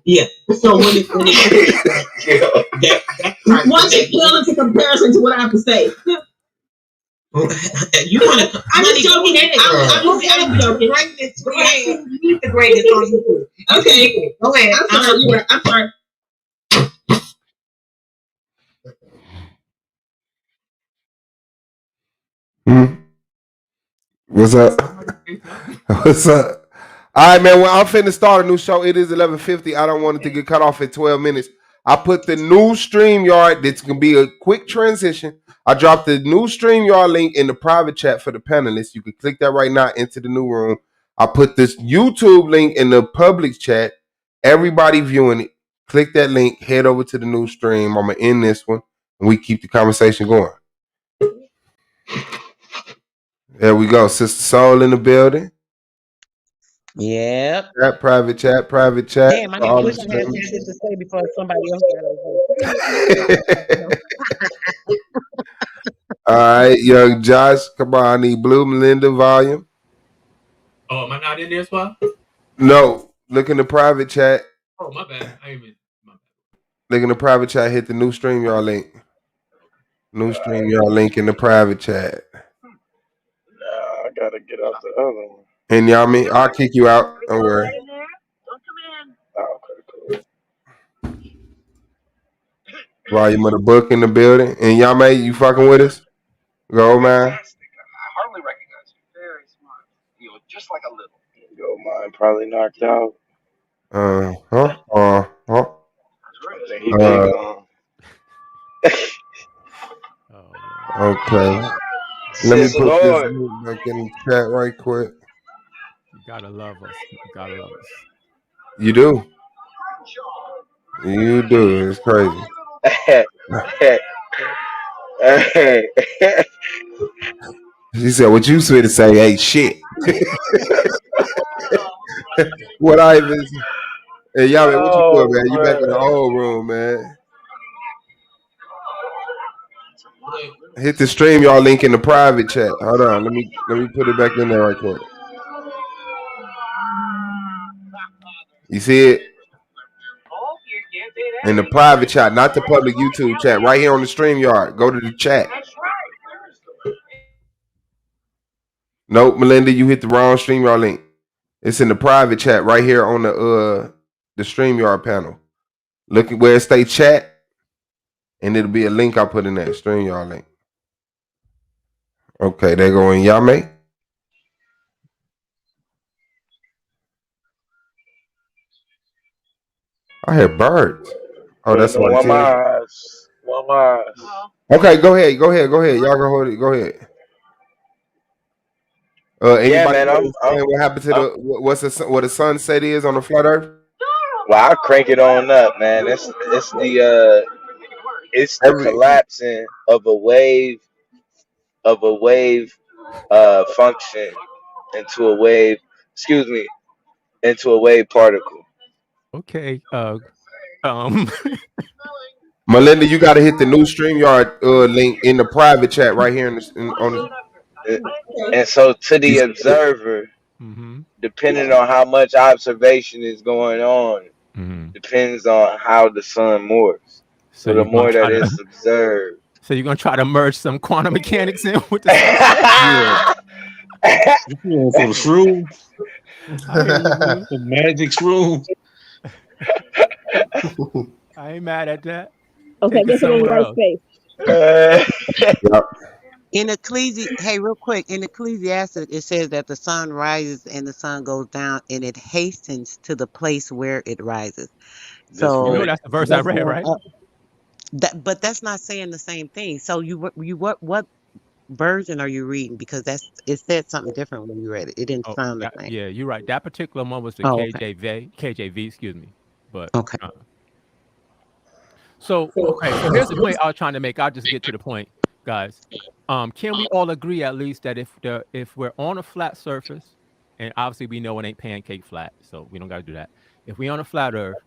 Yeah. So when it once it pale into comparison to what I have to say. You want to? I'm just joking. I'm joking. You need the greatest on YouTube. Okay. Go ahead. I'm sorry. What's up? What's up? All right, man. Well, I'm finna start a new show. It is 11:50. I don't want it to get cut off at 12 minutes. I put the new StreamYard. That's gonna be a quick transition. I dropped the new StreamYard link in the private chat for the panelists. You can click that right now into the new room. I put this YouTube link in the public chat. Everybody viewing it, click that link. Head over to the new stream. I'm gonna end this one, and we keep the conversation going. There we go. Sister Soul in the building. Yep. Private chat. Damn, I wish I had some shit to say before somebody else got over. All right, young Josh, come on. I need Blue Melinda volume. Oh, am I not in there, spot? No, look in the private chat. Oh, my bad. I ain't my bad. Look in the private chat. Hit the new StreamYard link. New StreamYard link in the private chat. Nah, I gotta get out the other one. And Yami, I'll kick you out. Don't worry. Oh, okay, cool. Volume of the book in the building. And Yami, you fucking with us? Go, man. I hardly recognize you. Very smart. You look just like a little. Yo, mine probably knocked out. He okay. Let me put this link back in the chat right quick. You gotta love us. You gotta love us. You do. You do. It's crazy. She said, "What you said to say ain't shit." What I even? Hey, y'all, man, what you doing, man? You back in the old room, man. Hit the StreamYard link in the private chat. Hold on, let me put it back in there right quick. You see it? In the private chat, not the public YouTube chat. Right here on the StreamYard. Go to the chat. Nope, Melinda, you hit the wrong StreamYard link. It's in the private chat right here on the StreamYard panel. Look at where it states chat, and it'll be a link I put in that StreamYard link. Okay, there go in Yame. I hear birds. Oh, that's one miles. Okay, go ahead. Y'all go hold it. Go ahead. Anybody yeah, man. What happened to what the sunset is on the flat Earth? Well, I'll crank it on up, man. It's the collapsing of a wave function into a wave. Excuse me, into a wave particle. Okay. Melinda, you got to hit the new StreamYard link in the private chat right here on the. And so, to the observer, depending on how much observation is going on, depends on how the sun morphs. So the more that it's observed. So you're gonna try to merge some quantum mechanics in with the for the shroom, the magic shroom. I ain't mad at that. Okay, get it in the right space. In real quick, in Ecclesiastes, it says that the sun rises and the sun goes down, and it hastens to the place where it rises. So that's the verse I read, right? But that's not saying the same thing. So what version are you reading? Because it said something different when you read it. It didn't sound the same. Yeah, you're right. That particular one was the KJV, excuse me. But okay. So here's the point I was trying to make. I'll just get to the point, guys. Can we all agree at least that if we're on a flat surface, and obviously we know it ain't pancake flat, so we don't got to do that. If we're on a flat Earth,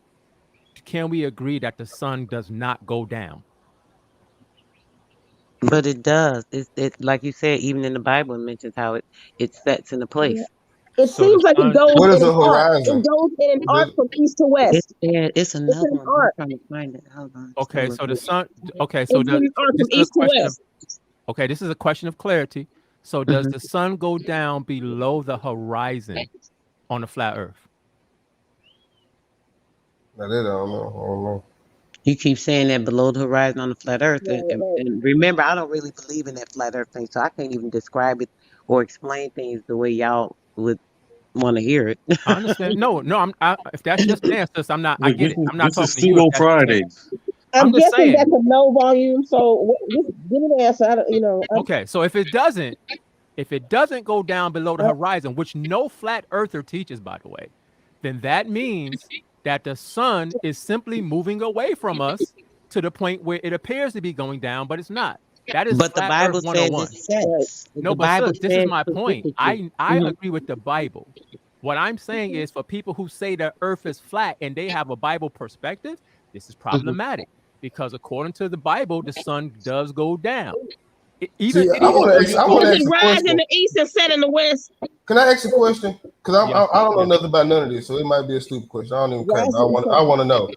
can we agree that the sun does not go down? But it does. It like you said, even in the Bible, it mentions how it sets in a place. It seems like it goes What is in the an arc. horizon? It goes in an arc from east to west. It's another an one. arc. I'm trying to find it. Hold on. Okay, so the sun. Okay, It's so in an arc from this is a east to question of. west. Okay, this is a question of clarity. So does the sun go down below the horizon on a flat Earth? I don't know. You keep saying that below the horizon on the flat Earth, and remember, I don't really believe in that flat Earth thing, so I can't even describe it or explain things the way y'all would want to hear it. I understand. No, if that's just an answer, I'm not. I get it. I'm not This talking is to you. Pseudo Friday. I'm I'm just guessing saying. that's a no volume. So just give me the answer. I don't, Okay, so if it doesn't go down below the horizon, which no flat earther teaches, by the way, then that means that the sun is simply moving away from us to the point where it appears to be going down, but it's not. That is But the flat Bible Earth says 101. it sets. No, The but Bible sis, this is says my point. specifically. I agree with the Bible. What I'm saying is, for people who say the earth is flat and they have a Bible perspective, this is problematic because according to the Bible, the sun does go down. I want to ask it a rise question. in the east and set in the west. Can I ask a question? Because I don't know nothing about none of this, so it might be a stupid question. I don't even care. I want to know.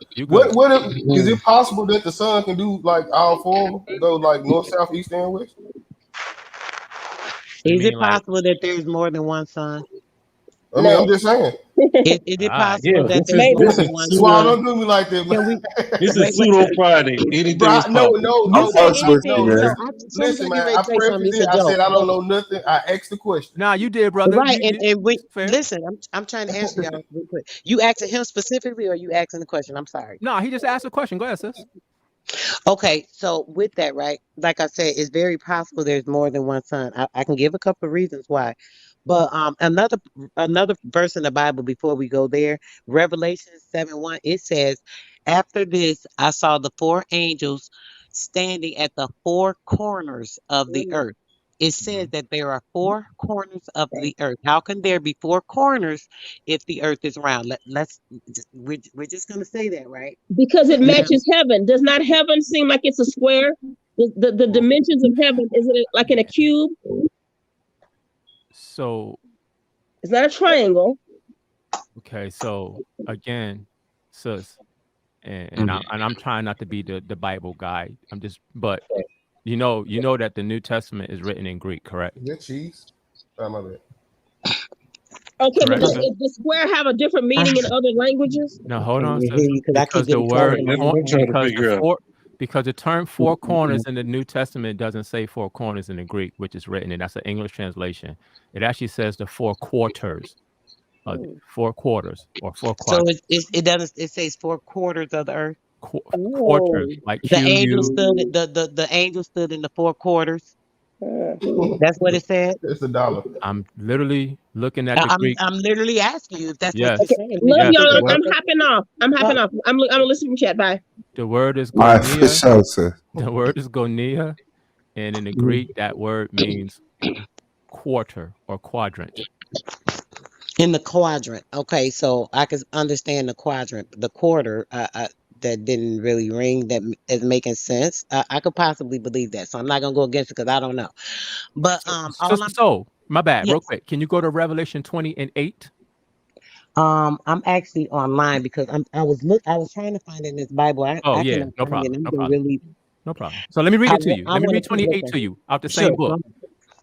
Is it possible that the sun can do like all four of them? Go like north, south, east, and west? Is it possible that there's more than one sun? I mean, I'm just saying. Is it possible that there's more than one Swallow, sun? don't do me like that, man. This is Pseudo Friday. Anything Bro, is possible. Listen, man. I prefaced it. I said I don't know nothing. I asked the question. Nah, you did, brother. Right, and listen, I'm trying to answer y'all real quick. You asking him specifically, or you asking the question? I'm sorry. No, he just asked a question. Go ahead, sis. Okay, so with that, right, like I said, it's very possible there's more than one sun. I can give a couple of reasons why. But another verse in the Bible before we go there, Revelation 7:1, it says, after this, I saw the four angels standing at the four corners of the earth. It says that there are four corners of the earth. How can there be four corners if the earth is round? We're just going to say that, right? Because it matches heaven. Does not heaven seem like it's a square? The dimensions of heaven, is it like in a cube? So it's not a triangle. Okay, so again, sis, and I'm trying not to be the Bible guy. But you know that the New Testament is written in Greek, correct? Yeah, cheese. My bad. Okay, but does the square have a different meaning in other languages? No, hold on, sis. Because the word, because the term four corners in the New Testament doesn't say four corners in the Greek, which is written, and that's an English translation. It actually says the four quarters. 4 quarters or 4 quadrants. So it doesn't. It says 4 quarters of the earth. Quarters, like the angel stood. The angel stood in the 4 quarters. That's what it said. It's $1. I'm literally looking at the Greek. I'm literally asking you if that's what you're saying. Love y'all. I'm hopping off. I'm gonna listen to chat. Bye. The word is gonia. For sure, sir. The word is gonia, and in the Greek, that word means quarter or quadrant. In the quadrant. Okay, so I can understand the quadrant. The quarter, that didn't really ring. That is making sense. I could possibly believe that. So I'm not gonna go against it because I don't know. But so my bad. Yes. Real quick, can you go to Revelation 20:8? I'm actually online because I was trying to find it in this Bible. No problem. So let me read it to you. Let me read 28 to you out the same book.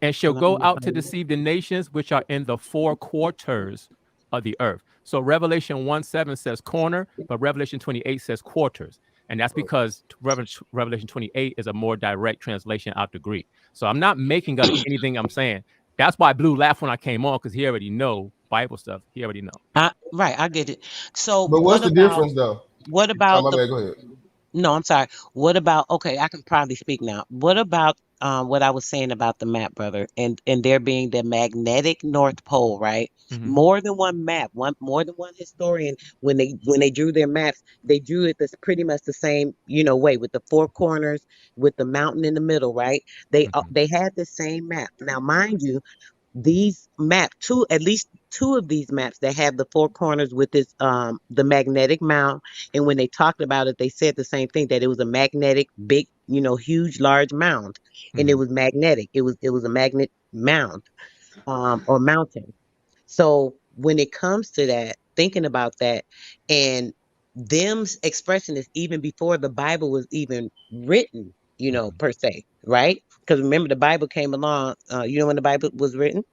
And shall go out to deceive the nations which are in the 4 quarters of the earth. So Revelation 1:7 says corner, but Revelation 28 says quarters. And that's because Revelation 28 is a more direct translation out the Greek. So I'm not making up anything I'm saying. That's why Blue laughed when I came on, because he already know Bible stuff. He already know. Right, I get it. So, but what's the difference, though? What about? Go ahead. No, I'm sorry. What about? Okay, I can probably speak now. What about what I was saying about the map, brother, and there being the magnetic North Pole, right? Mm-hmm. More than one map, more than one historian, when they drew their maps, they drew it pretty much the same, way, with the 4 corners, with the mountain in the middle, right? They had the same map. Now, mind you, these maps, at least 2 of these maps that have the 4 corners with this the magnetic mound, and when they talked about it, they said the same thing, that it was a magnetic, big, huge, large mound, and it was magnetic. It was a magnet mound or mountain. So when it comes to that, thinking about that, and them expressing this even before the Bible was even written, per se, right? Because remember, the Bible came along. You know when the Bible was written?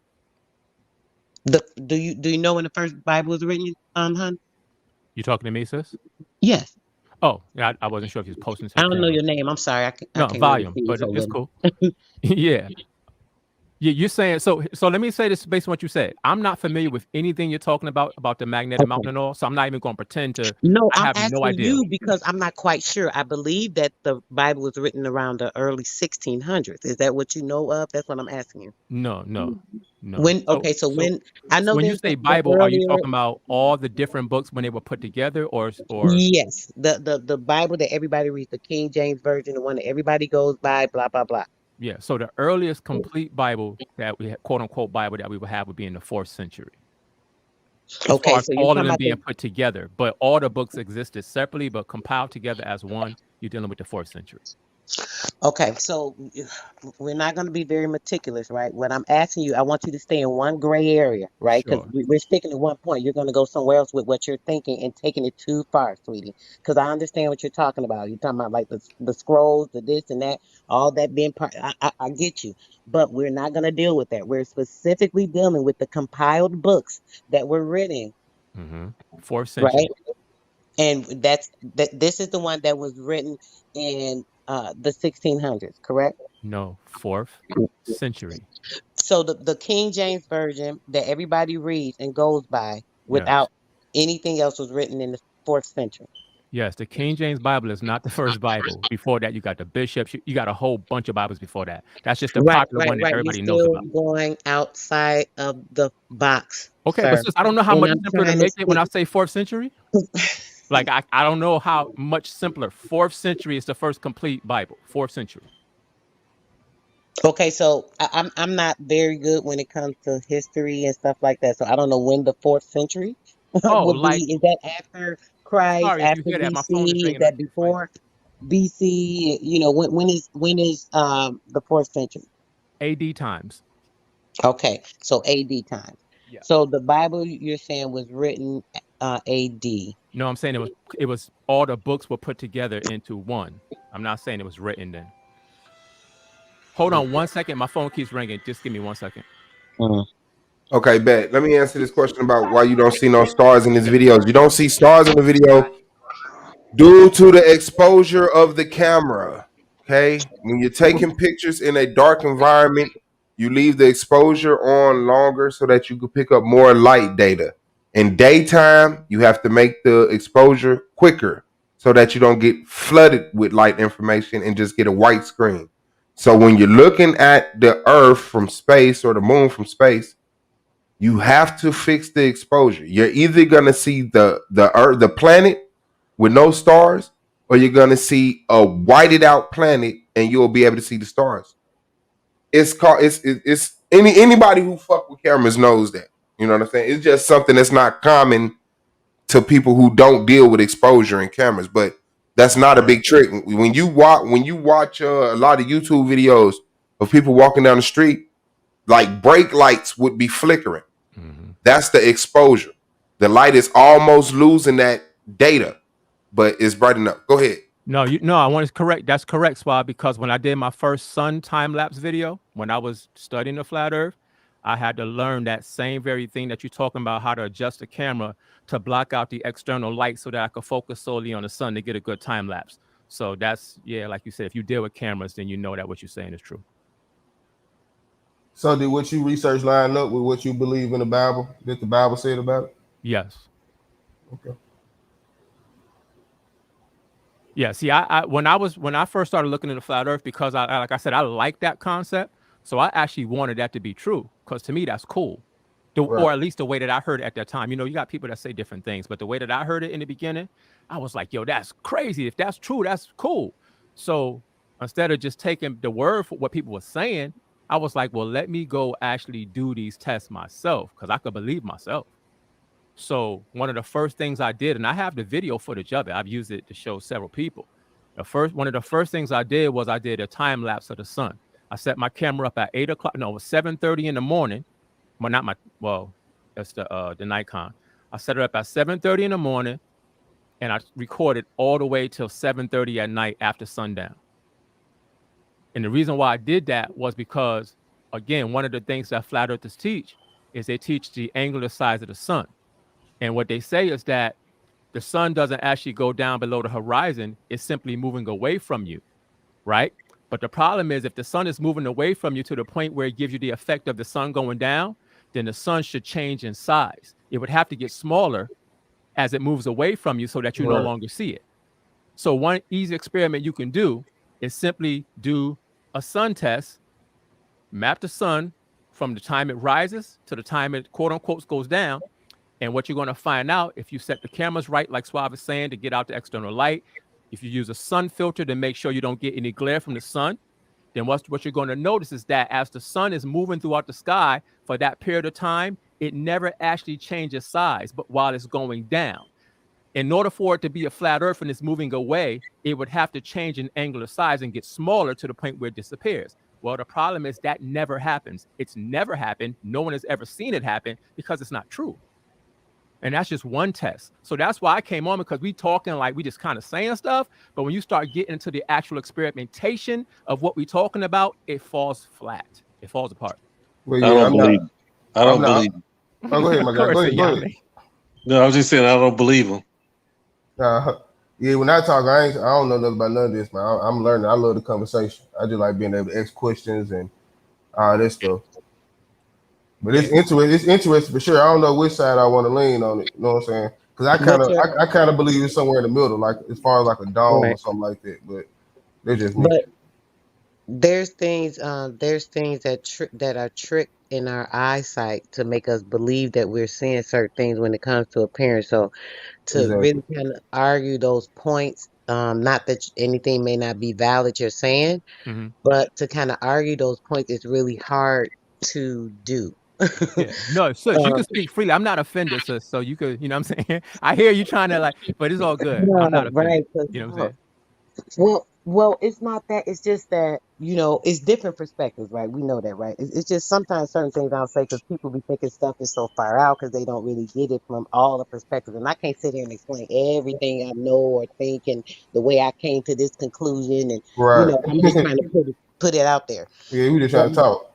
Do you know when the first Bible was written, Hun? You talking to me, sis? Yes. Oh, yeah, I wasn't sure if you was posting I something. don't know your name. I'm sorry. I No, can't volume, really see but you it's cool. Yeah. You're saying so. Let me say this based on what you said. I'm not familiar with anything you're talking about the magnetic mountain and all, so I'm not even going to pretend to. No, I I'm have no asking idea. you because I'm not quite sure. I believe that the Bible was written around the early 1600s. Is that what you know of? That's what I'm asking you. No. When? Okay, so when I know when you there's say the Bible, are you earlier. talking about all the different books when they were put together, or? Yes, the Bible that everybody reads, the King James Version, the one that everybody goes by, blah blah blah. Yeah. So the earliest complete Bible that we quote unquote Bible that we would have would be in the 4th century. As far as so all of them being put together, but all the books existed separately, but compiled together as one. You're dealing with the 4th century. Okay, so we're not going to be very meticulous, right? What I'm asking you, I want you to stay in one gray area, right? Because we're sticking to one point. You're going to go somewhere else with what you're thinking and taking it too far, sweetie. Because I understand what you're talking about. You're talking about like the scrolls, the this and that, all that being part. I get you, but we're not going to deal with that. We're specifically dealing with the compiled books that were written, 4th century, right? And this is the one that was written in the 1600s, correct? No, 4th century. So the King James Version that everybody reads and goes by without anything else was written in the 4th century. Yes, the King James Bible is not the first Bible. Before that, you got the bishops. You got a whole bunch of Bibles before that. That's just the popular one that everybody knows about. Going outside of the box. Okay, sir. but sis, I don't know how And much I'm simpler to trying to make it when I say 4th century. Like I don't know how much simpler. 4th century is the first complete Bible. 4th century. Okay, so I'm not very good when it comes to history and stuff like that. So I don't know when the 4th century would be. Is that after Christ, Sorry if you after hear that. My phone is BC? Is ringing. that before BC? When is the 4th century? AD times. Okay, so AD times. Yeah. So the Bible you're saying was written AD. No, I'm saying it was all the books were put together into one. I'm not saying it was written then. Hold on 1 second. My phone keeps ringing. Just give me 1 second. Okay, bet. Let me answer this question about why you don't see no stars in these videos. You don't see stars in the video due to the exposure of the camera. Okay, when you're taking pictures in a dark environment, you leave the exposure on longer so that you can pick up more light data. In daytime, you have to make the exposure quicker so that you don't get flooded with light information and just get a white screen. So when you're looking at the Earth from space or the moon from space, you have to fix the exposure. You're either gonna see the Earth, the planet with no stars, or you're gonna see a whited out planet and you'll be able to see the stars. It's called it's anybody who fuck with cameras knows that. You know what I'm saying? It's just something that's not common to people who don't deal with exposure in cameras, but that's not a big trick. When you watch a lot of YouTube videos of people walking down the street, like brake lights would be flickering. That's the exposure. The light is almost losing that data, but it's bright enough. Go ahead. No, I want to correct. That's correct, Swab, because when I did my first sun time-lapse video, when I was studying the flat earth, I had to learn that same very thing that you're talking about, how to adjust the camera to block out the external light so that I could focus solely on the sun to get a good time lapse. So that's, like you said, if you deal with cameras, then you know that what you're saying is true. So did what you research line up with what you believe in the Bible? Did the Bible say it about it? Yes. Okay. Yeah. See, when I first started looking into flat Earth, because like I said, I like that concept. So I actually wanted that to be true, because to me that's cool, or at least the way that I heard it at that time. You got people that say different things, but the way that I heard it in the beginning, I was like, yo, that's crazy. If that's true, that's cool. So instead of just taking the word for what people were saying, I was like, well, let me go actually do these tests myself, because I could believe myself. So one of the first things I did, and I have the video footage of it, I've used it to show several people. One of the first things I did was I did a time lapse of the sun. I set my camera up at 8 o'clock. No, it was 7:30 in the morning. Well, That's the Nikon. I set it up at 7:30 in the morning, and I recorded all the way till 7:30 at night after sundown. And the reason why I did that was because, again, one of the things that flat earthers teach is they teach the angular size of the sun. And what they say is that the sun doesn't actually go down below the horizon. It's simply moving away from you, right? But the problem is if the sun is moving away from you to the point where it gives you the effect of the sun going down, then the sun should change in size. It would have to get smaller as it moves away from you so that you no longer see it. So one easy experiment you can do is simply do a sun test, map the sun from the time it rises to the time it quote unquote goes down. And what you're going to find out, if you set the cameras right, like Suave is saying, to get out the external light, if you use a sun filter to make sure you don't get any glare from the sun, then what you're going to notice is that as the sun is moving throughout the sky for that period of time, it never actually changes size, but while it's going down. In order for it to be a flat earth and it's moving away, it would have to change in angular size and get smaller to the point where it disappears. Well, the problem is that never happens. It's never happened. No one has ever seen it happen because it's not true. And that's just one test. So that's why I came on, because we talking like we just kind of saying stuff. But when you start getting into the actual experimentation of what we're talking about, it falls flat. It falls apart. Well, I don't believe. I don't believe. Oh, go ahead, my guy. Go ahead. No, I was just saying I don't believe him. Yeah, when I talk, I don't know nothing about none of this, man. I'm learning. I love the conversation. I just like being able to ask questions and all this stuff. But it's interesting for sure. I don't know which side I want to lean on it. You know what I'm saying? Because I kind of believe it's somewhere in the middle, like as far as like a dome or something like that. But they're just me. But there's things that are tricked in our eyesight to make us believe that we're seeing certain things when it comes to appearance. So to really kind of argue those points, not that anything may not be valid you're saying, but to kind of argue those points is really hard to do. Yeah. No, sis, you can speak freely. I'm not offended, sis, so you could, you know what I'm saying? I hear you trying to but it's all good. I'm not offended. You know what I'm saying? Well, it's not that. It's just that, it's different perspectives, right? We know that, right? It's just sometimes certain things I don't say because people be thinking stuff is so far out because they don't really get it from all the perspectives. And I can't sit here and explain everything I know or think and the way I came to this conclusion. And, I'm just trying to put it out there. Yeah, we just trying to talk.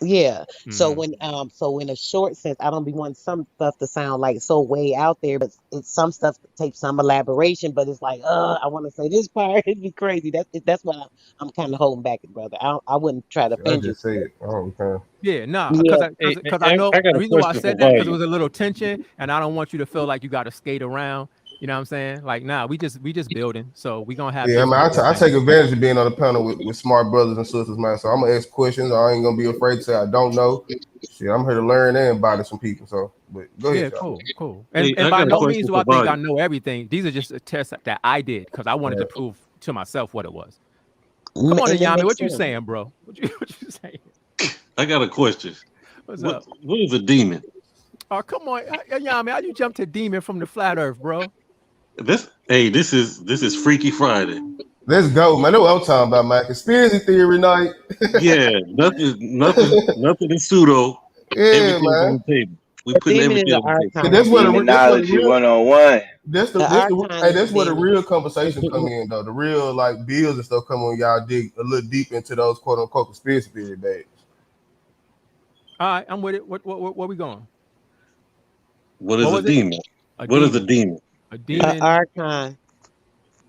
Yeah. So when in a short sense, I don't be wanting some stuff to sound like so way out there, but it's some stuff takes some elaboration, but it's like, I want to say this part. It'd be crazy. That's why I'm kind of holding back, brother. I wouldn't try to offend you. Say it. Okay. Yeah, no, because I know the reason why I said that because it was a little tension, and I don't want you to feel like you got to skate around. You know what I'm saying? Like, nah, we just building. So we gonna have. Yeah, I take advantage of being on the panel with smart brothers and sisters, man. So I'm gonna ask questions. I ain't gonna be afraid to say I don't know. Shit, I'm here to learn and bother some people. So, but go ahead. Yeah, cool. And by no means do I think I know everything. These are just a test that I did because I wanted to prove to myself what it was. Come on, Yami, what you saying, bro? What you saying? I got a question. What's up? What is a demon? Oh, come on, Yami, how you jump to demon from the flat earth, bro? This is Freaky Friday. Let's go, man. That's what I'm talking about, man. Conspiracy theory night. Yeah, nothing is pseudo. Yeah, everything's man. on the table. We putting everything on the table. That's where Demonology 101. That's where the real conversation come in, though. The real bills and stuff come when y'all dig a little deep into those quote unquote conspiracy theory bags. All right, I'm with it. Where we going? What is a demon? What is a demon? A demon. Archon.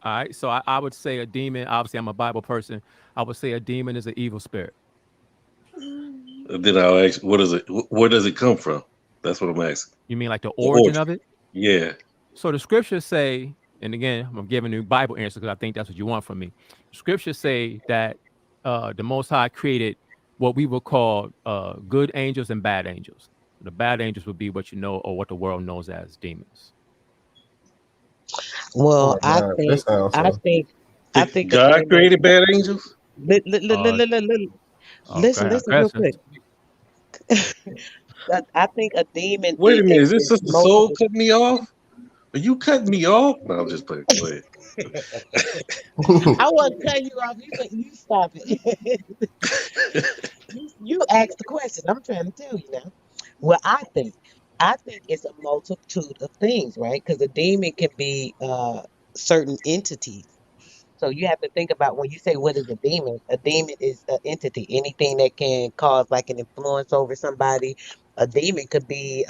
All right, so I would say a demon. Obviously, I'm a Bible person. I would say a demon is an evil spirit. Then I'll ask, what is it? Where does it come from? That's what I'm asking. You mean like the origin of it? Yeah. So the scriptures say, and again, I'm giving you Bible answers because I think that's what you want from me. Scriptures say that the Most High created what we would call good angels and bad angels. The bad angels would be what you know or what the world knows as demons. Well, I think God created bad angels. Listen real quick. I think a demon. Wait a minute, is this Sister Soul cutting me off? Are you cutting me off? No, I'm just playing. Go ahead. I wasn't cutting you off. You stop it. you asked the question. I'm trying to tell you now. Well, I think I think it's a multitude of things, right? Because a demon can be certain entities. So you have to think about when you say what is a demon is an entity. Anything that can cause like an influence over somebody. A demon could be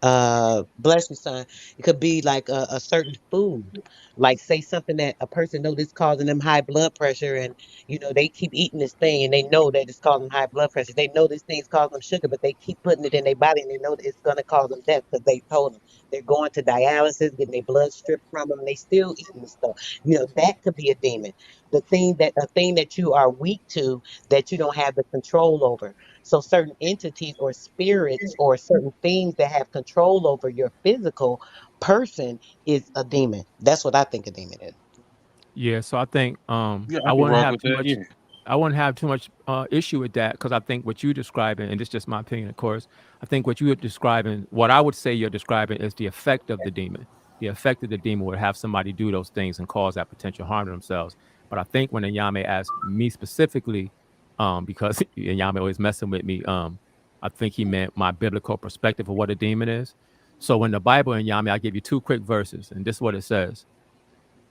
bless me, son. It could be like a certain food, like say something that a person know this causing them high blood pressure, and they keep eating this thing, and they know that it's causing high blood pressure. They know this thing's causing them sugar, but they keep putting it in their body, and they know that it's gonna cause them death because they told them they're going to dialysis, getting their blood stripped from them, and they still eating this stuff. That could be a demon. A thing that you are weak to, that you don't have the control over. So certain entities or spirits or certain things that have control over your physical person is a demon. That's what I think a demon is. Yeah, so I think Yeah, I I can wouldn't rock have with too that. much. Yeah. I wouldn't have too much issue with that because I think what you're describing, and this is just my opinion, of course. I think what you're describing, what I would say you're describing, is the effect of the demon. The effect of the demon would have somebody do those things and cause that potential harm to themselves. But I think when Nyame asked me specifically, because Nyame always messing with me, I think he meant my biblical perspective of what a demon is. So in the Bible, in Nyame, I give you 2 quick verses, and this is what it says.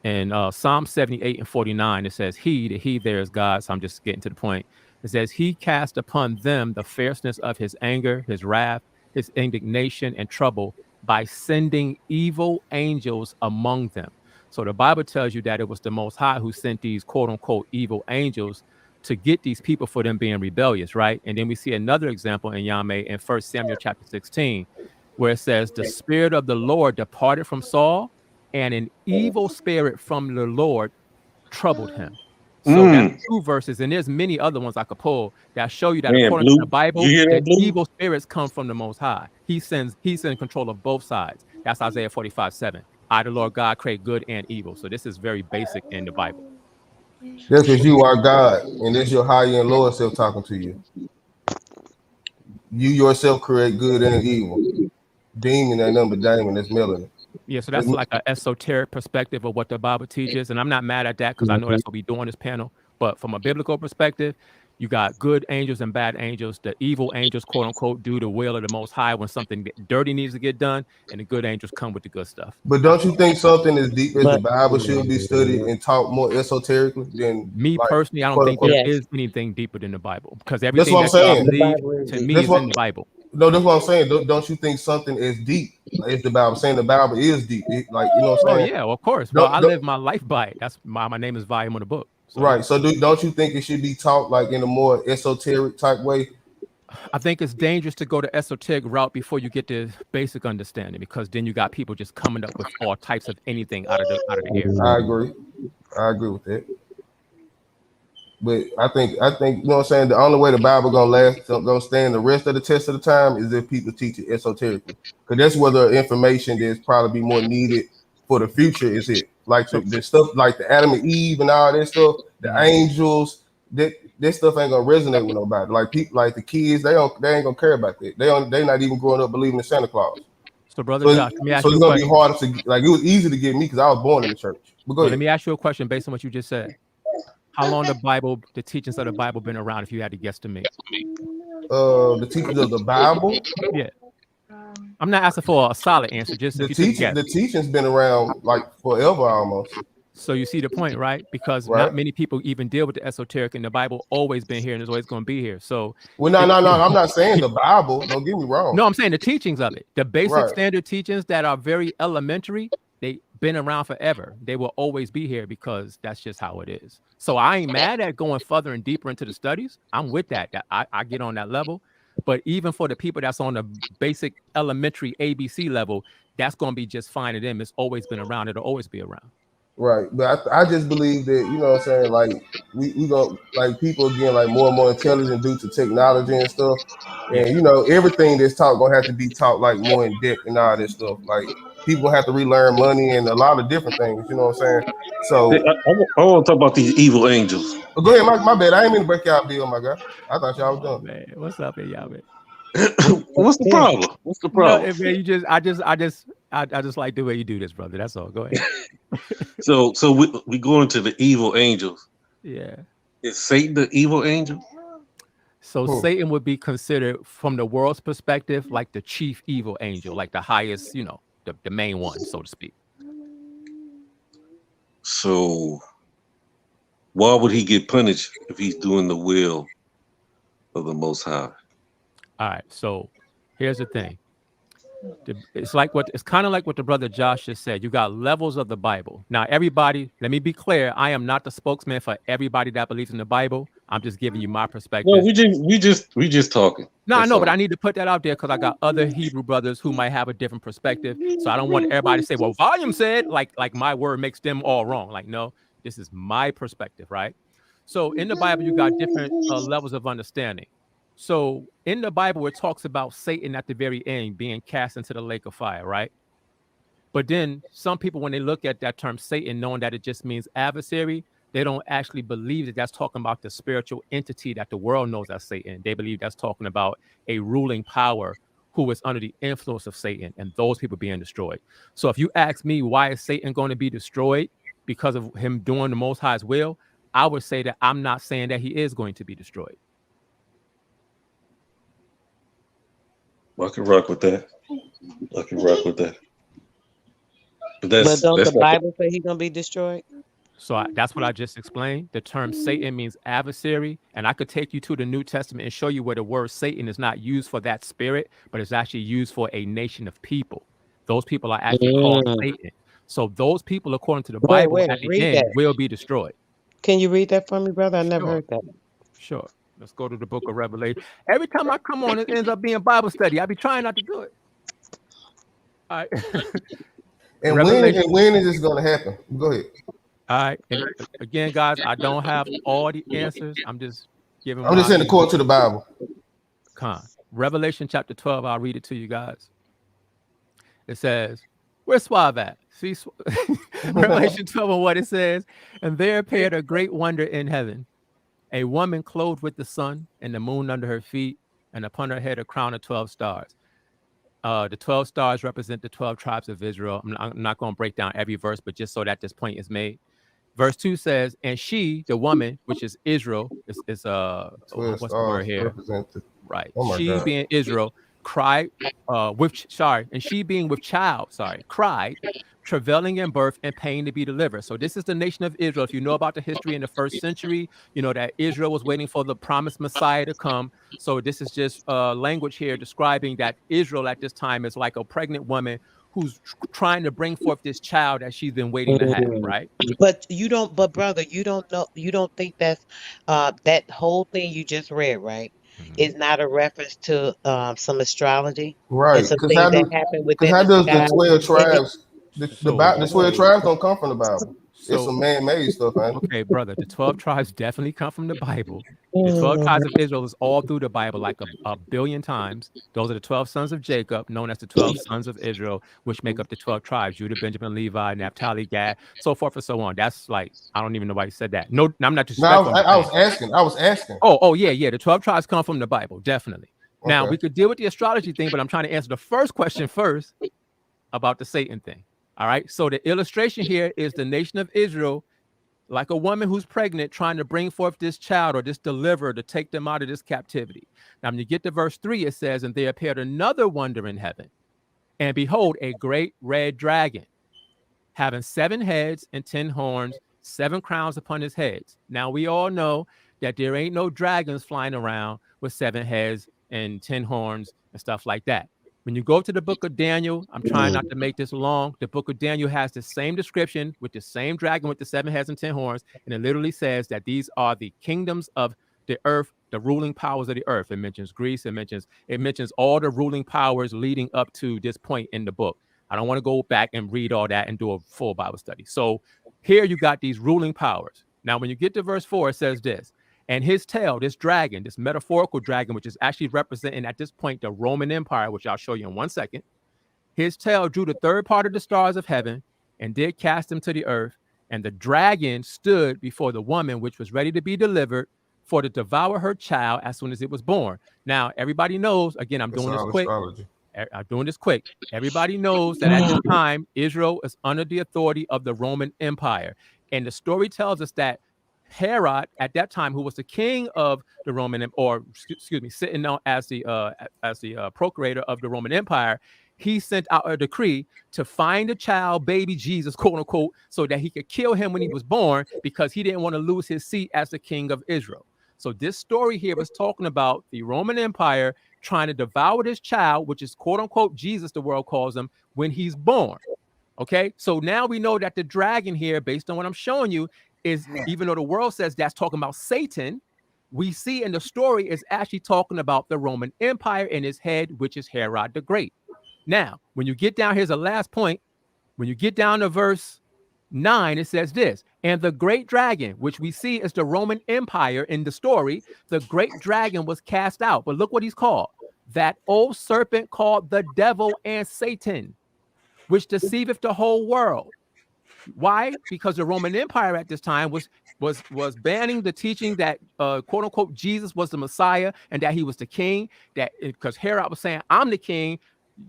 In Psalm 78 and 49, it says, the he there is God. So I'm just getting to the point. It says, he cast upon them the fierceness of his anger, his wrath, his indignation and trouble by sending evil angels among them. So the Bible tells you that it was the Most High who sent these quote unquote evil angels to get these people for them being rebellious, right? And then we see another example in Nyame in 1 Samuel chapter 16, where it says, the Spirit of the Lord departed from Saul, and an evil spirit from the Lord troubled him. So that's 2 verses, and there's many other ones I could pull that show you that according to the Bible, the evil spirits come from the Most High. He's in control of both sides. That's Isaiah 45:7. I, the Lord God, create good and evil. So this is very basic in the Bible. That's because you are God, and that's your higher and lower self talking to you. You yourself create good and evil. Demon ain't nothing but demon. That's melanin. Yeah, so that's like an esoteric perspective of what the Bible teaches, and I'm not mad at that because I know that's what we do on this panel. But from a biblical perspective, you got good angels and bad angels. The evil angels, quote unquote, do the will of the Most High when something dirty needs to get done, and the good angels come with the good stuff. But don't you think something as deep as the Bible should be studied and taught more esoterically than me personally? I don't think there is anything deeper than the Bible because everything that's what I'm saying. To me is in the Bible. No, that's what I'm saying. Don't you think something as deep as the Bible? Saying the Bible is deep, like you know what I'm saying? Oh yeah, well, of course. Well, I live my life by it. That's my name is volume of the book. So. Right. So don't you think it should be taught like in a more esoteric type way? I think it's dangerous to go the esoteric route before you get the basic understanding, because then you got people just coming up with all types of anything out of the air. I agree with that. But I think you know what I'm saying. The only way the Bible gonna stand the rest of the test of the time is if people teach it esoterically, because that's where the information that's probably be more needed for the future is it. Like the stuff like the Adam and Eve and all that stuff, the angels, that stuff ain't gonna resonate with nobody. Like people, like the kids, they ain't gonna care about that. They not even growing up believing in Santa Claus. So brother Josh, let me ask you it's gonna be harder to like. It was easy to get me because I was born in the church. But go ahead. Let me ask you a question based on what you just said. How long the teachings of the Bible been around? If you had to guess to me, the teachings of the Bible. Yeah. I'm not asking for a solid answer. Just the teaching's been around like forever almost. So you see the point, right? Because not many people even deal with the esoteric, and the Bible always been here and is always going to be here. So no. I'm not saying the Bible. Don't get me wrong. No, I'm saying the teachings of it, the basic standard teachings that are very elementary. They been around forever. They will always be here because that's just how it is. So I ain't mad at going further and deeper into the studies. I'm with that. I get on that level. But even for the people that's on the basic elementary ABC level, that's going to be just fine to them. It's always been around. It'll always be around. Right. But I just believe that, you know what I'm saying, like we go like people getting like more and more intelligent due to technology and stuff. And you know, everything that's taught gonna have to be taught like more in depth and all this stuff. Like people have to relearn money and a lot of different things, you know what I'm saying? So I want to talk about these evil angels. Go ahead, my bad. I ain't mean to break y'all bill, my guy. I thought y'all was done. Man, what's up, y'all, man? What's the problem? What's the problem? No, man, I just like the way you do this, brother. That's all. Go ahead. So we go into the evil angels. Yeah. Is Satan the evil angel? So Satan would be considered, from the world's perspective, like the chief evil angel, like the highest, you know, the main one, so to speak. So why would he get punished if he's doing the will of the Most High? All right, so here's the thing. It's kind of like what the brother Josh just said. You got levels of the Bible. Now, everybody, let me be clear. I am not the spokesman for everybody that believes in the Bible. I'm just giving you my perspective. Well, we just talking. No, I know, but I need to put that out there because I got other Hebrew brothers who might have a different perspective. So I don't want everybody to say, well, Volume said, like my word makes them all wrong. Like, no, this is my perspective, right? So in the Bible, you got different levels of understanding. So in the Bible, it talks about Satan at the very end being cast into the lake of fire, right? But then some people, when they look at that term Satan, knowing that it just means adversary, they don't actually believe that that's talking about the spiritual entity that the world knows as Satan. They believe that's talking about a ruling power who is under the influence of Satan, and those people being destroyed. So if you ask me, why is Satan going to be destroyed because of him doing the Most High's will, I would say that I'm not saying that he is going to be destroyed. I can rock with that. But But don't the Bible say he's gonna be destroyed? So that's what I just explained. The term Satan means adversary, and I could take you to the New Testament and show you where the word Satan is not used for that spirit, but it's actually used for a nation of people. Those people are actually called Satan. So those people, according to the Bible, at the end will be destroyed. Can you read that for me, brother? I never heard that. Sure. Let's go to the book of Revelation. Every time I come on, it ends up being Bible study. I be trying not to do it. All right. And when is this going to happen? Go ahead. All right. And again, guys, I don't have all the answers. I'm just giving. I'm just saying according to the Bible. Revelation chapter 12. I'll read it to you guys. It says, "Where's Suave at?" See, Revelation 12 and what it says. "And there appeared a great wonder in heaven, a woman clothed with the sun and the moon under her feet, and upon her head a crown of 12 stars. The 12 stars represent the 12 tribes of Israel. I'm not going to break down every verse, but just so that this point is made. Verse 2 says, "And she, the woman, which is Israel," is what's the word here? Right. She God. Being Israel, cried and she being with child, cried, travailing in birth and pain to be delivered. So this is the nation of Israel. If you know about the history in the first century, you know that Israel was waiting for the promised Messiah to come. So this is just language here describing that Israel at this time is like a pregnant woman who's trying to bring forth this child that she's been waiting to have, right? But brother, you don't think that's that whole thing you just read, right? Is not a reference to some astrology, right? Because how does the 12 tribes? The 12 tribes don't come from the Bible. It's some man-made stuff, man. Okay, brother. The 12 tribes definitely come from the Bible. The 12 tribes of Israel is all through the Bible, like a billion times. Those are the 12 sons of Jacob, known as the 12 sons of Israel, which make up the 12 tribes: Judah, Benjamin, Levi, Naphtali, Gad, so forth and so on. That's like, I don't even know why you said that. No, I'm not just. No, I was asking. Oh, yeah. The 12 tribes come from the Bible, definitely. Okay. Now we could deal with the astrology thing, but I'm trying to answer the first question first about the Satan thing. All right. So the illustration here is the nation of Israel, like a woman who's pregnant, trying to bring forth this child or this deliverer to take them out of this captivity. Now, when you get to verse 3, it says, "And there appeared another wonder in heaven, and behold, a great red dragon, having 7 heads and 10 horns, 7 crowns upon his heads." Now, we all know that there ain't no dragons flying around with 7 heads and 10 horns and stuff like that. When you go to the book of Daniel, I'm trying not to make this long. The book of Daniel has the same description with the same dragon with the 7 heads and 10 horns. And it literally says that these are the kingdoms of the earth, the ruling powers of the earth. It mentions Greece. It mentions all the ruling powers leading up to this point in the book. I don't want to go back and read all that and do a full Bible study. So here you got these ruling powers. Now, when you get to verse 4, it says this: "And his tail," this dragon, this metaphorical dragon, which is actually representing at this point the Roman Empire, which I'll show you in 1 second. "His tail drew the third part of the stars of heaven and did cast them to the earth. And the dragon stood before the woman, which was ready to be delivered, for to devour her child as soon as it was born." Now, everybody knows, again, I'm doing this quick. Everybody knows that at this time, Israel is under the authority of the Roman Empire. And the story tells us that Herod at that time, who was the king of the Roman, or excuse me, sitting on as the procurator of the Roman Empire, he sent out a decree to find a child, baby Jesus, quote unquote, so that he could kill him when he was born, because he didn't want to lose his seat as the king of Israel. So this story here is talking about the Roman Empire trying to devour this child, which is quote unquote Jesus, the world calls him, when he's born. Okay, so now we know that the dragon here, based on what I'm showing you, is, even though the world says that's talking about Satan, we see in the story is actually talking about the Roman Empire in his head, which is Herod the Great. Now, when you get down, here's the last point. When you get down to verse 9, it says this: and the great dragon, which we see is the Roman Empire in the story, the great dragon was cast out. But look what he's called: that old serpent called the devil and Satan, which deceiveth the whole world. Why? Because the Roman Empire at this time was banning the teaching that quote unquote Jesus was the Messiah and that he was the king. That because Herod was saying, I'm the king,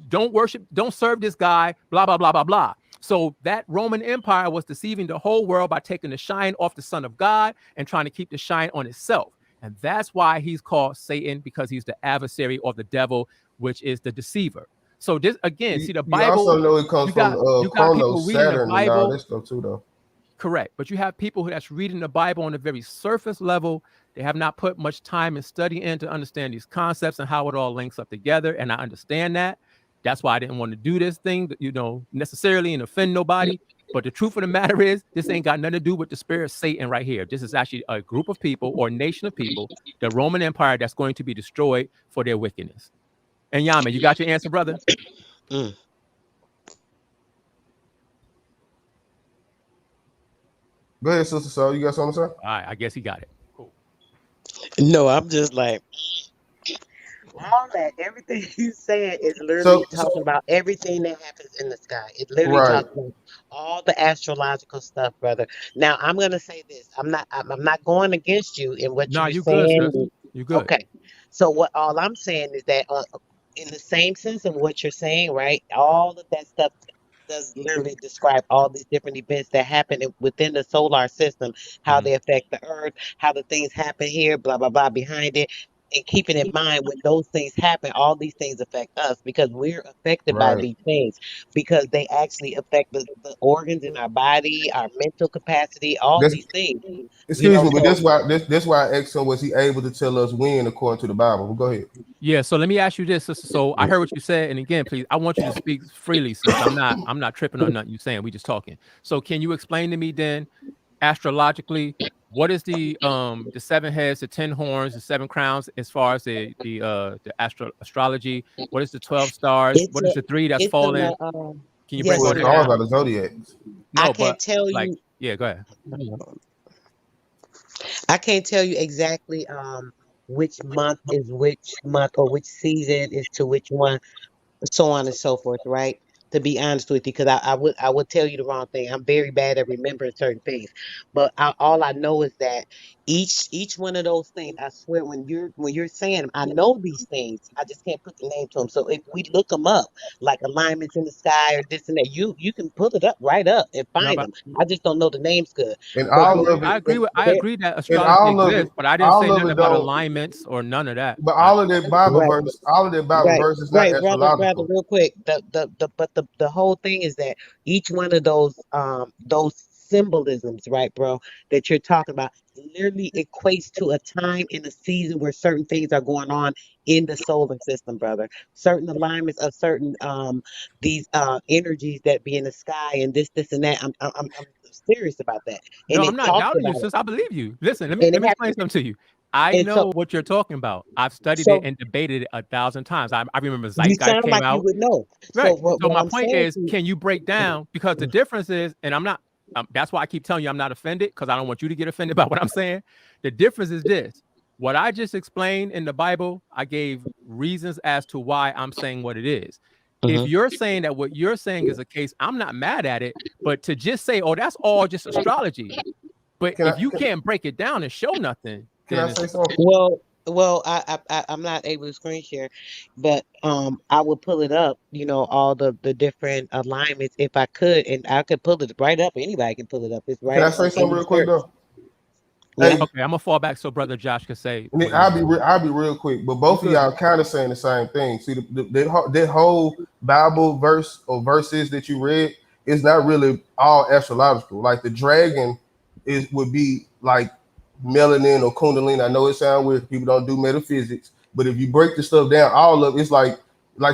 don't worship, don't serve this guy, blah blah blah blah blah. So that Roman Empire was deceiving the whole world by taking the shine off the Son of God and trying to keep the shine on itself. And that's why he's called Satan, because he's the adversary or the devil, which is the deceiver. So this again, see the Bible. You also know it comes from Chronos, Saturn, and all this stuff too, though. Correct, but you have people that's reading the Bible on a very surface level. They have not put much time and study in to understand these concepts and how it all links up together. And I understand that. That's why I didn't want to do this thing, necessarily and offend nobody. But the truth of the matter is, this ain't got nothing to do with the spirit of Satan right here. This is actually a group of people or nation of people, the Roman Empire, that's going to be destroyed for their wickedness. And Yama, you got your answer, brother? Go ahead, Sister Soul. You got something to say? All right, I guess he got it. Cool. No, I'm just like, all that, everything you said is literally talking about everything that happens in the sky. It literally talks about all the astrological stuff, brother. Now, I'm gonna say this. I'm not going against you in what you're saying. Good, you're good. Okay. So all I'm saying is that in the same sense of what you're saying, right? All of that stuff does literally describe all these different events that happen within the solar system, how they affect the earth, how the things happen here, blah, blah, blah, behind it. And keeping in mind when those things happen, all these things affect us because we're affected by these things, because they actually affect the organs in our body, our mental capacity, all these things. Excuse me, but that's why I asked him, was he able to tell us when according to the Bible? Well, go ahead. Yeah, so let me ask you this, sister. So I heard what you said, and again, please, I want you to speak freely, sis. I'm not tripping on nothing you're saying. We just talking. So can you explain to me then, astrologically, what is the 7 heads, the 10 horns, the 7 crowns, as far as the astrology? What is the 12 stars? What is the 3 that's falling? Can you break all that down? About the zodiac. No, I can't tell you. Yeah, go ahead. I can't tell you exactly which month is which month or which season is to which one, so on and so forth, right? To be honest with you, because I would tell you the wrong thing. I'm very bad at remembering certain things, but all I know is that each one of those things, I swear, when you're saying them, I know these things. I just can't put the name to them. So if we look them up, like alignments in the sky or this and that, you can pull it up right up and find them. I just don't know the names good. And all of it, I agree that astrology exists, but I didn't say nothing about alignments or none of that. But all of that Bible verse, is not astrological. Brother, real quick. The whole thing is that each one of those symbolisms, right, bro, that you're talking about literally equates to a time in a season where certain things are going on in the solar system, brother. Certain alignments of certain these energies that be in the sky and this and that. I'm serious about that. And no, I'm not doubting you, sis. I believe you. Listen, let me explain something to you. I know what you're talking about. I've studied it and debated it 1,000 times. I remember Zeitgeist came out. You would know. Right. So my point is, can you break down? Because the difference is, and I'm not. That's why I keep telling you I'm not offended, because I don't want you to get offended by what I'm saying. The difference is this: what I just explained in the Bible, I gave reasons as to why I'm saying what it is. If you're saying that what you're saying is the case, I'm not mad at it. But to just say, "Oh, that's all just astrology," but if you can't break it down and show nothing. Can I say something? Well, I'm not able to screen share, but I would pull it up, all the different alignments if I could, and I could pull it right up. Anybody can pull it up. It's right. Can I say something real quick though? Hey, Okay, I'm gonna fall back so Brother Josh can say. and then I'll be real quick, but both of y'all kind of saying the same thing. See, that whole Bible verse or verses that you read is not really all astrological. Like the dragon would be like melanin or kundalini. I know it sounds weird. People don't do metaphysics, but if you break the stuff down, all of it's like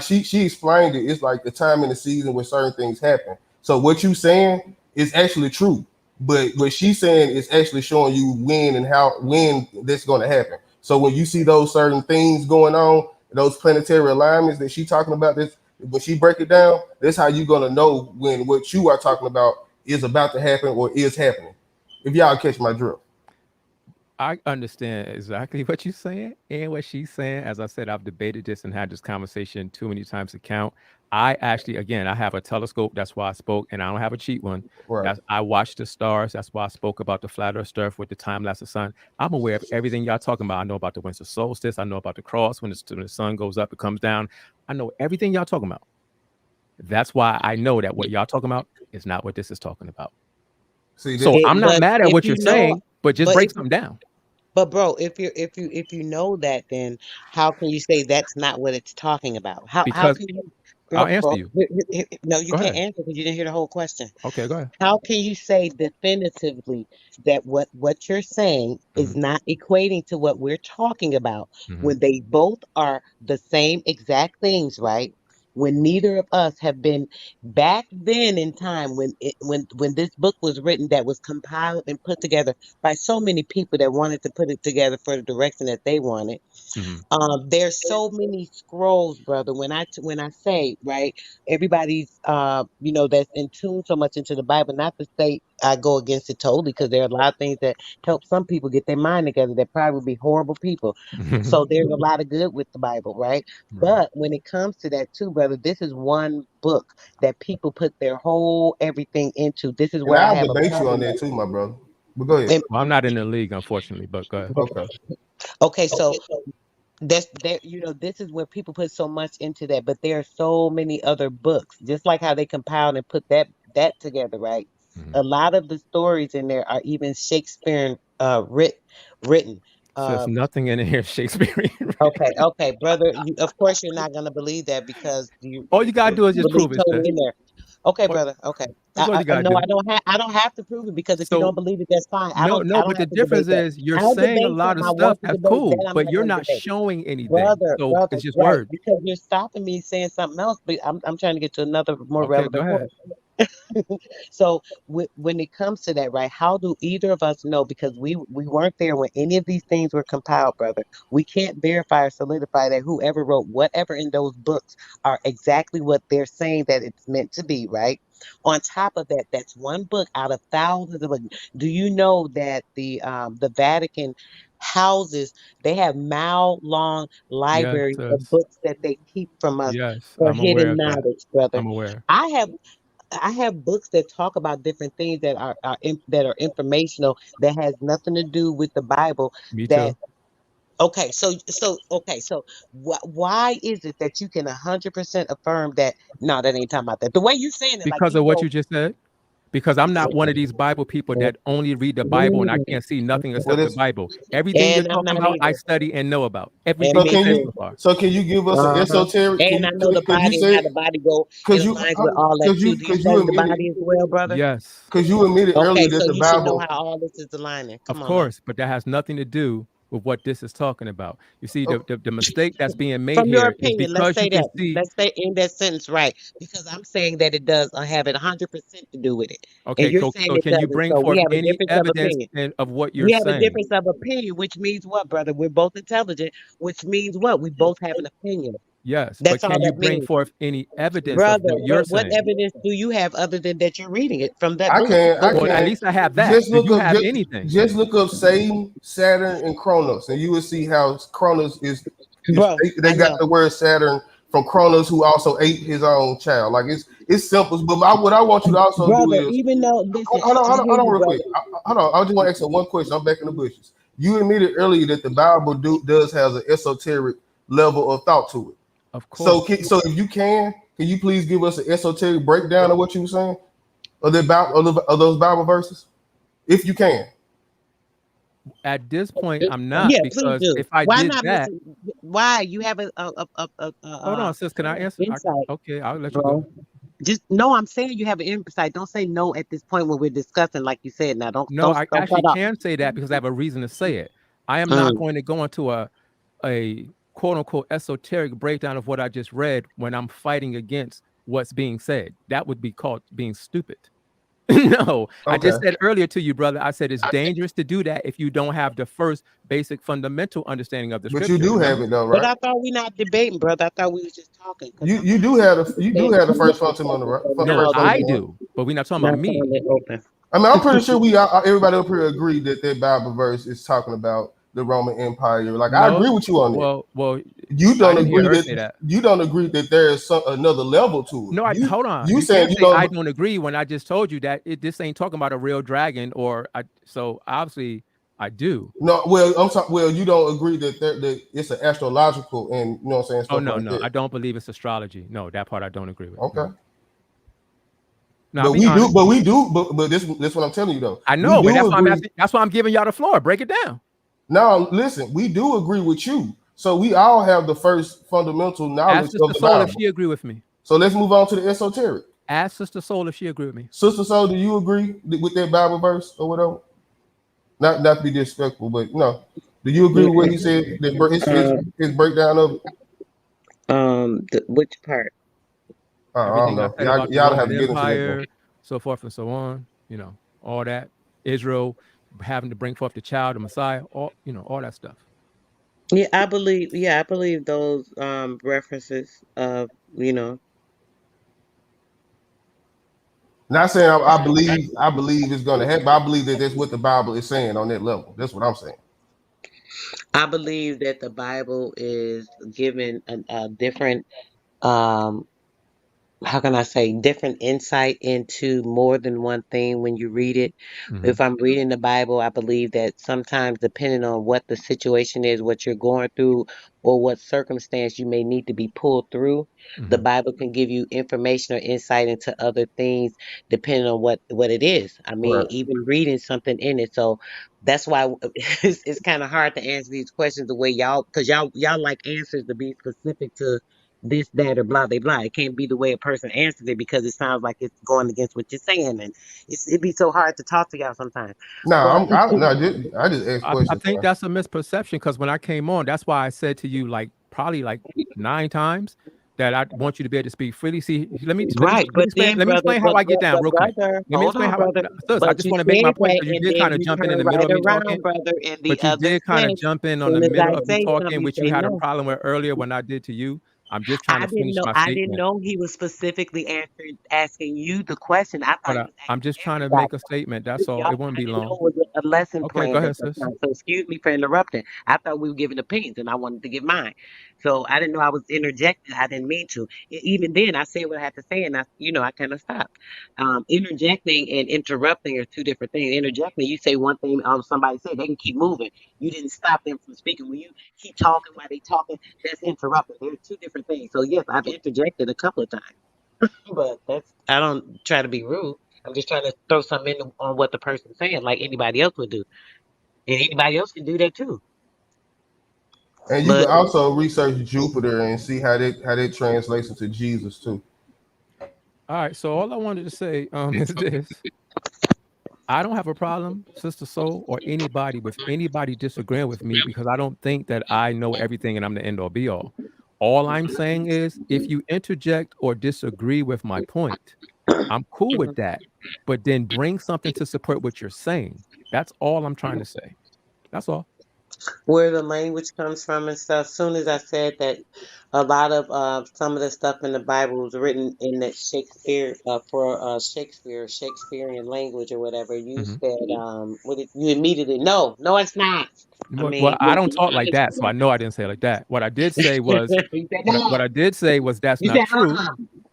she explained it. It's like the time in the season where certain things happen. So what you saying is actually true. But what she's saying is actually showing you when that's going to happen. So when you see those certain things going on, those planetary alignments that she's talking about, this when she break it down, that's how you're going to know when what you are talking about is about to happen or is happening. If y'all catch my drift. I understand exactly what you're saying and what she's saying. As I said, I've debated this and had this conversation too many times to count. I actually, again, I have a telescope. That's why I spoke, and I don't have a cheap one. Right. I watch the stars. That's why I spoke about the flat earth stuff with the time-lapse of sun. I'm aware of everything y'all talking about. I know about the winter solstice. I know about the cross. When the sun goes up, it comes down. I know everything y'all talking about. That's why I know that what y'all talking about is not what this is talking about. See, so I'm not mad at what you're saying, but just break something down. But bro, if you know that, then how can you say that's not what it's talking about? How can you? I'll answer you. No, you can't answer because you didn't hear the whole question. Okay, go ahead. How can you say definitively that what you're saying is not equating to what we're talking about when they both are the same exact things, right? When neither of us have been back then in time when this book was written, that was compiled and put together by so many people that wanted to put it together for the direction that they wanted. There's so many scrolls, brother. When I say, right, everybody's that's in tune so much into the Bible, not to say I go against it totally, because there are a lot of things that help some people get their mind together that probably would be horrible people. So there's a lot of good with the Bible, right? But when it comes to that too, brother, this is one book that people put their whole everything into. This is where I have debate you on that too, my brother. But go ahead. Well, I'm not in the league, unfortunately, but go ahead. Okay, so this is where people put so much into that, but there are so many other books, just like how they compiled and put that together, right? A lot of the stories in there are even Shakespearean written. There's nothing in here Shakespearean. Okay, brother. Of course, you're not gonna believe that because all you gotta do is just prove it. In there. Okay, brother. Okay. I don't have to prove it, because if you don't believe it, that's fine. But the difference is you're saying a lot of stuff that's cool, but you're not showing anything. Brother, it's just words. Because you're stopping me saying something else, but I'm trying to get to another more relevant point. So when it comes to that, right, how do either of us know? Because we weren't there when any of these things were compiled, brother. We can't verify or solidify that whoever wrote whatever in those books are exactly what they're saying that it's meant to be, right? On top of that, that's one book out of thousands of books. Do you know that the Vatican houses, they have mile-long libraries of books that they keep from us for hidden knowledge, brother? I'm aware. I have books that talk about different things that are informational, that has nothing to do with the Bible. Me too. Okay, so why is it that you can 100% affirm that? No, that ain't talking about that. The way you saying it, because of what you just said. Because I'm not one of these Bible people that only read the Bible and I can't see nothing except the Bible. Everything you're talking about, I study and know about. Everything. So can you give us an esoteric? And I know the body and how the body go. Because you with all that too. Do you study the body as well, brother? Yes. Because you admitted earlier that the Bible. Should know how all this is aligning. Of course, but that has nothing to do with what this is talking about. You see, the mistake that's being made from here your opinion, is because you can see. Let's say in that sentence, right? Because I'm saying that it does have it 100% to do with it. Okay, and you're so saying can you bring forth any evidence of what you're saying? We have a difference of opinion, which means what, brother? We're both intelligent, which means what? We both have an opinion. Yes, that's but can you bring forth any evidence, brother? Of what you're saying? What evidence do you have other than that you're reading it from that? I can't. Well, at least I have that. Just look do you up, have anything? Just look up Satan, Saturn, and Kronos, and you will see how Kronos is. Bro, they got the word Saturn from Kronos, who also ate his own child. Like it's simple. But what I want you to also do is, even though hold on, real quick. Hold on. I just want to ask one question. I'm back in the bushes. You admitted earlier that the Bible does have an esoteric level of thought to it. Of course. So if you can you please give us an esoteric breakdown of what you were saying, of those Bible verses, if you can? At this point, I'm not, Yeah, please because do. if I Why did not? that, Why you have a hold on, sis, can I answer? insight, Okay, I'll let you go. bro? Just no. I'm saying you have an insight. Don't say no at this point when we're discussing, like you said. Now, No, I don't actually cut off. can say that because I have a reason to say it. I am not going to go into a quote unquote esoteric breakdown of what I just read when I'm fighting against what's being said. That would be called being stupid. No, I just said earlier to you, brother, I said it's dangerous to do that if you don't have the first basic fundamental understanding of the But scripture. you do have it though, But I right? thought we not debating, brother. I thought we was just talking. You do have the first fundamental, right? No, I do, but we're not talking about me. I mean, I'm pretty sure everybody up here agree that Bible verse is talking about the Roman Empire. Like, I agree with you on that. Well, you don't agree that you don't agree that there is another level to it. No, hold on. You saying you don't? I don't agree when I just told you that this ain't talking about a real dragon, so obviously I do. No, well, I'm sorry. Well, you don't agree that it's an astrological, and you know what I'm saying. Oh no, I don't believe it's astrology. No, that part I don't agree with. Okay. No, but we do. But this what I'm telling you though. I know, but that's why I'm giving y'all the floor. Break it down. Now, listen, we do agree with you. So we all have the first fundamental knowledge of the Bible. If she agree with me. So let's move on to the esoteric. Ask Sister Soul if she agree with me. Sister Soul, do you agree with that Bible verse or whatever? Not to be disrespectful, but no. Do you agree with what he said? His breakdown of it? Which part? I don't know. Y'all don't have to get into that. So forth and so on. You know, all that. Israel having to bring forth the child, the Messiah, all that stuff. Yeah, I believe those references of, Not saying I believe it's going to happen, but I believe that that's what the Bible is saying on that level. That's what I'm saying. I believe that the Bible is given a different how can I say, different insight into more than one thing when you read it. Mm-hmm. If I'm reading the Bible, I believe that sometimes depending on what the situation is, what you're going through, or what circumstance you may need to be pulled through, the Bible can give you information or insight into other things depending on what it is. I mean, even reading something in it. So that's why it's kind of hard to answer these questions the way because y'all like answers to be specific to this, that, or blah, blah, blah. It can't be the way a person answers it because it sounds like it's going against what you're saying, and it'd be so hard to talk to y'all sometimes. No, I just asked questions. I think that's a misperception because when I came on, that's why I said to you probably 9 times that I want you to be able to speak freely. See, let me explain how I get down real quick. Let me explain how I just want to make my point because you did kind of jump in the middle of me talking. But you did kind of jump in on the middle of me talking, which you had a problem with earlier when I did to you. I'm just trying to finish my statement. I didn't know he was specifically asking you the question. I'm just trying to make a statement. That's all. It won't be long. It was a lesson plan. Okay, go ahead, sis. So excuse me for interrupting. I thought we were giving opinions, and I wanted to give mine. So I didn't know I was interjecting. I didn't mean to. Even then, I said what I had to say, and I kind of stopped. Interjecting and interrupting are two different things. Interjecting, you say one thing, somebody said they can keep moving. You didn't stop them from speaking. When you keep talking while they talking, that's interrupting. They're two different things. So yes, I've interjected a couple of times, but I don't try to be rude. I'm just trying to throw something in on what the person's saying, like anybody else would do, and anybody else can do that too. And you can also research Jupiter and see how that translates into Jesus too. All right. So all I wanted to say is this. I don't have a problem, Sister Soul, or anybody disagreeing with me because I don't think that I know everything and I'm the end all be all. All I'm saying is if you interject or disagree with my point, I'm cool with that. But then bring something to support what you're saying. That's all I'm trying to say. That's all. Where the language comes from and stuff. As soon as I said that a lot of some of the stuff in the Bible was written in that Shakespearean language or whatever, you said you immediately no, it's not. I don't talk like that, so I know I didn't say it like that. What I did say was that's not true.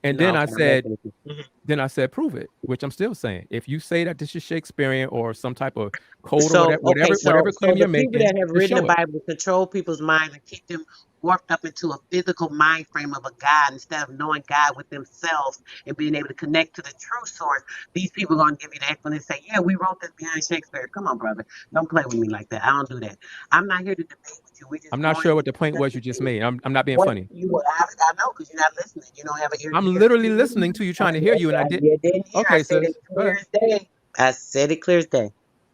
And then I said, prove it, which I'm still saying. If you say that this is Shakespearean or some type of code or whatever claim you're making, people that have written the Bible control people's minds and keep them warped up into a physical mind frame of a God instead of knowing God with themselves and being able to connect to the true source. These people are going to give you the explanation and say, yeah, we wrote this behind Shakespeare. Come on, brother. Don't play with me like that. I don't do that. I'm not here to debate with you. I'm not sure what the point was you just made. I'm not being funny. I know, because you're not listening. You don't have an ear. I'm literally listening to you, trying to hear you, and I didn't. You didn't hear. Okay, I said sis. it clear as day. I said it clear as day.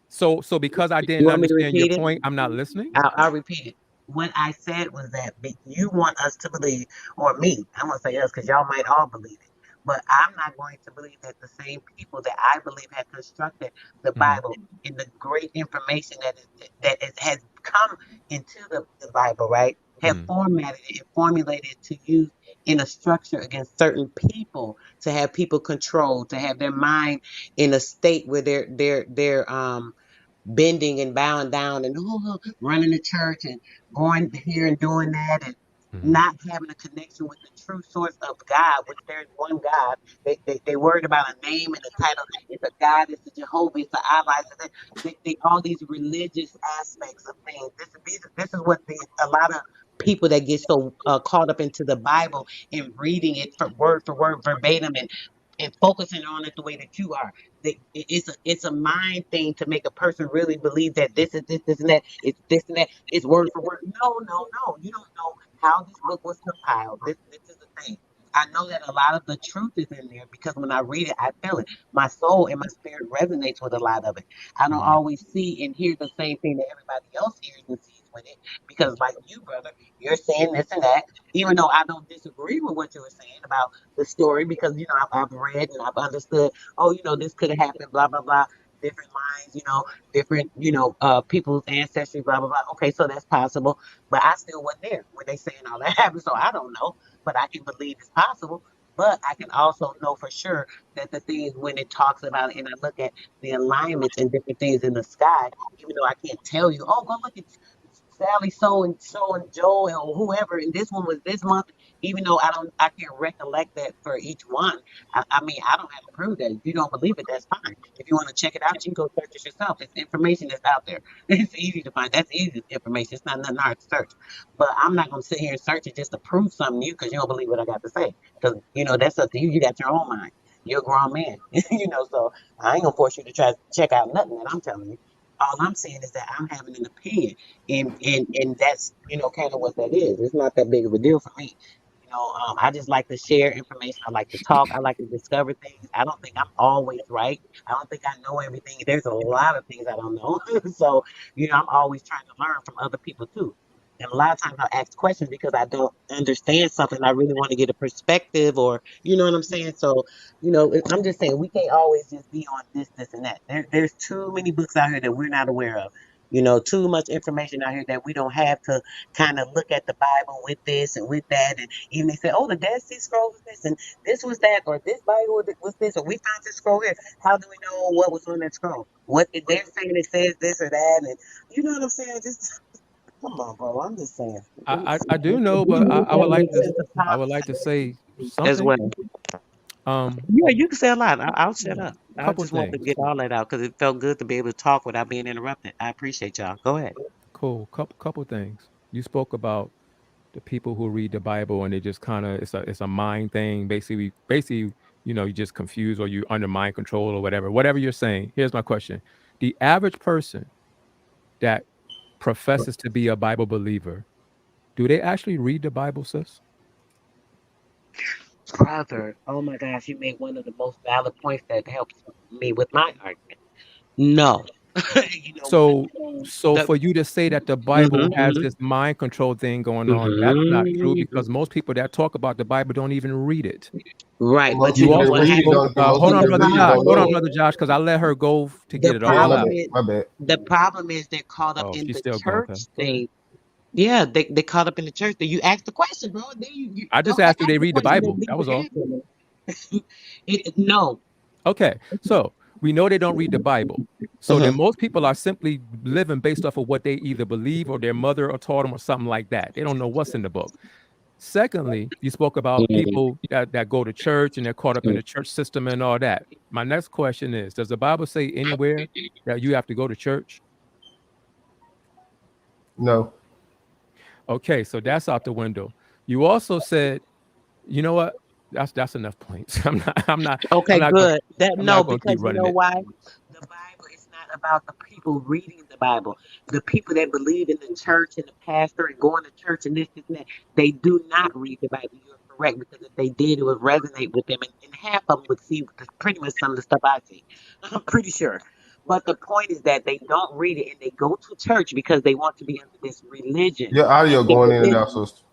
So because I didn't understand your point, I'm not listening? I'll repeat it. What I said was that you want us to believe, or me, I'm going to say us because y'all might all believe it, but I'm not going to believe that the same people that I believe have constructed the Bible and the great information that has come into the Bible, right, have formatted it and formulated it to use in a structure against certain people, to have people controlled, to have their mind in a state where they're bending and bowing down and running the church and going here and doing that and not having a connection with the true source of God, which there's one God. They worried about a name and a title. It's a God, it's a Jehovah, it's an Allah. All these religious aspects of things. This is what a lot of people that get so caught up into the Bible and reading it for word verbatim and focusing on it the way that you are. It's a mind thing to make a person really believe that this is this and that. It's this and that. It's word for word. No. You don't know how this book was compiled. This is the thing. I know that a lot of the truth is in there because when I read it, I feel it. My soul and my spirit resonates with a lot of it. I don't always see and hear the same thing that everybody else hears and sees with it because, like you, brother, you're saying this and that. Even though I don't disagree with what you were saying about the story, because I've read and I've understood. Oh, this could have happened. Blah blah blah. Different lines. Different. People's ancestry. Blah blah blah. Okay, so that's possible. But I still wasn't there when they saying all that happened, so I don't know. But I can believe it's possible. But I can also know for sure that the things when it talks about it, and I look at the alignments and different things in the sky, even though I can't tell you, oh, go look at Sally so and Joe or whoever, and this one was this month. Even though I can't recollect that for each one. I mean, I don't have to prove that. If you don't believe it, that's fine. If you want to check it out, you can go search it yourself. It's information that's out there. It's easy to find. That's easy information. It's not nothing hard to search. But I'm not going to sit here and search it just to prove something new because you don't believe what I got to say. Because, that's up to you. You got your own mind. You're a grown man. So I ain't going to force you to try to check out nothing that I'm telling you. All I'm saying is that I'm having an opinion, and that's kind of what that is. It's not that big of a deal for me. I just like to share information. I like to talk. I like to discover things. I don't think I'm always right. I don't think I know everything. There's a lot of things I don't know. So, I'm always trying to learn from other people too. And a lot of times I'll ask questions because I don't understand something. I really want to get a perspective or, you know what I'm saying? So, I'm just saying we can't always just be on this, and that. There's too many books out here that we're not aware of. Too much information out here that we don't have to kind of look at the Bible with this and with that. And even they say, oh, the Dead Sea Scrolls was this and this was that, or this Bible was this, or we found this scroll here. How do we know what was on that scroll? What if they're saying it says this or that? And you know what I'm saying? Just come on, bro. I'm just saying. I do know, but I would like to say something as well. Yeah, you can say a lot. I'll shut up. I just want to things. get all that out because it felt good to be able to talk without being interrupted. I appreciate y'all. Go ahead. Cool. Couple things. You spoke about the people who read the Bible and they just kind of it's a mind thing. Basically, you're just confused or you under mind control or whatever you're saying. Here's my question: the average person that professes to be a Bible believer, do they actually read the Bible, sis? Brother, oh my gosh, you made one of the most valid points that helps me with my argument. No. So for you to say that the Bible has this mind control thing going on, that's not true because most people that talk about the Bible don't even read it. Right, but You also hold on, brother Josh, because I let her go to get it all out. My bad. The problem is they're caught up in the church thing. Yeah, they caught up in the church. You asked the question, bro. I just asked if they read the Bible. That was all. No. Okay, so we know they don't read the Bible. So then most people are simply living based off of what they either believe or their mother or taught them or something like that. They don't know what's in the book. Secondly, you spoke about people that go to church and they're caught up in the church system and all that. My next question is, does the Bible say anywhere that you have to go to church? No. Okay, so that's out the window. You also said, you know what? That's enough points. I'm not Okay, gonna, good. I'm not gonna keep Because you running know it. why? The Bible is not about the people reading the Bible. The people that believe in the church and the pastor and going to church and this and that, they do not read the Bible. You're correct, because if they did, it would resonate with them, and half of them would see pretty much some of the stuff I see. I'm pretty sure. But the point is that they don't read it and they go to church because they want to be under this religion. Your audio And the going in and out, religion, sister.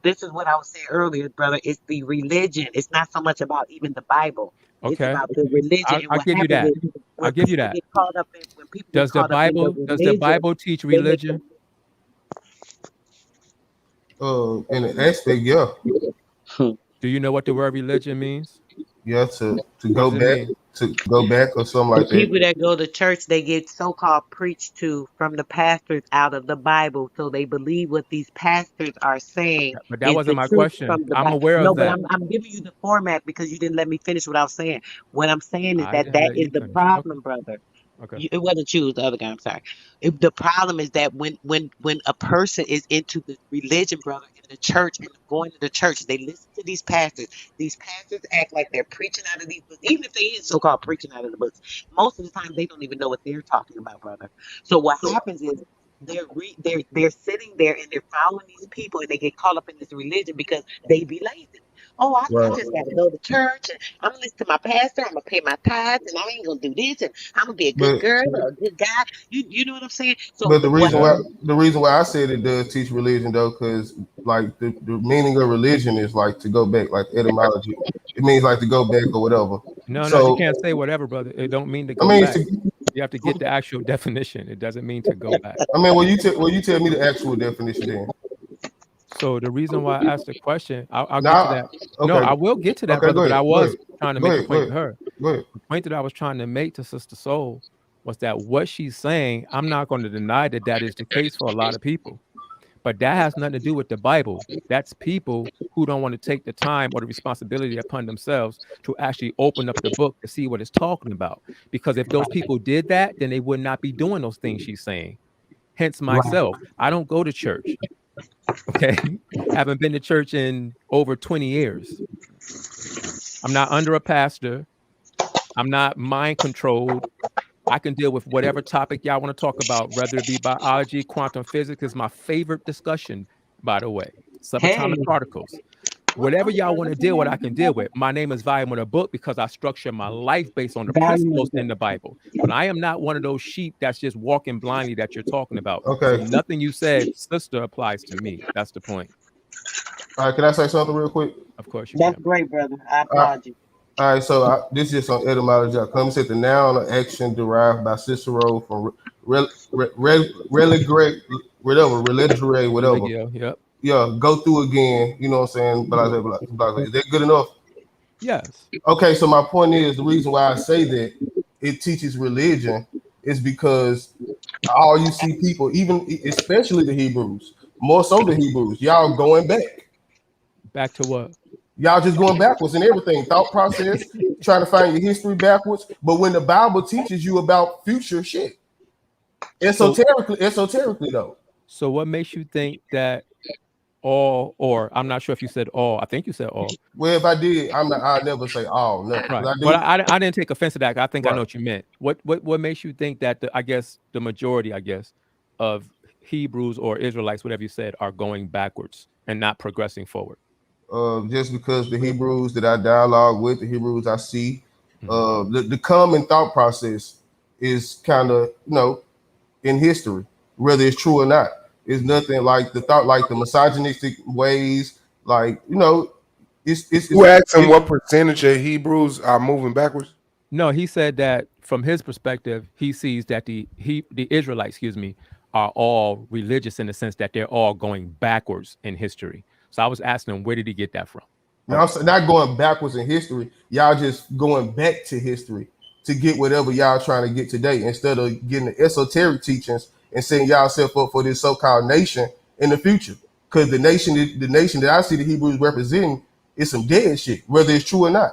this is what I was saying earlier, brother. It's the religion. It's not so much about even the Bible. It's Okay, about the religion. And I'll what give you happens that. is I'll when give you people that. get caught up in when people get Does the caught up in the religion, Bible teach they make religion? In an aspect, yeah. Do you know what the word religion means? Yeah, to What go does it back, mean? to go back or something the like that. people that go to church, they get so-called preached to from the pastors out of the Bible, so they believe what these pastors are saying But that is the wasn't my truth question. from the I'm Bible. aware No, of but that. I'm giving you the format because you didn't let me finish what I was saying. What I'm saying is I that didn't let is you the finish. problem, brother. Okay. It wasn't you, it was the other guy. I'm sorry. The problem is that when a person is into the religion, brother, in the church and going to the church, they listen to these pastors. These pastors act like they're preaching out of these books, even if they is so-called preaching out of the books. Most of the time, they don't even know what they're talking about, brother. So what happens is they're sitting there and they're following these people and they get caught up in this religion because they be lazy. Oh, I Right. just got to go to church and I'm gonna listen to my pastor. I'm gonna pay my tithes and I ain't gonna do this and I'm gonna be a good But girl or a good guy. You know what I'm saying? So but the what? reason why I said it does teach religion though, because like the meaning of religion is like to go back, like etymology. It means like to go back or whatever. No, you So can't say whatever, brother. It don't mean to I go mean, back. You have to get the actual definition. It doesn't mean to go back. I mean, you tell me the actual definition then. So the reason why I asked the question, I'll get Nah, to that. okay. No, I will get to that, Okay, brother. go But I ahead, go was ahead. trying to Go make ahead, the point go to her. Go ahead. The point that I was trying to make to Sister Soul was that what she's saying, I'm not going to deny that that is the case for a lot of people. But that has nothing to do with the Bible. That's people who don't want to take the time or the responsibility upon themselves to actually open up the book to see what it's talking about. Because if those people did that, then they would not be doing those things she's saying. Hence myself, I don't go to church. Okay. Haven't been to church in over 20 years. I'm not under a pastor. I'm not mind controlled. I can deal with whatever topic y'all want to talk about, whether it be biology, quantum physics is my favorite discussion, by the way. Subatomic particles. Whatever y'all want to deal with, I can deal with. My name is Volume of the Book because I structure my life based on the principles in the Bible. But I am not one of those sheep that's just walking blindly that you're talking about. Okay. So nothing you said, sister, applies to me. That's the point. All right, can I say something real quick? Of course you That's can. great, brother. I applaud you. All right, so this is just on etymology. I come to the noun or action derived by Cicero from religare, whatever. Yep. Yeah, go through again. You know what I'm saying? Blah, blah, blah, blah. Is that good enough? Yes. Okay, so my point is the reason why I say that it teaches religion is because all you see people, even especially the Hebrews, more so the Hebrews, y'all going back. Back to what? Y'all just going backwards in everything, thought process, trying to find your history backwards. But when the Bible teaches you about future shit, esoterically though. So what makes you think that all, or I'm not sure if you said all, I think you said all. Well, if I did, I'll never say all. No. Right. But I didn't take offense to that. I think I know what you meant. What makes you think that the majority, of Hebrews or Israelites, whatever you said, are going backwards and not progressing forward? Just because the Hebrews that I dialogue with, the Hebrews I see, the common thought process is kind of, in history, whether it's true or not. It's nothing like the thought, like the misogynistic ways, like, it's you asked him what percentage of Hebrews are moving backwards? No, he said that from his perspective, he sees that the Israelites, are all religious in the sense that they're all going backwards in history. So I was asking him, where did he get that from? Now, I'm not going backwards in history. Y'all just going back to history to get whatever y'all trying to get today, instead of getting the esoteric teachings and setting y'all self up for this so-called nation in the future. Because the nation that I see the Hebrews representing is some dead shit, whether it's true or not.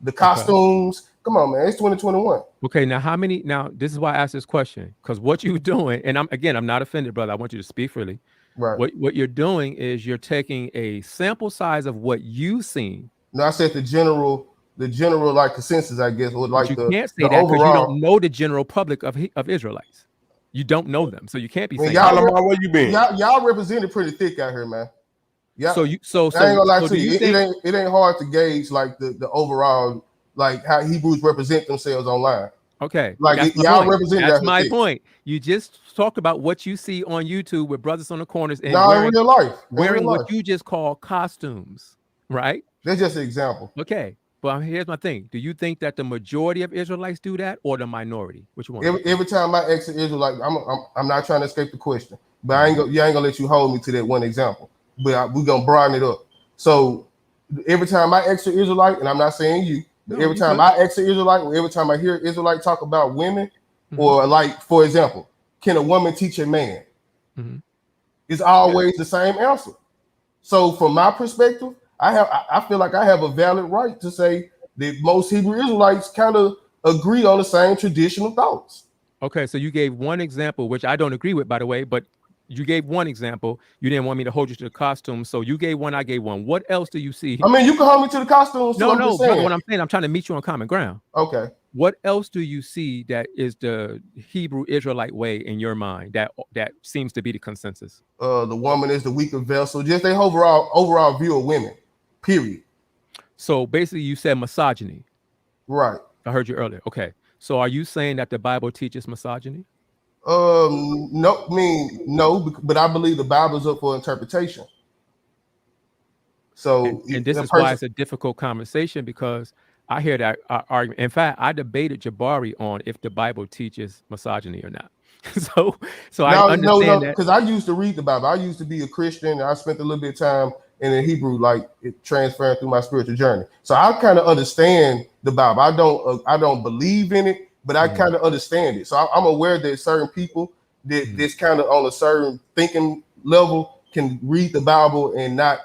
The costumes, come on, man, it's 2021. Okay, now this is why I asked this question, because what you doing, and I'm not offended, brother. I want you to speak freely. Right. What you're doing is you're taking a sample size of what you've seen. No, I said the general like consensus, I guess, or like you the can't say that because you don't know the general public of Israelites. You don't know them, so you can't be saying. Where you been? Y'all represented pretty thick out here, man. Yeah. So I ain't gonna lie to you. It ain't hard to gauge like the overall, like how Hebrews represent themselves online. Okay, like y'all represent. That's my point. You just talked about what you see on YouTube with brothers on the corners and in real life, wearing what you just call costumes, right? That's just an example. Okay, but here's my thing: do you think that the majority of Israelites do that, or the minority? Which one? Every time I ex Israelite, I'm not trying to escape the question, but I ain't gonna let you hold me to that one example. But we're gonna broaden it up. So every time I ex Israelite, and I'm not saying you. Every time I ex Israelite, or every time I hear Israelite talk about women, or like, for example, can a woman teach a man? It's always the same answer. So from my perspective, I feel like I have a valid right to say that most Hebrew Israelites kind of agree on the same traditional thoughts. Okay, so you gave one example, which I don't agree with, by the way, but you gave one example. You didn't want me to hold you to the costume, so you gave one, I gave one. What else do you see? I mean, you can hold me to the costumes. No, but what I'm saying, I'm trying to meet you on common ground. Okay. What else do you see that is the Hebrew Israelite way in your mind that seems to be the consensus? The woman is the weaker vessel. Just their overall view of women. Period. So basically, you said misogyny. Right. I heard you earlier. Okay. So are you saying that the Bible teaches misogyny? No, but I believe the Bible is up for interpretation. So, and this is why it's a difficult conversation, because I hear that argument. In fact, I debated Jabari on if the Bible teaches misogyny or not. so I understand that, because I used to read the Bible. I used to be a Christian, and I spent a little bit of time in the Hebrew, like it transferring through my spiritual journey. So I kind of understand the Bible. I don't believe in it, but I kind of understand it. So I'm aware that certain people that's kind of on a certain thinking level can read the Bible and not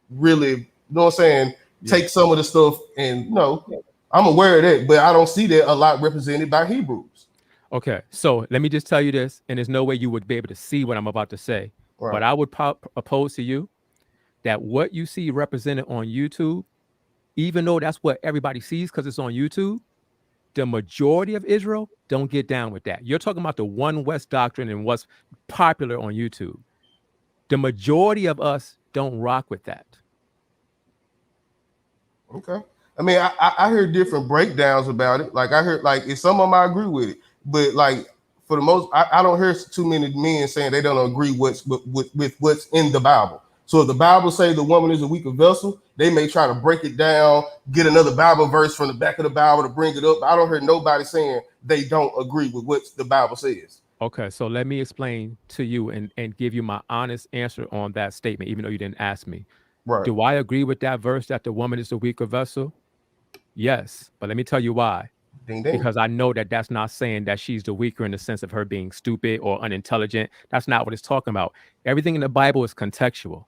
really, you know what I'm saying, take some of the stuff, and I'm aware of that, but I don't see that a lot represented by Hebrews. Okay, so let me just tell you this, and there's no way you would be able to see what I'm about to say, but I would oppose to you that what you see represented on YouTube, even though that's what everybody sees because it's on YouTube, the majority of Israel don't get down with that. You're talking about the One West doctrine and what's popular on YouTube. The majority of us don't rock with that. Okay. I mean, I heard different breakdowns about it. Like I heard, like, in some of them I agree with it, but like for the most, I don't hear too many men saying they don't agree with what's in the Bible. So if the Bible say the woman is a weaker vessel, they may try to break it down, get another Bible verse from the back of the Bible to bring it up. I don't hear nobody saying they don't agree with what the Bible says. Okay, so let me explain to you and give you my honest answer on that statement, even though you didn't ask me. Right. Do I agree with that verse that the woman is the weaker vessel? Yes, but let me tell you why. Ding, ding. Because I know that that's not saying that she's the weaker in the sense of her being stupid or unintelligent. That's not what it's talking about. Everything in the Bible is contextual.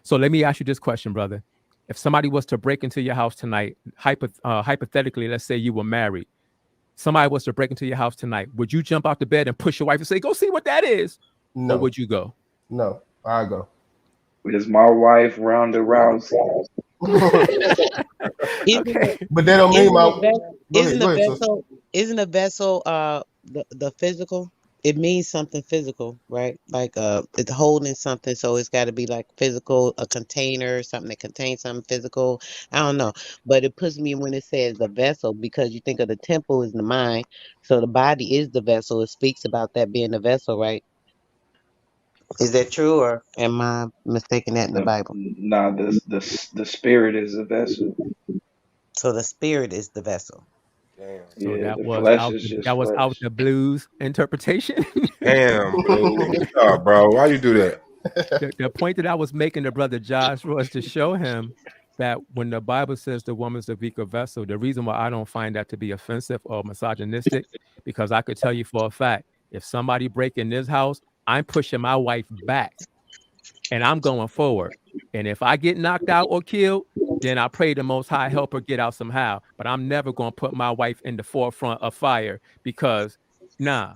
So let me ask you this question, brother. If somebody was to break into your house tonight, hypothetically, let's say you were married. Somebody was to break into your house tonight. Would you jump out the bed and push your wife and say, go see what that is? No. Or would you go? No, I go. Is my wife Ronda Rousey? Okay. But that don't mean Isn't a vessel the physical? It means something physical, right? Like it's holding something, so it's got to be like physical, a container, something that contains something physical. I don't know, but it puts me when it says the vessel, because you think of the temple is the mind, so the body is the vessel. It speaks about that being the vessel, right? Is that true, or am I mistaking that in the Bible? Nah, the spirit is the vessel. So the spirit is the vessel. Damn. So Yeah, that was out the blues interpretation. Damn, bro. Why you do that? The point that I was making to Brother Josh was to show him that when the Bible says the woman's the weaker vessel, the reason why I don't find that to be offensive or misogynistic, because I could tell you for a fact, if somebody break in this house, I'm pushing my wife back and I'm going forward. And if I get knocked out or killed, then I pray the Most High help her get out somehow. But I'm never going to put my wife in the forefront of fire, because nah,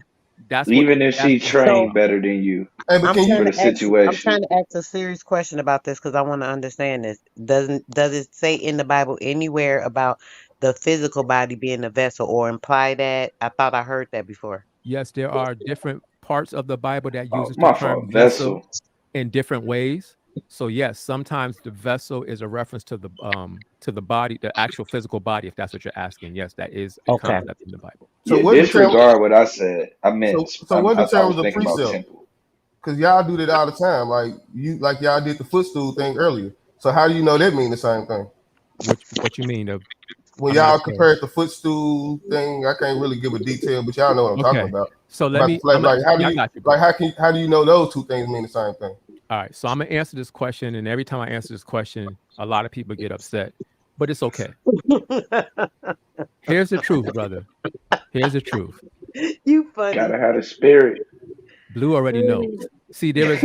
That's even if she So trained better than you Hey, but I'm can for trying you? the to ask. I'm situation. trying to ask a serious question about this because I want to understand this. Does it say in the Bible anywhere about the physical body being a vessel or imply that? I thought I heard that before. Yes, there are different parts of the Bible that Oh, uses the my term fault. vessel Vessel. in different ways. So yes, sometimes the vessel is a reference to the body, the actual physical body, if that's what you're asking. Yes, that is a Okay. concept in the Bible. So Yeah, what determines? disregard what I said. I meant So what I determines was the thinking about precept? temple. Because y'all do that all the time. Like y'all did the footstool thing earlier. So how do you know that mean the same thing? What you mean? When I'm not y'all sure. compared the footstool thing, I can't really give a detail, but y'all know what I'm talking Okay. about. So let About me. the flag. Like how do I you got you, bro. like how do you know those two things mean the same thing? All right. So I'm gonna answer this question, and every time I answer this question, a lot of people get upset, but it's okay. Here's the truth, brother. Here's the truth. You funny. Gotta have the spirit. Blue already knows. See, there is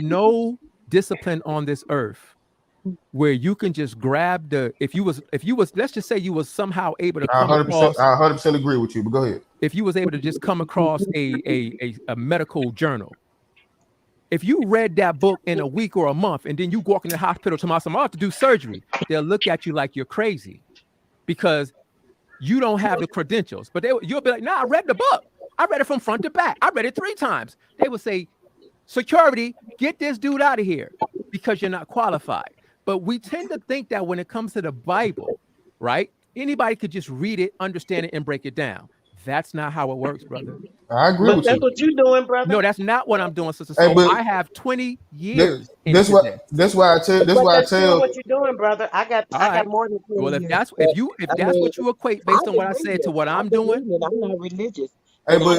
no discipline on this earth where you can just grab if you was let's just say you was somehow able to come across. I 100% agree with you, but go ahead. If you was able to just come across a medical journal, if you read that book in a week or a month and then you walk in the hospital tomorrow, I have to do surgery, they'll look at you like you're crazy because you don't have the credentials. But you'll be like, nah, I read the book. I read it from front to back. I read it 3 times. They will say, security, get this dude out of here because you're not qualified. But we tend to think that when it comes to the Bible, right, anybody could just read it, understand it, and break it down. That's not how it works, brother. I agree But with that's you. what you're doing, brother. No, that's not what I'm doing, sister. Hey, So but I have 20 years. That's why I tell. That's But why I that's still tell. what you're doing, brother. I got All right. more than 20 Well, if years. that's But, if I that's mean, what you equate based on what I I've been said to reading. what I'm I've been doing, reading. I'm not religious, Hey, and I but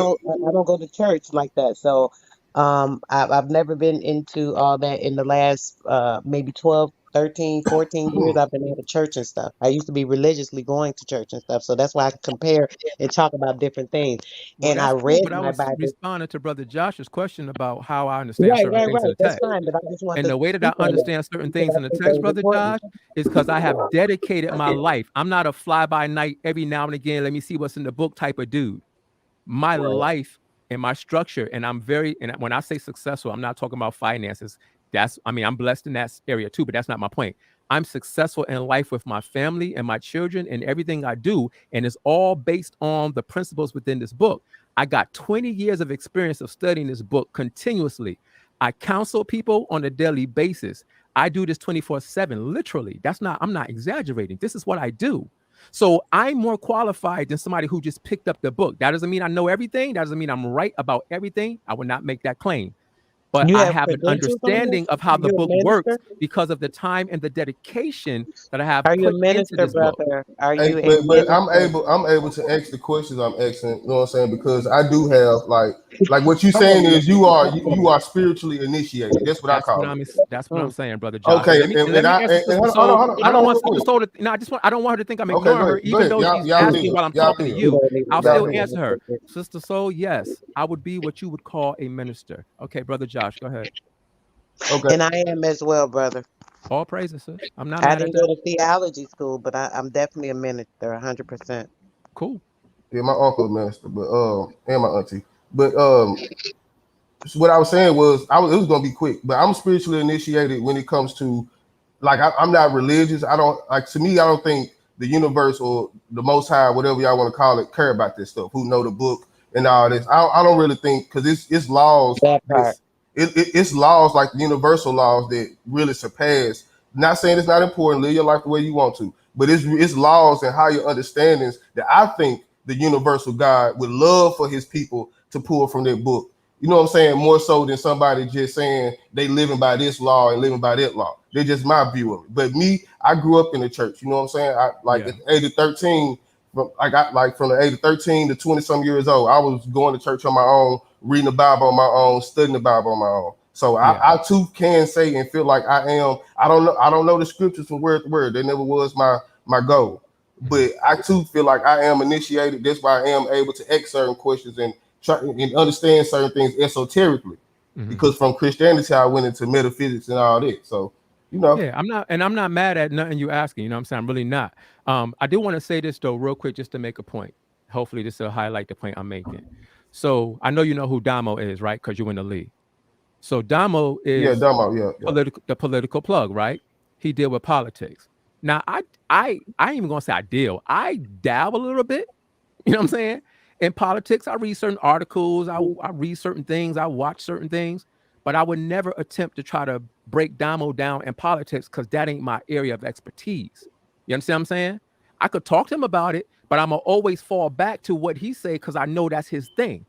don't go to church like that. So, I've never been into all that in the last maybe 12, 13, 14 years. I've been out of church and stuff. I used to be religiously going to church and stuff. So that's why I can compare and talk about different things. well, And I that's cool. read But I my was Bible. responding to Brother Josh's question about how I understand Right, certain things in the That's text. fine. But I just want And to the way that I speak on it understand certain because things I in the think that text, was Brother important. Josh, is because I have dedicated my life. I'm not a fly-by-night every now and again, let me see what's in the book type of dude. My life and my structure, and when I say successful, I'm not talking about finances. I'm blessed in that area too, but that's not my point. I'm successful in life with my family and my children and everything I do, and it's all based on the principles within this book. I got 20 years of experience of studying this book continuously. I counsel people on a daily basis. I do this 24/7, literally. I'm not exaggerating. This is what I do. So I'm more qualified than somebody who just picked up the book. That doesn't mean I know everything. That doesn't mean I'm right about everything. I would not make that claim. But You I have have an credentials on understanding this? of how the You're a book works minister? because of the time and the dedication that I have Are you a put into minister, this book. brother? Are Hey, you a but I'm minister? able to ask the questions I'm asking. You know what I'm saying? Because I do have like what you're Come on, saying is man. you are spiritually initiated. That's what I call it. That's what I'm saying, Brother Josh. Okay, Let me answer Sister hold Soul. on, I don't want go Sister ahead. Soul to. No, I don't want her to think I'm Okay, ignoring her, go even ahead. though she's Y'all asking deal. while I'm Y'all talking to deal. you. I'll Y'all still deal. answer her. Sister Soul, yes, I would be what you would call a minister. Okay, Brother Josh, go ahead. Okay. And I am as well, brother. All praises, sis. I'm not I mad at didn't go that. to theology school, but I'm definitely a minister, 100%. Cool. Yeah, my uncle minister, but and my auntie. But so what I was saying was it was gonna be quick, but I'm spiritually initiated when it comes to I'm not religious. I don't to me, I don't think the universe or the most high, whatever y'all want to call it, care about this stuff, who know the book and all this. I don't really think because it's laws That part. it's laws like the universal laws that really surpass. Not saying it's not important, live your life the way you want to, but it's laws and higher understandings that I think the universal God would love for his people to pull from their book. You know what I'm saying? More so than somebody just saying they living by this law and living by that law. They're just my view of it. But me, I grew up in the church. You know what I'm saying? At the age of 13, I got from the age of 13 to 20 some years old, I was going to church on my own, reading the Bible on my own, studying the Bible on my own. So I too can say and feel like I am. I don't know the scriptures from word to word. That never was my goal. But I too feel like I am initiated. That's why I am able to ask certain questions and try and understand certain things esoterically. Because from Christianity, I went into metaphysics and all that. So, Yeah, I'm not mad at nothing you asking. You know what I'm saying? I'm really not. I do want to say this though, real quick, just to make a point. Hopefully, this will highlight the point I'm making. So I know you know who Damo is, right? Because you're in the league. So Damo Yeah, is Damo, yeah. the political plug, right? He deal with politics. Now I ain't even gonna say I deal. I dabble a little bit. You know what I'm saying? In politics, I read certain articles, I read certain things, I watch certain things, but I would never attempt to try to break Damo down in politics because that ain't my area of expertise. You understand what I'm saying? I could talk to him about it, but I'm gonna always fall back to what he say because I know that's his thing.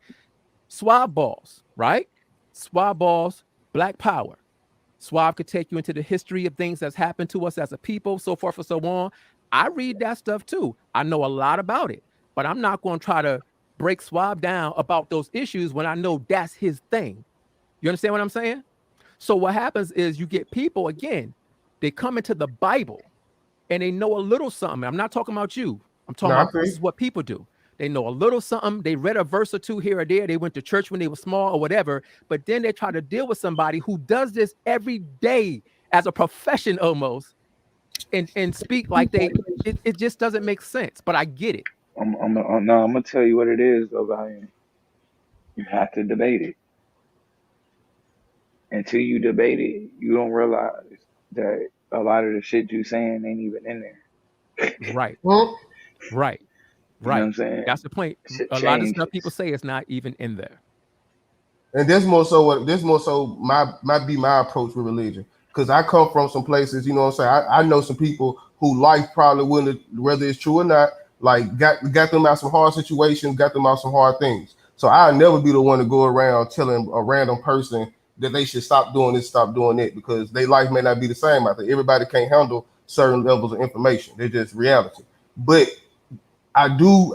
Swab balls, right? Swab balls, Black Power. Swab could take you into the history of things that's happened to us as a people, so forth and so on. I read that stuff too. I know a lot about it, but I'm not going to try to break Swab down about those issues when I know that's his thing. You understand what I'm saying? So what happens is you get people, again, they come into the Bible and they know a little something. I'm not talking about you. I'm talking about this is what people do. They know a little something. They read a verse or two here or there. They went to church when they were small or whatever. But then they try to deal with somebody who does this every day as a profession almost and speak like it just doesn't make sense. But I get it. I'm gonna tell you what it is though, Valiant. You have to debate it. Until you debate it, you don't realize that a lot of the shit you saying ain't even in there. Right. Right. You know what I'm saying? That's the point. A lot of stuff people say is not even in there. And this more so might be my approach with religion. Because I come from some places, you know what I'm saying? I know some people who life probably wouldn't, whether it's true or not, like got them out some hard situations, got them out some hard things. So I'll never be the one to go around telling a random person that they should stop doing this, stop doing it, because their life may not be the same out there. Everybody can't handle certain levels of information. They're just reality. But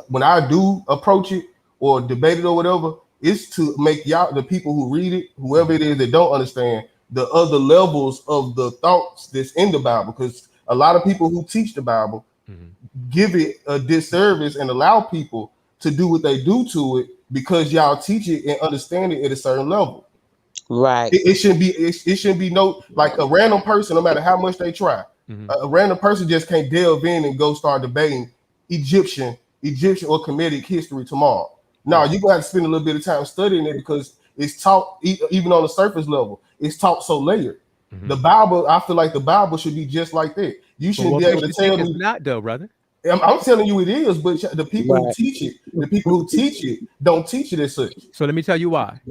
when I do approach it or debate it or whatever, it's to make y'all, the people who read it, whoever it is that don't understand the other levels of the thoughts that's in the Bible. Because a lot of people who teach the Bible give it a disservice and allow people to do what they do to it because y'all teach it and understand it at a certain level. Right. It shouldn't be no, like a random person, no matter how much they try, a random person just can't delve in and go start debating Egyptian or Kemetic history tomorrow. No, you're gonna have to spend a little bit of time studying it because it's taught even on the surface level. It's taught so layered. The Bible, I feel like the Bible should be just like that. You shouldn't be able to tell me. It's not though, brother. I'm telling you it is, but the people who teach it, don't teach it as such. So let me tell you why.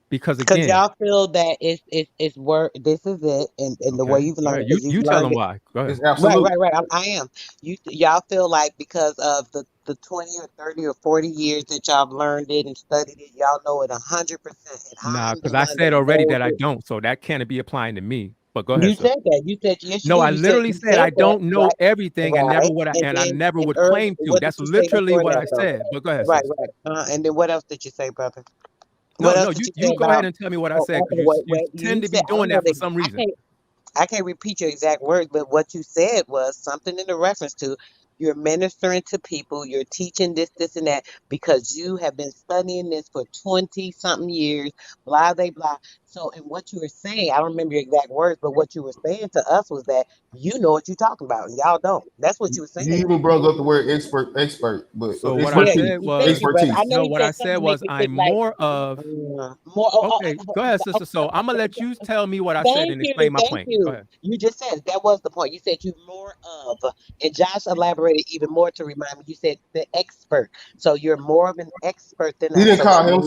Because again, y'all feel that it's work. This is it, and the way you've learned. You tell them why. Go ahead. Right. I am. Y'all feel like because of the 20 or 30 or 40 years that y'all learned it and studied it, y'all know it 100%. Nah, because I said already that I don't, so that can't be applying to me. But go ahead. You said that. You said yes. No, I literally said I don't know everything, and never would I never would claim to. That's literally what I said. But go ahead. Right. And then what else did you say, brother? No, you go ahead and tell me what I said. You tend to be doing that for some reason. I can't repeat your exact words, but what you said was something in the reference to you're ministering to people, you're teaching this, and that, because you have been studying this for 20-something years, blah, blah, blah. So, and what you were saying, I don't remember your exact words, but what you were saying to us was that you know what you're talking about, and y'all don't. That's what you were saying. You even brought up the word expert, but so what I said was expertise. What I said was I'm more of okay. Go ahead, sister. So I'm gonna let you tell me what I said and explain my point. Go ahead. You just said that was the point. You said you more of, and Josh elaborated even more to remind me. You said the expert, so you're more of an expert than he didn't call him.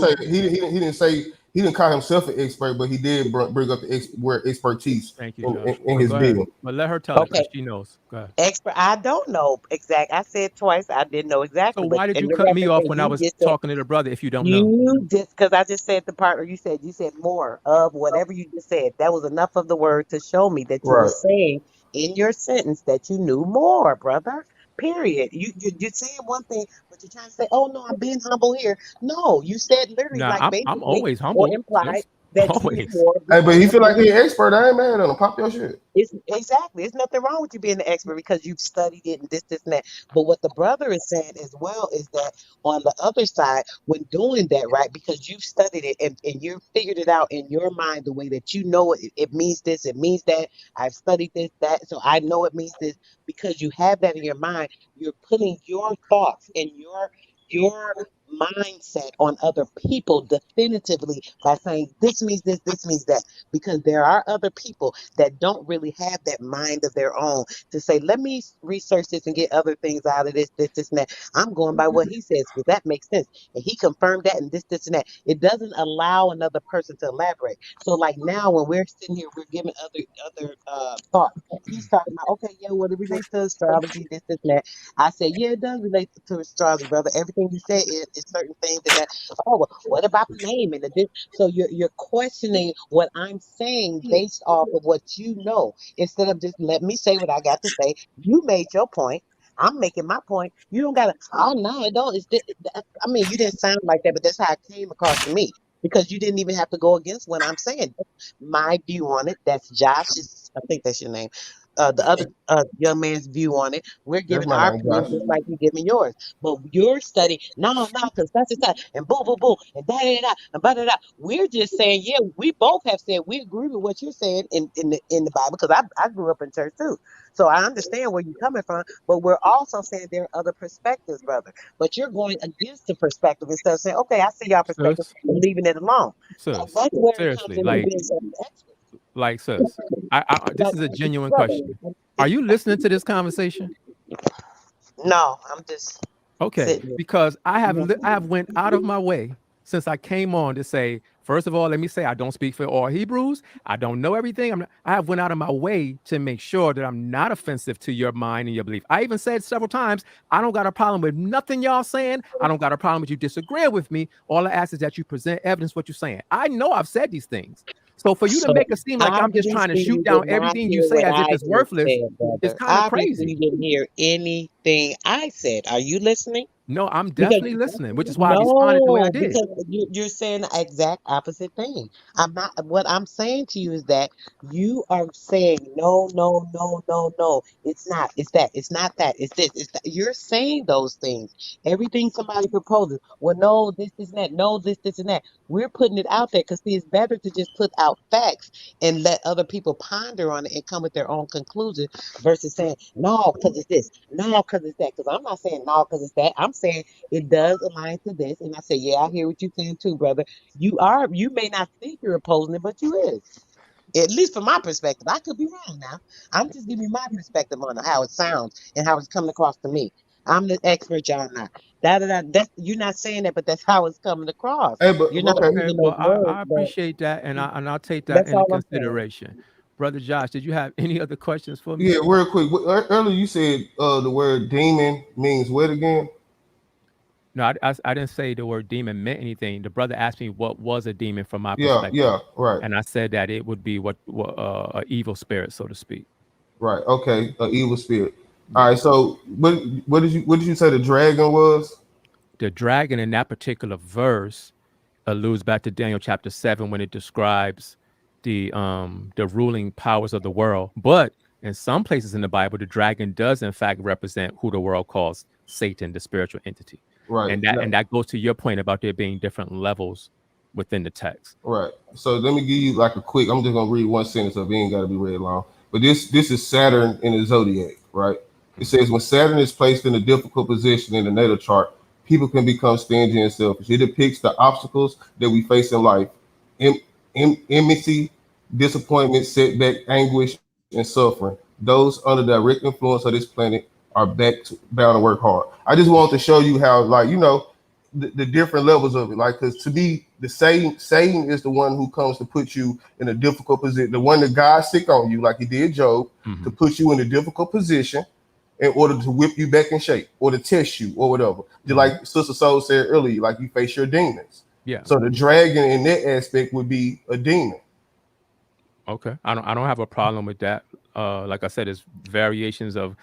He didn't call himself an expert, but he did bring up the word expertise. Thank you, in his bill. But let her tell it because she knows. Go ahead. Expert. I don't know exact. I said twice. I didn't know exactly. So why did you cut me off when I was talking to the brother? If you don't know, you just because I just said the part where you said more of whatever you just said. That was enough of the word to show me that you were saying in your sentence that you knew more, brother. Period. You're saying one thing, but you're trying to say, "Oh no, I'm being humble here." No, you said literally I'm always humble. Or implied that always. Hey, but he feel like he's an expert. I ain't mad at him. Pop your shit. Exactly. There's nothing wrong with you being an expert because you've studied it and this, and that. But what the brother is saying as well is that on the other side, when doing that, right, because you've studied it and you figured it out in your mind the way that you know it means this, it means that. I've studied this, that, so I know it means this. Because you have that in your mind, you're putting your thoughts and your mindset on other people definitively by saying this means this means that, because there are other people that don't really have that mind of their own to say, let me research this and get other things out of this, and that. I'm going by what he says because that makes sense. And he confirmed that and this, and that. It doesn't allow another person to elaborate. So like now when we're sitting here, we're giving other thoughts. He's talking about, okay, yeah, well, it relates to astrology, this, and that. I said, yeah, it does relate to astrology, brother. Everything you said is certain things that. Oh, well, what about the name and the this? So you're questioning what I'm saying based off of what you know, instead of just let me say what I got to say. You made your point. I'm making my point. You don't gotta. Oh no, it don't. I mean, you didn't sound like that, but that's how it came across to me because you didn't even have to go against what I'm saying. That's my view on it. That's Josh's. I think that's your name. The other young man's view on it. We're That's giving my our name, opinion Josh. just like you're giving yours. But your study, no, because that's that, and boo, boo, boo, and da da da, and da da da. We're just saying, yeah, we both have said we agree with what you're saying in the Bible, because I grew up in church too. So I understand where you're coming from, but we're also saying there are other perspectives, brother. But you're going against the perspective instead of saying, okay, I see y'all perspective, Sis, and leaving it alone. So sis, that's where it comes seriously, into being so expert. like, sis, this Like, is a genuine brother, question. Are you listening to this conversation? no, I'm just Okay, sitting there. because I have went out of my way since I came on to say, first of all, let me say I don't speak for all Hebrews. I don't know everything. I have went out of my way to make sure that I'm not offensive to your mind and your belief. I even said several times, I don't got a problem with nothing y'all saying. I don't got a problem with you disagreeing with me. All I ask is that you present evidence what you're saying. I know I've said these things. So for you to So make it seem like I'm just trying to obviously shoot you down did not everything you hear say what as if I it's just worthless said, is brother. kind of Obviously crazy. you didn't hear anything I said. Are you listening? No, I'm Because definitely listening, which is why I responded the way I no, did. because you're saying the exact opposite thing. I'm not. What I'm saying to you is that you are saying no, no, no, no, no. It's not. It's that. It's not that. It's this. It's that. You're saying those things. Everything somebody proposes. Well, no, this and that. No, this and that. We're putting it out there because see, it's better to just put out facts and let other people ponder on it and come with their own conclusion versus saying no because it's this, no because it's that. Because I'm not saying no because it's that. I'm saying it does align to this. And I say, yeah, I hear what you're saying too, brother. You may not think you're opposing it, but you is. At least from my perspective. I could be wrong now. I'm just giving you my perspective on how it sounds and how it's coming across to me. I'm the expert, y'all not. You're not saying that, but that's how it's coming across. Hey, but You're not okay. Okay, using well, those words, I but appreciate that, and I'll take that that's into all I'm saying. consideration. Brother Josh, did you have any other questions for me? Yeah, real quick. Earlier you said the word demon means what again? No, I didn't say the word demon meant anything. The brother asked me what was a demon from my Yeah, perspective, right, and I said that it would be what a evil spirit, so to speak. right. Okay, an evil spirit. All Yeah. right. So what did you say the dragon was? The dragon in that particular verse alludes back to Daniel chapter 7 when it describes the ruling powers of the world. But in some places in the Bible, the dragon does in fact represent who the world calls Satan, the spiritual entity. Right. And that goes to your point about there being different levels within the text. Right. So let me give you like a quick. I'm just gonna read one sentence of it. Ain't got to be read long. But this is Saturn in the zodiac, right? It says when Saturn is placed in a difficult position in the natal chart, people can become stingy and selfish. It depicts the obstacles that we face in life: enmity, disappointment, setback, anguish, and suffering. Those under the direct influence of this planet are bound to work hard. I just want to show you how, like, the different levels of it. Like, because to me, the Satan is the one who comes to put you in a difficult position. The one that God sick on you, like he did Job, to put you in a difficult position in order to whip you back in shape or to test you or whatever. Just like Sister Soul said earlier, like you face your demons. Yeah. So the dragon in that aspect would be a demon. Okay. I don't have a problem with that. Like I said, it's variations of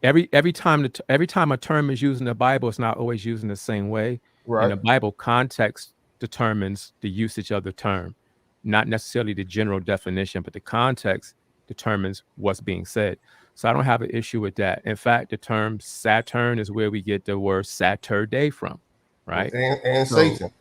every time a term is used in the Bible, it's not always used in the same way. Right. In the Bible, context determines the usage of the term, not necessarily the general definition, but the context determines what's being said. So I don't have an issue with that. In fact, the term Saturn is where we get the word Saturday from, right? And Satan.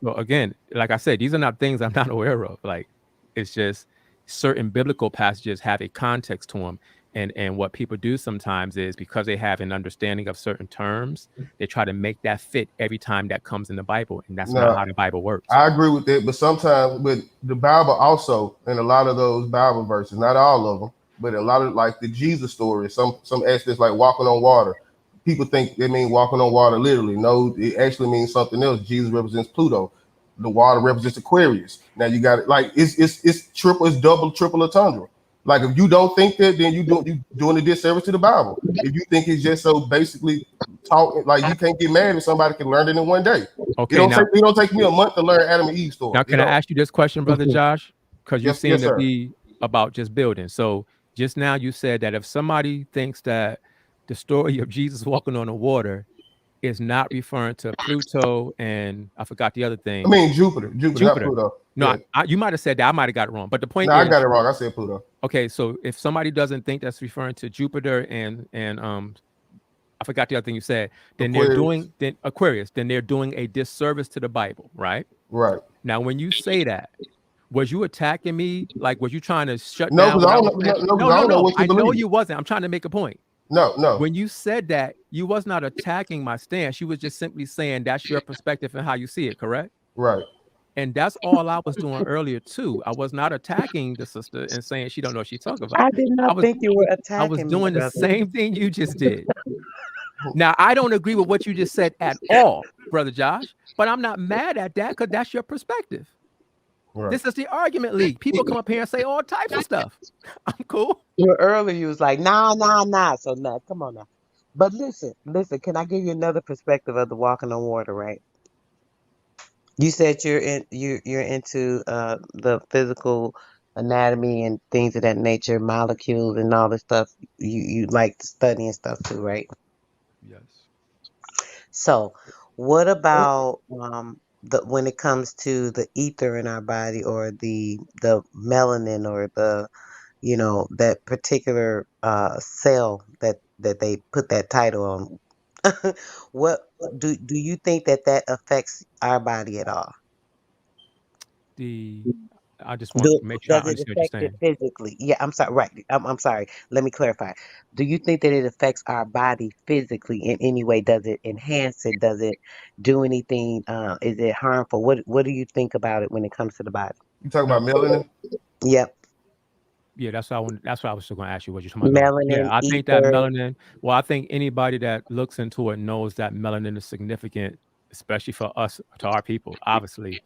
So again, like I said, these are not things I'm not aware of. Like, it's just certain biblical passages have a context to them. And what people do sometimes is, because they have an understanding of certain terms, they try to make that fit every time that comes in the Bible, and that's not how the Bible works. I agree with that, but sometimes with the Bible also, in a lot of those Bible verses, not all of them, but a lot of, like the Jesus story, some aspects like walking on water. People think they mean walking on water literally. No, it actually means something else. Jesus represents Pluto. The water represents Aquarius. Now you got it, like it's triple, it's double, triple entendre. Like if you don't think that, then you doing a disservice to the Bible. If you think it's just so basically talk, like you can't get mad if somebody can learn it in one day. Okay, it don't take me a month to learn Adam and Eve story. Now, can I ask you this question, Brother Josh? Because you seem to be about just building. So just now you said that if somebody thinks that the story of Jesus walking on the water is not referring to Pluto and I forgot the other thing. I mean Jupiter, not Pluto. No, yeah. You might have said that. I might have got it wrong. But the point is, I got it wrong. I said Pluto. Okay, so if somebody doesn't think that's referring to Jupiter and I forgot the other thing you said, then Aquarius, then they're doing a disservice to the Bible, right? Right. Now, when you say that, was you attacking me? Like, was you trying to shut down? No, I don't know what you believe. know you wasn't. I'm trying to make a point. No. When you said that, you was not attacking my stance. You was just simply saying that's your perspective and how you see it, correct? Right. And that's all I was doing earlier too. I was not attacking the sister and saying she don't know what she's talking about. I did not think you were attacking. I was doing the same thing you just did. Now, I don't agree with what you just said at all, Brother Josh, but I'm not mad at that because that's your perspective. Right. This is the argument league. People come up here and say all types of stuff. I'm cool. Earlier you was like, nah. So nah, come on now. But listen, can I give you another perspective of the walking on water, right? You said you're into the physical anatomy and things of that nature, molecules and all this stuff. You like to study and stuff too, right? Yes. So what about when it comes to the ether in our body, or the melanin, or the that particular cell that they put that title on? What do you think that affects our body at all? I just want to make sure I understand what you're saying. Physically? Yeah, I'm sorry. Right. I'm sorry. Let me clarify. Do you think that it affects our body physically in any way? Does it enhance it? Does it do anything? Is it harmful? What do you think about it when it comes to the body? You talking about melanin? Yep. Yeah, that's what I was still going to ask you. What you're talking about? Melanin. Yeah, I think that melanin. Well, I think anybody that looks into it knows that melanin is significant, especially for us, to our people. Obviously,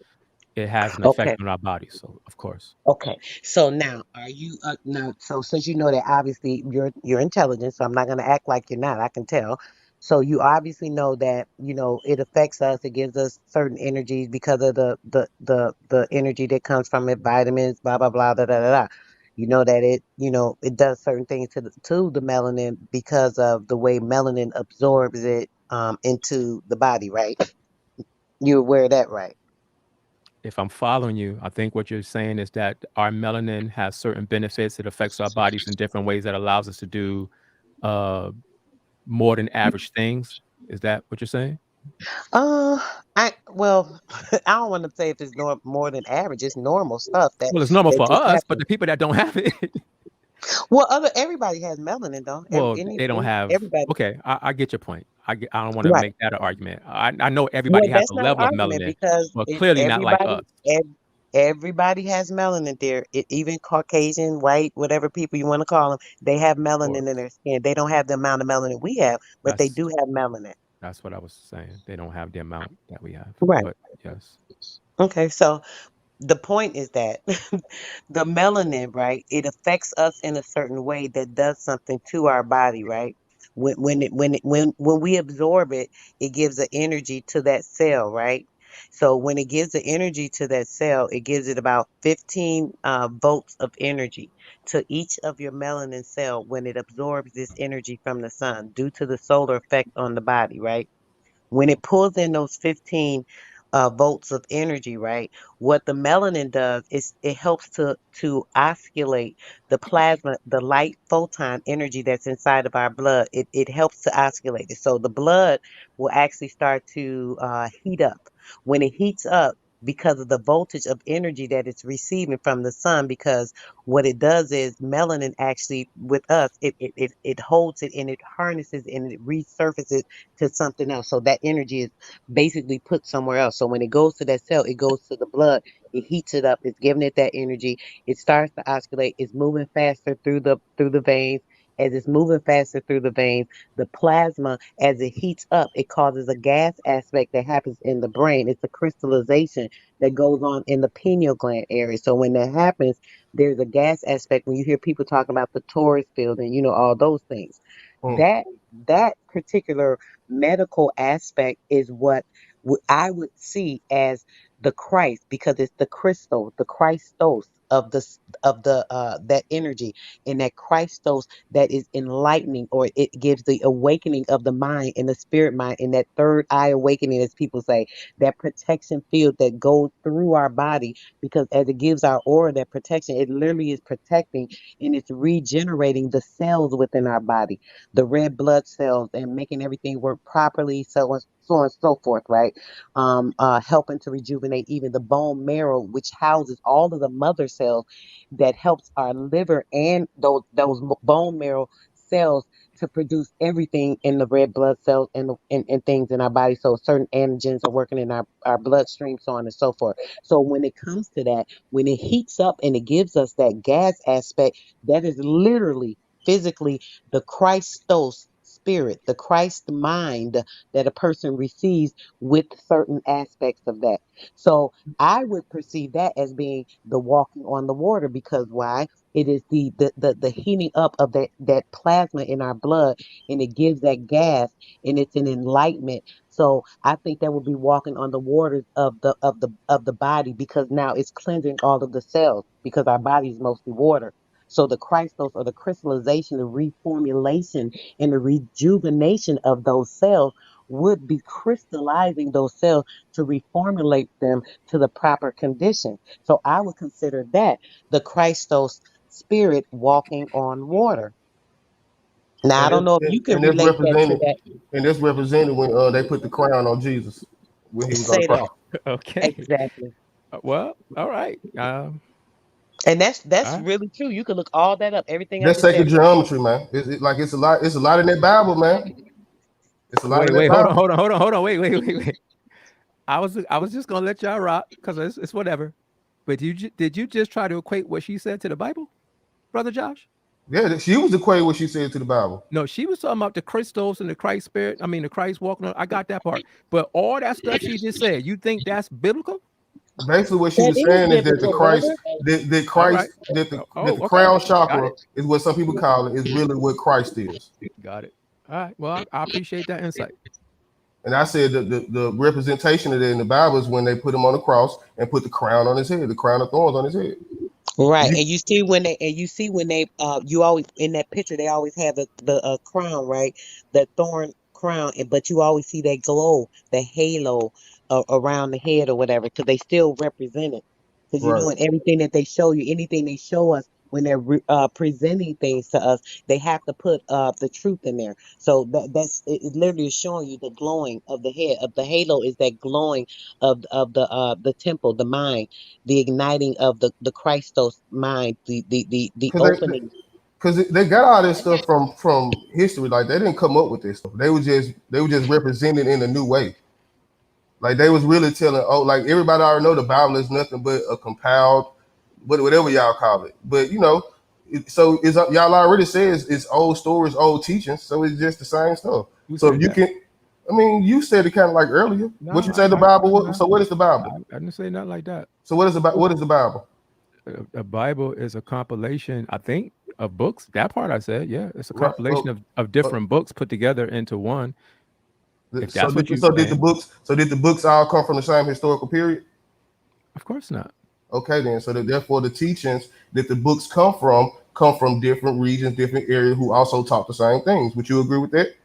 it has an effect on our body. So, of course. Okay. So now, are you now? So since you know that, obviously you're intelligent. So I'm not going to act like you're not. I can tell. So you obviously know that it affects us. It gives us certain energies because of the energy that comes from it, vitamins, blah blah blah, da da da da. You know that it does certain things to the melanin because of the way melanin absorbs it into the body, right? You're aware of that, right? If I'm following you, I think what you're saying is that our melanin has certain benefits. It affects our bodies in different ways that allows us to do more than average things. Is that what you're saying? I don't want to say if it's more than average. It's normal stuff. Well, it's normal for us, but the people that don't have it. Well, everybody has melanin, though. Well, they don't have. Everybody. Okay, I get your point. I don't want to make that an argument. I know everybody has a level of melanin, but clearly not like us. Everybody has melanin there. Even Caucasian, white, whatever people you want to call them, they have melanin in their skin. They don't have the amount of melanin we have, but they do have melanin. That's what I was saying. They don't have the amount that we have. Right. But yes. Okay, so the point is that the melanin, right, it affects us in a certain way that does something to our body, right? When we absorb it, it gives the energy to that cell, right? So when it gives the energy to that cell, it gives it about 15 volts of energy to each of your melanin cell when it absorbs this energy from the sun due to the solar effect on the body, right? When it pulls in those 15 volts of energy, right? What the melanin does is it helps to oscillate the plasma, the light photon energy that's inside of our blood. It helps to oscillate it. So the blood will actually start to heat up. When it heats up, because of the voltage of energy that it's receiving from the sun. Because what it does is melanin actually with us, it holds it and it harnesses and it resurfaces to something else. So that energy is basically put somewhere else. So when it goes to that cell, it goes to the blood, it heats it up, it's giving it that energy, it starts to oscillate, it's moving faster through the veins. As it's moving faster through the veins, the plasma, as it heats up, it causes a gas aspect that happens in the brain. It's a crystallization that goes on in the pineal gland area. So when that happens, there's a gas aspect. When you hear people talking about the torus field and all those things, that particular medical aspect is what I would see as the Christ, because it's the crystal, the Christos of the that energy, and that Christos that is enlightening, or it gives the awakening of the mind and the spirit mind, and that third eye awakening, as people say, that protection field that goes through our body, because as it gives our aura that protection, it literally is protecting and it's regenerating the cells within our body, the red blood cells, and making everything work properly, so on and so forth, right? Helping to rejuvenate even the bone marrow, which houses all of the mother cells that helps our liver and those bone marrow cells to produce everything in the red blood cells and things in our body. So certain antigens are working in our bloodstream, so on and so forth. So when it comes to that, when it heats up and it gives us that gas aspect, that is literally physically the Christos spirit, the Christ mind that a person receives with certain aspects of that. So I would perceive that as being the walking on the water, because why? It is the heating up of that plasma in our blood, and it gives that gas, and it's an enlightenment. So I think that would be walking on the waters of the body, because now it's cleansing all of the cells, because our body is mostly water. So the Christos, or the crystallization, the reformulation, and the rejuvenation of those cells would be crystallizing those cells to reformulate them to the proper condition. So I would consider that the Christos spirit walking on water. Now, I don't know if you can relate that to that. And that's represented when they put the crown on Jesus when he was on the cross. Okay. Exactly. Well, all right. And that's really true. You can look all that up. Everything That's sacred geometry, man. It's a lot. It's a lot in that Bible, man. It's a lot in that Bible. Hold on. Wait. I was just gonna let y'all rock, because it's whatever. But did you just try to equate what she said to the Bible, Brother Josh? Yeah, she was equating what she said to the Bible. No, she was talking about the Christos and the Christ spirit. I mean, the Christ walking on. I got that part. But all that stuff she just said, you think that's biblical? Basically, what she was saying is that the crown chakra is what some people call it, is really what Christ is. Got it. All right. Well, I appreciate that insight. And I said that the representation of it in the Bible is when they put him on the cross and put the crown on his head, the crown of thorns on his head. Right. And you see when they you always in that picture, they always have the crown, right? The thorn crown, but you always see that glow, the halo around the head or whatever, because they still represent it. Because you know, in everything that they show you, anything they show us when they're presenting things to us, they have to put the truth in there. So that's it literally is showing you the glowing of the head. Of the halo is that glowing of the temple, the mind, the igniting of the Christos mind, the opening. Because they got all this stuff from history. Like, they didn't come up with this stuff. They were just represented in a new way. Like, they was really telling, like, everybody already know the Bible is nothing but a compiled, whatever y'all call it. But y'all already says it's old stories, old teachings, so it's just the same stuff. So you can, you said it kind of like earlier. No, what you said the Bible was? So what is the Bible? I didn't say nothing like that. So what is the Bible? The Bible is a compilation, I think, of books. That part I said, yeah, it's a compilation of different books put together into one. If that's what you said. Did the books all come from the same historical period? Of course not. Okay, then. So therefore, the teachings that the books come from different regions, different areas, who also taught the same things. Would you agree with that?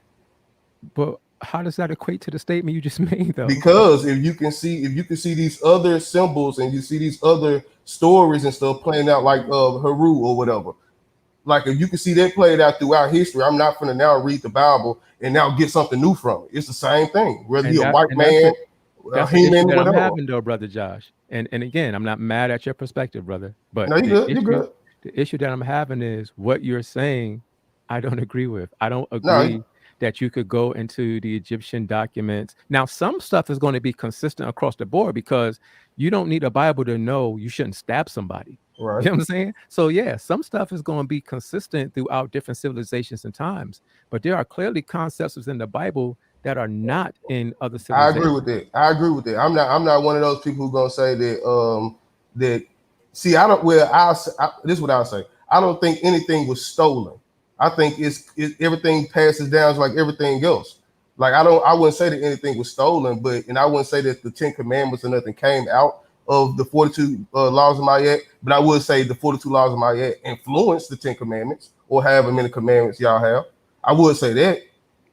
But how does that equate to the statement you just made, though? Because if you can see these other symbols and you see these other stories and stuff playing out, like Heru or whatever, like if you can see that played out throughout history, I'm not going to now read the Bible and now get something new from it. It's the same thing. Whether you're a white man, that's the issue that I'm having, though, brother Josh. And again, I'm not mad at your perspective, brother. But no, you're good. The issue that I'm having is what you're saying. I don't agree with. I don't agree that you could go into the Egyptian documents. Now, some stuff is going to be consistent across the board because you don't need a Bible to know you shouldn't stab somebody. Right. You know what I'm saying? So yeah, some stuff is going to be consistent throughout different civilizations and times. But there are clearly concepts within the Bible that are not in other civilizations. I agree with that. I'm not one of those people who gonna say that see, I don't. Well, this is what I'll say. I don't think anything was stolen. I think it's everything passes down like everything else. Like I wouldn't say that anything was stolen, and I wouldn't say that the 10 Commandments or nothing came out of the 42 laws of Mayat, but I would say the 42 laws of Mayat influenced the 10 Commandments or however many commandments y'all have. I would say that.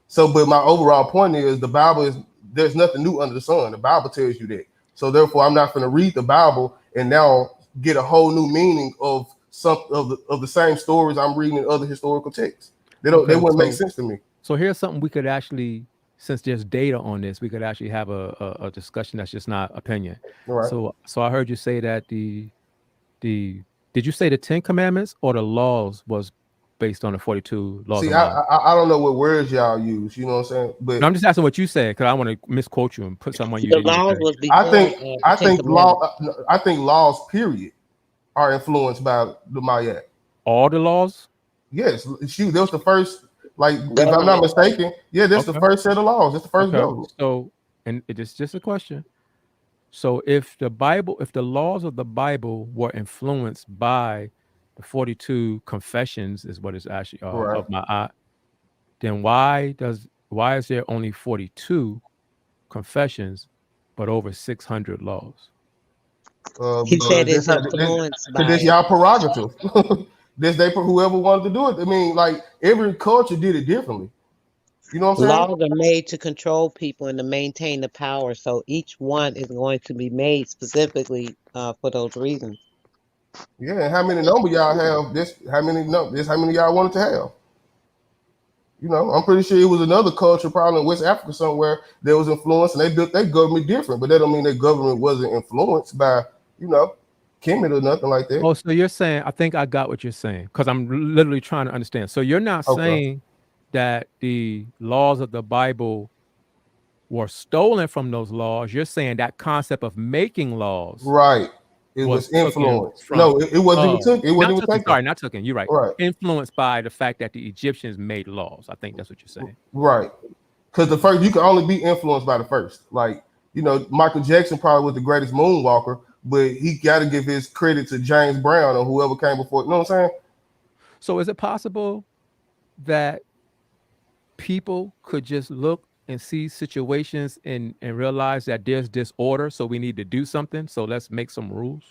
So, but my overall point is the Bible there's nothing new under the sun. The Bible tells you that. So therefore, I'm not going to read the Bible and now get a whole new meaning of some of the same stories I'm reading in other historical texts. They wouldn't make sense to me. So here's something we could actually, since there's data on this, we could actually have a discussion that's just not opinion. Right. So I heard you say that did you say the 10 Commandments or the laws was based on the 42 laws? See, I don't know what words y'all use. You know what I'm saying? But no, I'm just asking what you said because I want to misquote you and put something on you. The laws was before, I think laws period are influenced by the Mayat. All the laws? Yes. That was the first. Like, if I'm not mistaken, that's the first set of laws. That's the first government. So, and it is just a question. So, if the laws of the Bible were influenced by the 42 confessions, is what is actually of Ma'at, then why is there only 42 confessions, but over 600 laws? He said it's influenced by. That's y'all prerogative. Whoever wanted to do it. I mean, like every culture did it differently. You know what I'm saying? Laws are made to control people and to maintain the power. So each one is going to be made specifically for those reasons. Yeah, and how many number y'all have? How many y'all wanted to have? You know, I'm pretty sure it was another culture, probably in West Africa somewhere, that was influenced, and they built their government different. But that don't mean their government wasn't influenced by, Kemet or nothing like that. Oh, so you're saying, I think I got what you're saying, because I'm literally trying to understand. So you're not saying that the laws of the Bible were stolen from those laws. You're saying that concept of making laws. Right. It was influenced. No, it wasn't even taken. It wasn't even taken. Sorry, not taken. You're right. Right. Influenced by the fact that the Egyptians made laws. I think that's what you're saying. Right. Because the first, you can only be influenced by the first. Like, Michael Jackson probably was the greatest moonwalker, but he got to give his credit to James Brown or whoever came before. You know what I'm saying? So is it possible that people could just look and see situations and realize that there's disorder, so we need to do something, so let's make some rules?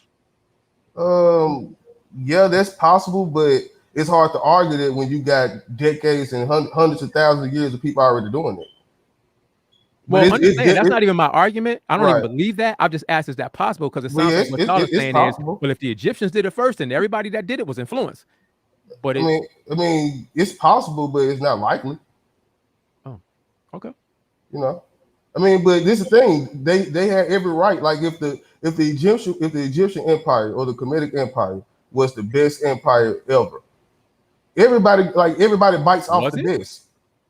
Yeah, that's possible, but it's hard to argue that when you got decades and hundreds of thousands of years of people already doing it. Well, that's not even my argument. I don't even believe that. I've just asked, is that possible? Because it sounds like what y'all are saying possible. Is, well, if the Egyptians did it first, then everybody that did it was influenced. But I mean, it's possible, but it's not likely. Oh, okay. But this is the thing. They had every right. Like if the Egyptian Empire or the Kemetic Empire was the best empire ever, everybody bites off the best.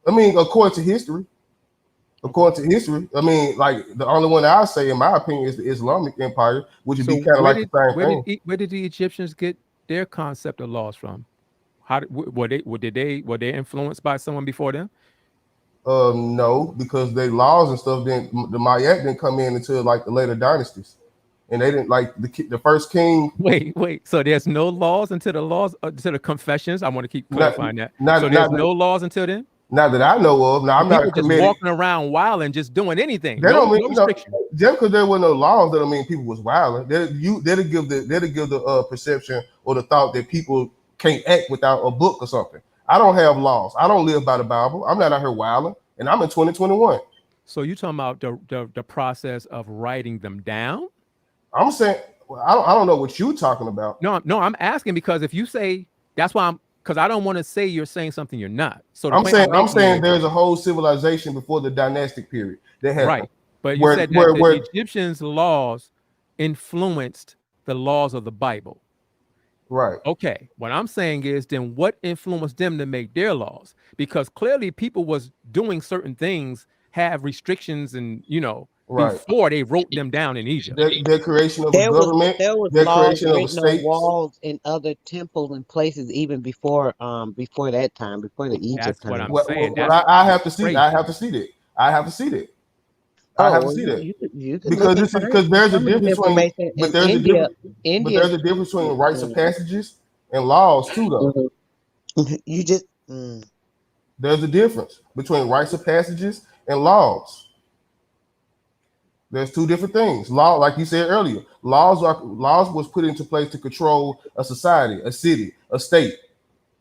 I mean, according to history. I mean, like the only one that I say, in my opinion, is the Islamic Empire, which would be kind of like the same thing. Where did the Egyptians get their concept of laws from? Were they influenced by someone before them? No, because their laws and stuff the Mayat didn't come in until like the later dynasties, and they didn't like the first king. Wait. So there's no laws until the confessions. I want to keep clarifying that. So there's no laws until then. Not that I know of. Now I'm not just walking around wild and just doing anything. That don't mean just because there were no laws, that don't mean people was wilding. That'll give the perception or the thought that people can't act without a book or something. I don't have laws. I don't live by the Bible. I'm not out here wilding, and I'm in 2021. So you talking about the process of writing them down? I'm saying I don't know what you're talking about. No, I'm asking because if you say that's why because I don't want to say you're saying something you're not. So I'm saying there's a whole civilization before the dynastic period. They had right. But you Where said that where the where Egyptians' laws influenced the laws of the Bible. right. Okay, what I'm saying is then what influenced them to make their laws? Because clearly people was doing certain things, have restrictions, and Right. before they wrote them down in Egypt. Their creation of a government, there was their laws creation of a written on state. walls in other temples and places even before that time, before the Egypt That's what time. I'm saying. What That's I have to see. crazy. I have to see that. I have to see that. I have to Oh, see that. you could Because look and find there's a some of the difference between information but in there's a India. difference but there's a difference between rites of passages and laws too though. You just There's a difference between rites of passages and laws. There's two different things. Law, like you said earlier, laws was put into place to control a society, a city, a state,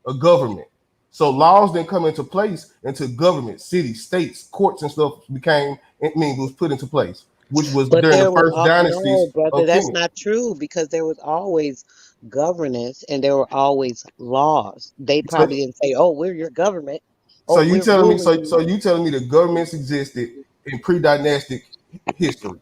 a government. So laws then come into place into government, cities, states, courts, and stuff was put into place, which was But during there the was first dynasties no, brother, of that's Kemet. not true because there was always governance and there were always laws. They probably didn't say, "Oh, we're your government." So Oh, you we're telling me ruling you. so you telling me the governments existed in pre-dynastic history?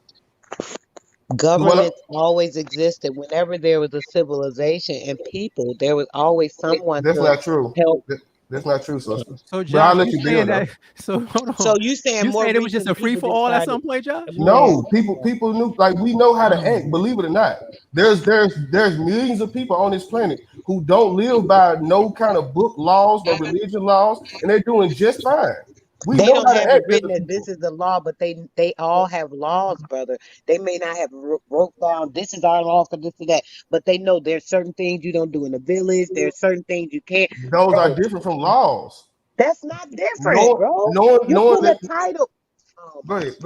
Governments always existed. Whenever there was a civilization and people, there was always someone That's to not true. help. That's not true, sister. So But I'll Josh, let you you saying build though. that? So hold on. So you saying You more saying it was just a recently free people for all at decided? some point, Josh? No, people knew, like we know how to act, believe it or not. There's millions of people on this planet who don't live by no kind of book laws, no religion laws, and they're doing just fine. We They know don't how to have it act as written a that this is the law, but they all have laws, brother. They may not have wrote down this is our law for this and that, but they know there's certain things you don't do in the village. There's certain things you can't. Those are Bro, different from laws. that's not different, bro. Knowing You're putting that. a title. Go ahead.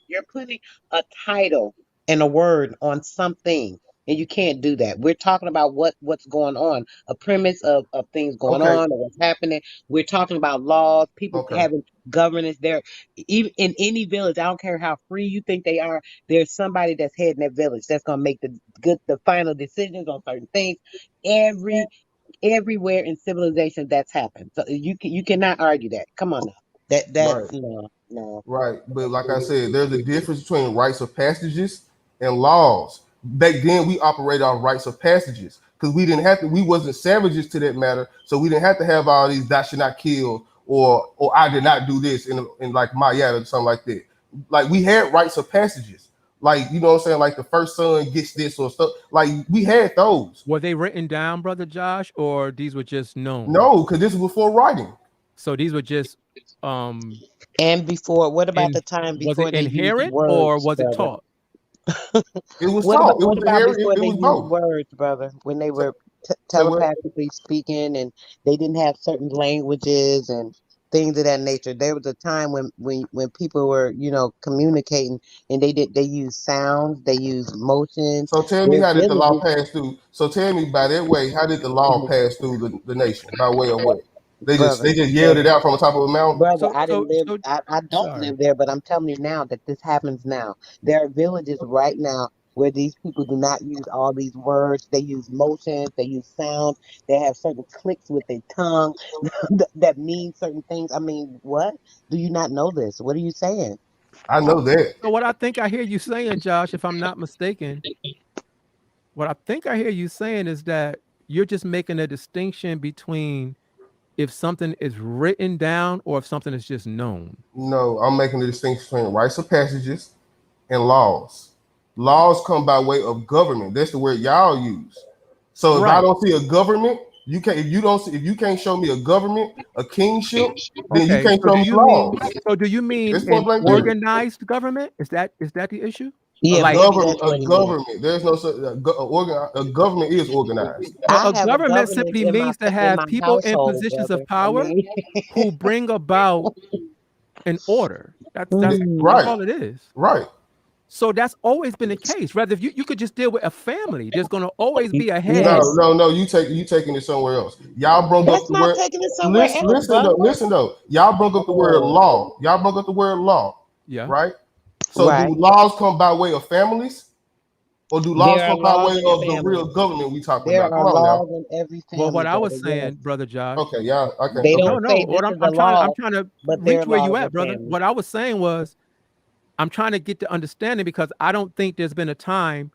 You're putting a title and a word on something, and you can't do that. We're talking about what's going on, a premise of things going Okay. on or what's happening. We're talking about laws, people Okay. having governance there. Even in any village, I don't care how free you think they are, there's somebody that's heading that village that's gonna make the final decisions on certain things. Everywhere in civilization that's happened. So you cannot argue that. Come on now. Right. No. Right. But like I said, there's a difference between rites of passages and laws. Back then we operated on rites of passages because we wasn't savages to that matter. So we didn't have to have all these "thou should not kill" or "I did not do this" in like Mayat or something like that. Like we had rites of passages. Like, you know what I'm saying? Like the first son gets this or stuff. Like we had those. Were they written down, Brother Josh, or these were just known? No, because this was before writing. So these were just and before, what about the time before was it they used inherent words, or was it brother? taught? It was What taught. about, what about before they used both. words, brother? When they were telepathically speaking and they didn't have certain languages and things of that nature. There was a time when people were, communicating and they used sounds, they used motions. So tell me, how did the law pass through? So tell me, by that way, how did the law pass through the nation? By way of what? They just yelled it out from the top of a mountain. Brother, I don't live there, but I'm telling you now that this happens now. There are villages right now where these people do not use all these words. They use motions, they use sounds, they have certain clicks with their tongue that mean certain things. I mean, what? Do you not know this? What are you saying? I know that. So what I think I hear you saying, Josh, if I'm not mistaken, what I think I hear you saying is that you're just making a distinction between if something is written down or if something is just known. No, I'm making the distinction between rites of passages and laws. Laws come by way of government. That's the word y'all use. So if I don't see a government, you can't. If you can't show me a government, a kingship, then you can't show me laws. So do you mean an organized government? Is that the issue? Yeah, a government. There's no such a government is organized. A government simply means to have people in positions of power who bring about an order. That's right. all it is. Right. So that's always been the case. Rather, if you could just deal with a family, there's going to always be a head. No. You taking it somewhere else. Y'all broke up the word. Listen though. Y'all broke up the word law. Y'all broke up the word law. Yeah. Right. So do laws come by way of families, or do laws come by way of the real government we talking about? Come on now. In every family. Well, what I was saying, Brother Josh. Okay, yeah. Okay. They don't say I'm trying to reach where you at, brother. What I was saying was, I'm trying to get the understanding, because I don't think there's been a time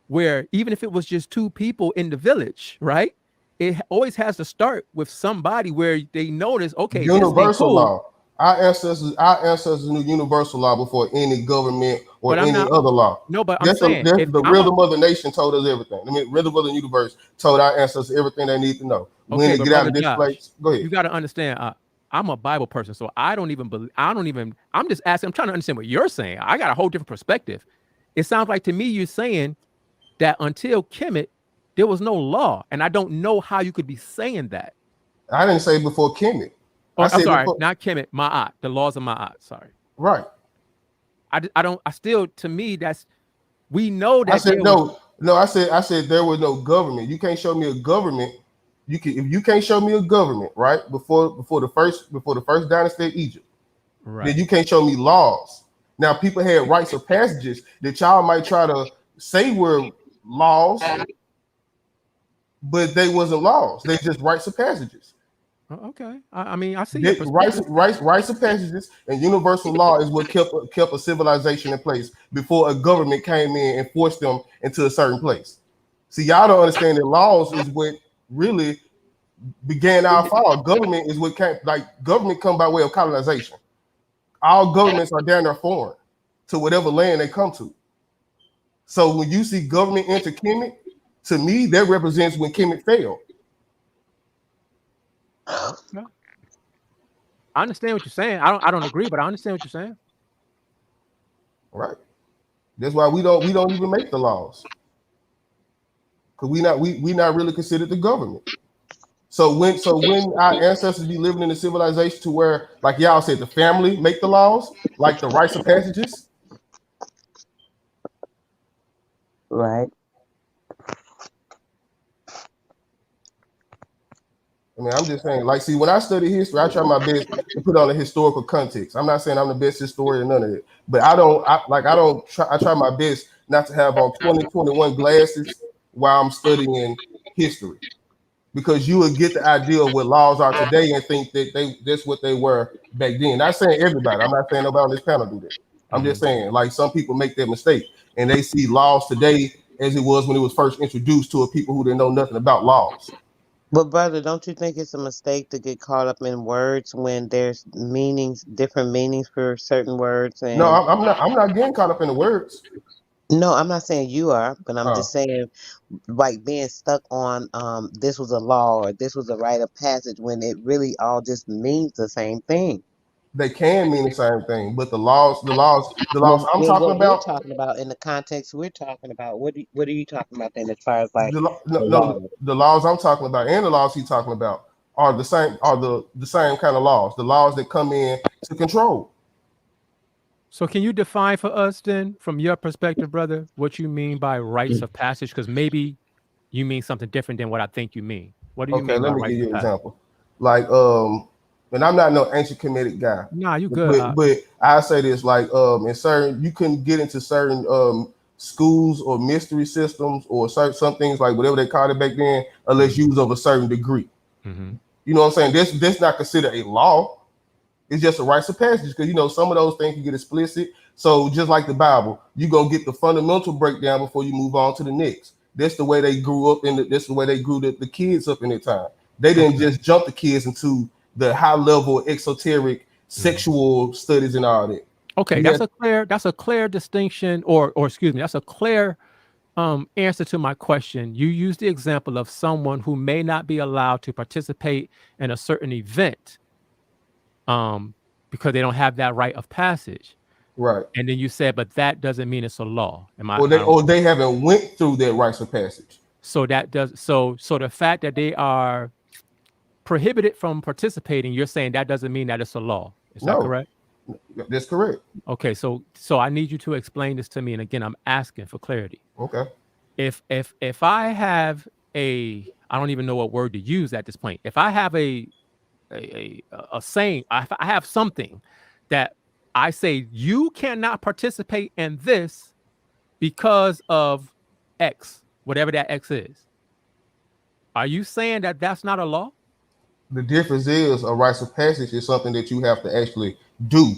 where, even if it was just two people in the village, right? It always has to start with somebody where they notice, okay, universal law. Our ancestors knew universal law before any government or any other law. No, but that's the rhythm of the nation told us everything. I mean, rhythm of the universe told our ancestors everything they need to know. Okay, when they get out of this place, go ahead. You got to understand. I'm a Bible person, so I don't even believe. I'm just asking. I'm trying to understand what you're saying. I got a whole different perspective. It sounds like to me you're saying that until Kemet, there was no law, and I don't know how you could be saying that. I didn't say before Kemet. I'm sorry, not Kemet. Ma'at, the laws of Ma'at. Sorry. Right. To me, we know that. I said no. I said there was no government. You can't show me a government. If you can't show me a government, right, before the first dynasty of Egypt, right, then you can't show me laws. Now, people had rites of passages that y'all might try to say were laws, but they wasn't laws. They just rites of passages. Okay, I mean, I see rites of passages and universal law is what kept a civilization in place before a government came in and forced them into a certain place. See, y'all don't understand that laws is what really began our fall. Government is what came, government come by way of colonization. All governments are down there foreign to whatever land they come to. So when you see government enter Kemet, to me, that represents when Kemet failed. I understand what you're saying. I don't agree, but I understand what you're saying. Right. That's why we don't even make the laws. Because we not really considered the government. So when our ancestors be living in a civilization to where, like y'all said, the family make the laws, like the rites of passages. Right. I mean, I'm just saying, see, when I study history, I try my best to put on a historical context. I'm not saying I'm the best historian, none of it, but I try my best not to have on 2021 glasses while I'm studying history, because you would get the idea of what laws are today and think that that's what they were back then. Not saying everybody. I'm not saying nobody on this panel do that. I'm just saying, some people make that mistake and they see laws today as it was when it was first introduced to a people who didn't know nothing about laws. But brother, don't you think it's a mistake to get caught up in words when there's different meanings for certain words? And no, I'm not getting caught up in the words. No, I'm not saying you are, but I'm just saying, like, being stuck on this was a law or this was a rite of passage when it really all just means the same thing. They can mean the same thing, but the laws I'm talking about. We're talking about in the context we're talking about. What are you talking about then, as far as like the laws I'm talking about and the laws he's talking about are the same kind of laws. The laws that come in to control. So can you define for us then, from your perspective, brother, what you mean by rites of passage? Because maybe you mean something different than what I think you mean. What do you mean? Let me give you an example. And I'm not no ancient Kemetic guy. Nah, you good. But I say this, in certain, you couldn't get into certain schools or mystery systems or some things, like whatever they called it back then, unless you was of a certain degree. Mm-hmm. You know what I'm saying? That's not considered a law. It's just a rites of passage, because some of those things can get explicit. So just like the Bible, you're gonna get the fundamental breakdown before you move on to the next. That's the way they grew up, that's the way they grew the kids up in their time. They didn't just jump the kids into the high level exoteric sexual studies and all that. Okay, that's a clear distinction, or excuse me, that's a clear answer to my question. You use the example of someone who may not be allowed to participate in a certain event because they don't have that rite of passage. Right. And then you said, but that doesn't mean it's a law. They haven't went through that rites of passage. So the fact that they are prohibited from participating, you're saying that doesn't mean that it's a law. Is that correct? That's correct. Okay, so I need you to explain this to me, and again, I'm asking for clarity. Okay. If I have I don't even know what word to use at this point. If I have a saying, I have something that I say you cannot participate in this because of X, whatever that X is. Are you saying that that's not a law? The difference is a rites of passage is something that you have to actually do.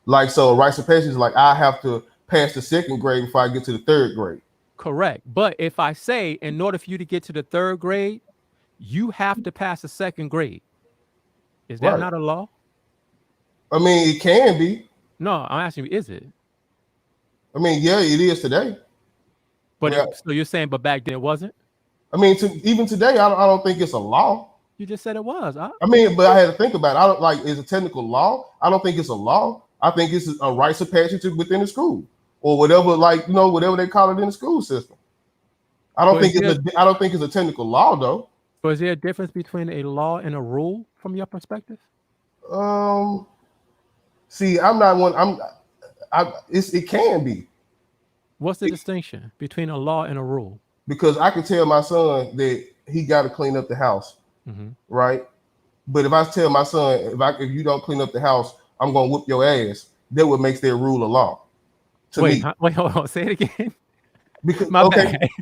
Like, so rites of passage is like I have to pass the second grade before I get to the third grade. Correct. But if I say in order for you to get to the third grade, you have to pass the second grade, is that not a law? I mean, it can be. No, I'm asking you, is it? I mean, yeah, it is today. But so you're saying, but back then it wasn't? I mean, even today, I don't think it's a law. You just said it was. Huh? I mean, but I had to think about it. I don't like, it's a technical law. I don't think it's a law. I think it's a rites of passage within the school or whatever, like, you know, whatever they call it in the school system. I don't think it's a technical law though. So is there a difference between a law and a rule from your perspective? See, I'm not one. It can be. What's the distinction between a law and a rule? Because I can tell my son that he got to clean up the house, right? But if I tell my son, if you don't clean up the house, I'm gonna whoop your ass. That what makes their rule a law. Wait, hold on. Say it again. Because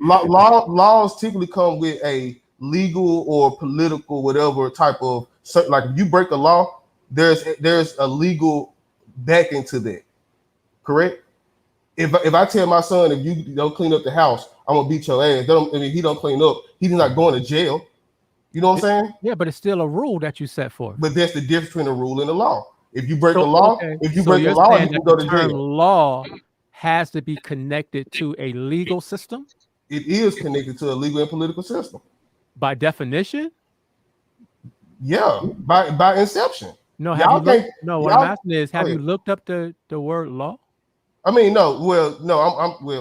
laws typically come with a legal or political whatever type of, like if you break a law, there's a legal backing to that. Correct? If I tell my son, if you don't clean up the house, I'm gonna beat your ass. He don't clean up, he's not going to jail. You know what I'm saying? Yeah, but it's still a rule that you set forth. But that's the difference between a rule and a law. If you break the law, you can go to jail. Law has to be connected to a legal system. It is connected to a legal and political system. By definition? Yeah, by inception. No, what I'm asking is, have you looked up the word law? I mean, no.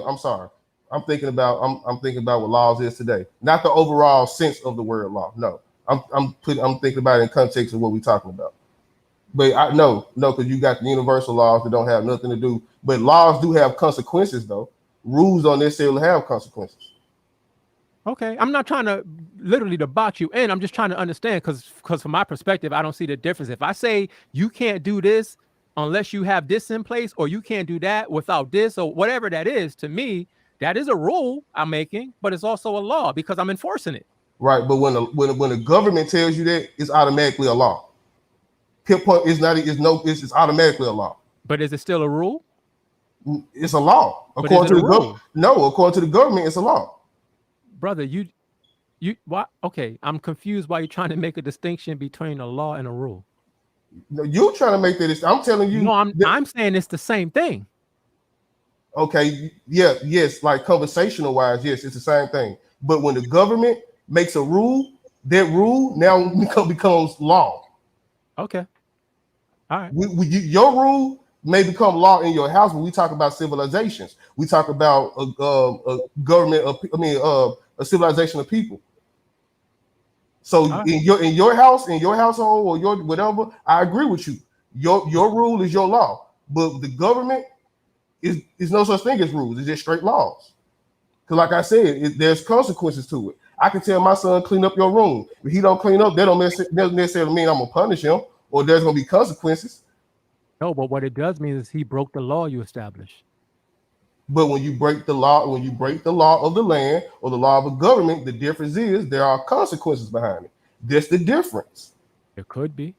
I'm sorry. I'm thinking about what laws is today, not the overall sense of the word law. No, I'm thinking about it in context of what we're talking about. But no, because you got the universal laws that don't have nothing to do. But laws do have consequences, though. Rules don't necessarily have consequences. Okay, I'm not trying to literally to box you in. I'm just trying to understand because from my perspective, I don't see the difference. If I say you can't do this unless you have this in place, or you can't do that without this, or whatever that is, to me, that is a rule I'm making, but it's also a law because I'm enforcing it. Right, but when the government tells you that, it's automatically a law. It's automatically a law. But is it still a rule? It's a law. According to the government. No, according to the government, it's a law. Brother, you what? Okay, I'm confused why you're trying to make a distinction between a law and a rule. No, you're trying to make that. I'm telling you. No, I'm saying it's the same thing. Okay, yes, like conversational wise, yes, it's the same thing. But when the government makes a rule, that rule now becomes law. Okay. All right. Your rule may become law in your house when we talk about civilizations. We talk about a government, a civilization of people. So right. in your house, in your household, or your whatever, I agree with you. Your rule is your law, but the government is no such thing as rules. It's just straight laws. Because like I said, there's consequences to it. I can tell my son, clean up your room. If he don't clean up, that doesn't necessarily mean I'm gonna punish him or there's gonna be consequences. No, but what it does mean is he broke the law you established. But when you break the law of the land or the law of a government, the difference is there are consequences behind it. That's the difference. It could be.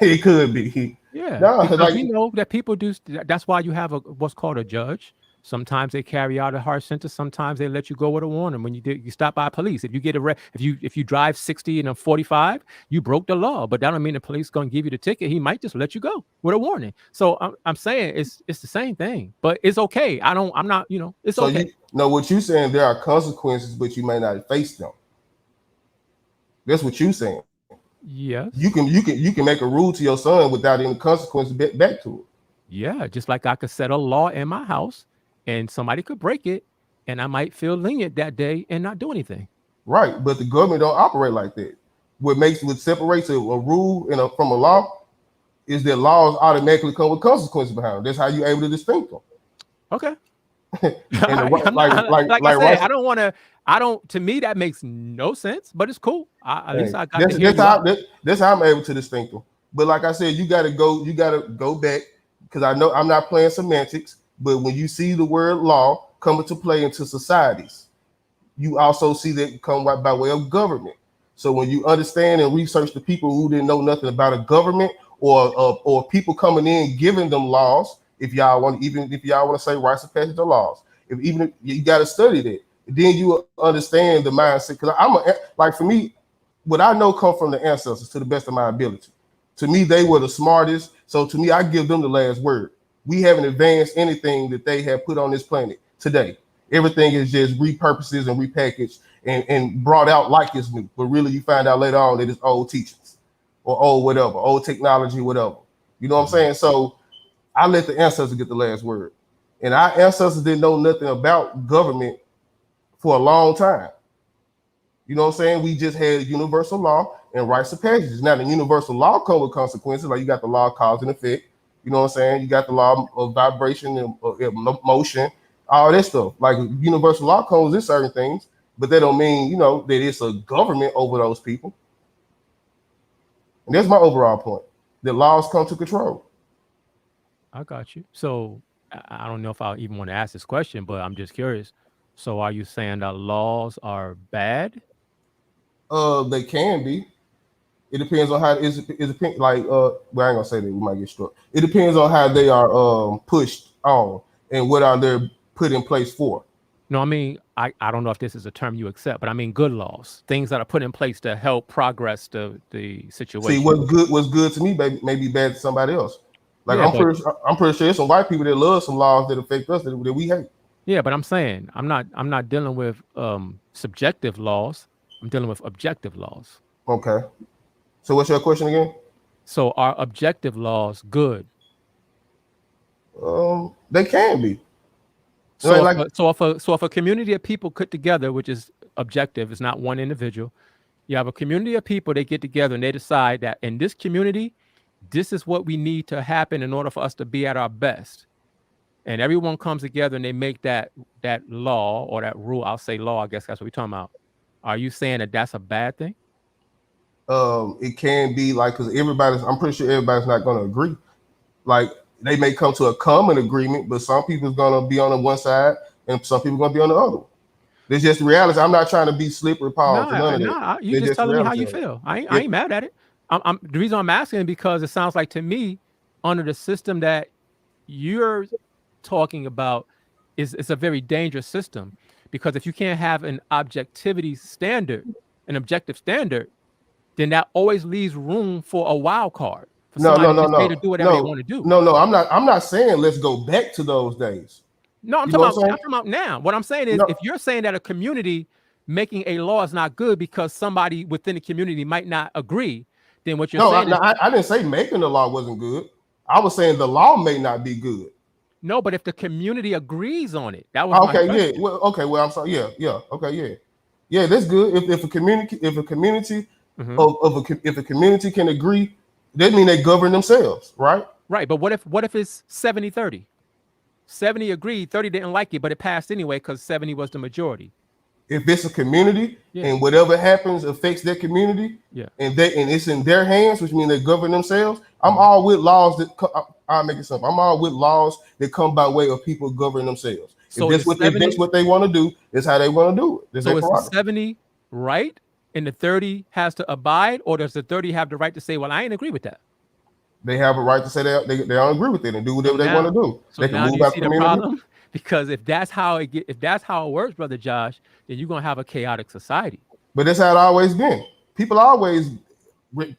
It could be. Yeah. No, like, we know that people do. That's why you have what's called a judge. Sometimes they carry out a harsh sentence. Sometimes they let you go with a warning when you stop by police. If you get if you drive 60 and a 45, you broke the law. But that don't mean the police gonna give you the ticket. He might just let you go with a warning. So I'm saying it's the same thing, but it's okay. I'm not. It's so okay. What you saying? There are consequences, but you may not face them. That's what you saying. Yes. You can make a rule to your son without any consequences back to it. Yeah, just like I could set a law in my house. And somebody could break it, and I might feel lenient that day and not do anything. Right, but the government don't operate like that. What separates a rule from a law is that laws automatically come with consequences behind them. That's how you're able to distinct them. Okay. To me, that makes no sense, but it's cool. At least I got that's how I'm able to distinct them. But like I said, you gotta go back because I know I'm not playing semantics. But when you see the word law come into play into societies, you also see that come by way of government. So when you understand and research the people who didn't know nothing about a government or people coming in giving them laws. If y'all want to say rites of passage or laws, if you got to study that, then you will understand the mindset. Because like for me, what I know come from the ancestors to the best of my ability. To me, they were the smartest. So to me, I give them the last word. We haven't advanced anything that they have put on this planet today. Everything is just repurposed and repackaged and brought out like it's new. But really, you find out later on that it's old teachings or old whatever, old technology, whatever. You know what I'm saying? So I let the ancestors get the last word. And our ancestors didn't know nothing about government for a long time. You know what I'm saying? We just had universal law and rites of passage. Now, the universal law comes with consequences. Like you got the law of cause and effect. You know what I'm saying? You got the law of vibration and motion, all that stuff. Like universal law comes with certain things, but that don't mean, that it's a government over those people. And that's my overall point. The laws come to control. I got you. So I don't know if I even want to ask this question, but I'm just curious. So are you saying that laws are bad? They can be. It depends on how it depends. Like, well, I ain't gonna say that, we might get struck. It depends on how they are pushed on and what are they put in place for. No, I mean, I don't know if this is a term you accept, but I mean good laws, things that are put in place to help progress the situation. See, what's good to me may be bad to somebody else. Like yeah, I'm pretty sure there's some white people that love some laws that affect us that we hate. Yeah, but I'm saying I'm not dealing with subjective laws. I'm dealing with objective laws. Okay. So what's your question again? So are objective laws good? They can be. So if a community of people put together, which is objective, it's not one individual. You have a community of people, they get together and they decide that in this community, this is what we need to happen in order for us to be at our best. And everyone comes together and they make that law or that rule. I'll say law, I guess that's what we're talking about. Are you saying that that's a bad thing? It can be like, because I'm pretty sure everybody's not going to agree. Like they may come to a common agreement, but some people's going to be on the one side and some people going to be on the other. It's just the reality. I'm not trying to be slippery, Paul. You just telling me how you feel. I ain't mad at it. The reason I'm asking because it sounds like to me, under the system that you're talking about, it's a very dangerous system. Because if you can't have an objective standard, then that always leaves room for a wild card. For no. To do whatever they want to do. No, I'm not saying let's go back to those days. No, I'm talking about now. What I'm saying is, if you're saying that a community making a law is not good because somebody within the community might not agree, then what you're saying I didn't say making the law wasn't good. I was saying the law may not be good. No, but if the community agrees on it, that was okay. Yeah. Well, I'm sorry. Yeah. Okay. Yeah. That's good. If a community, if a community can agree, that means they govern themselves, right? Right. But what if it's 70-30? 70 agreed, 30 didn't like it, but it passed anyway because 70 was the majority. If it's a community and whatever happens affects their community, and it's in their hands, which means they govern themselves. I'm all with laws that I'll make it simple. I'm all with laws that come by way of people governing themselves. So if that's what they want to do, it's how they want to do it. So is the 70 right and the 30 has to abide, or does the 30 have the right to say, well, I ain't agree with that? They have a right to say they don't agree with it and do whatever they want to do. So they can move out the community. Because if that's how it works, Brother Josh, then you're gonna have a chaotic society. But that's how it always been. People always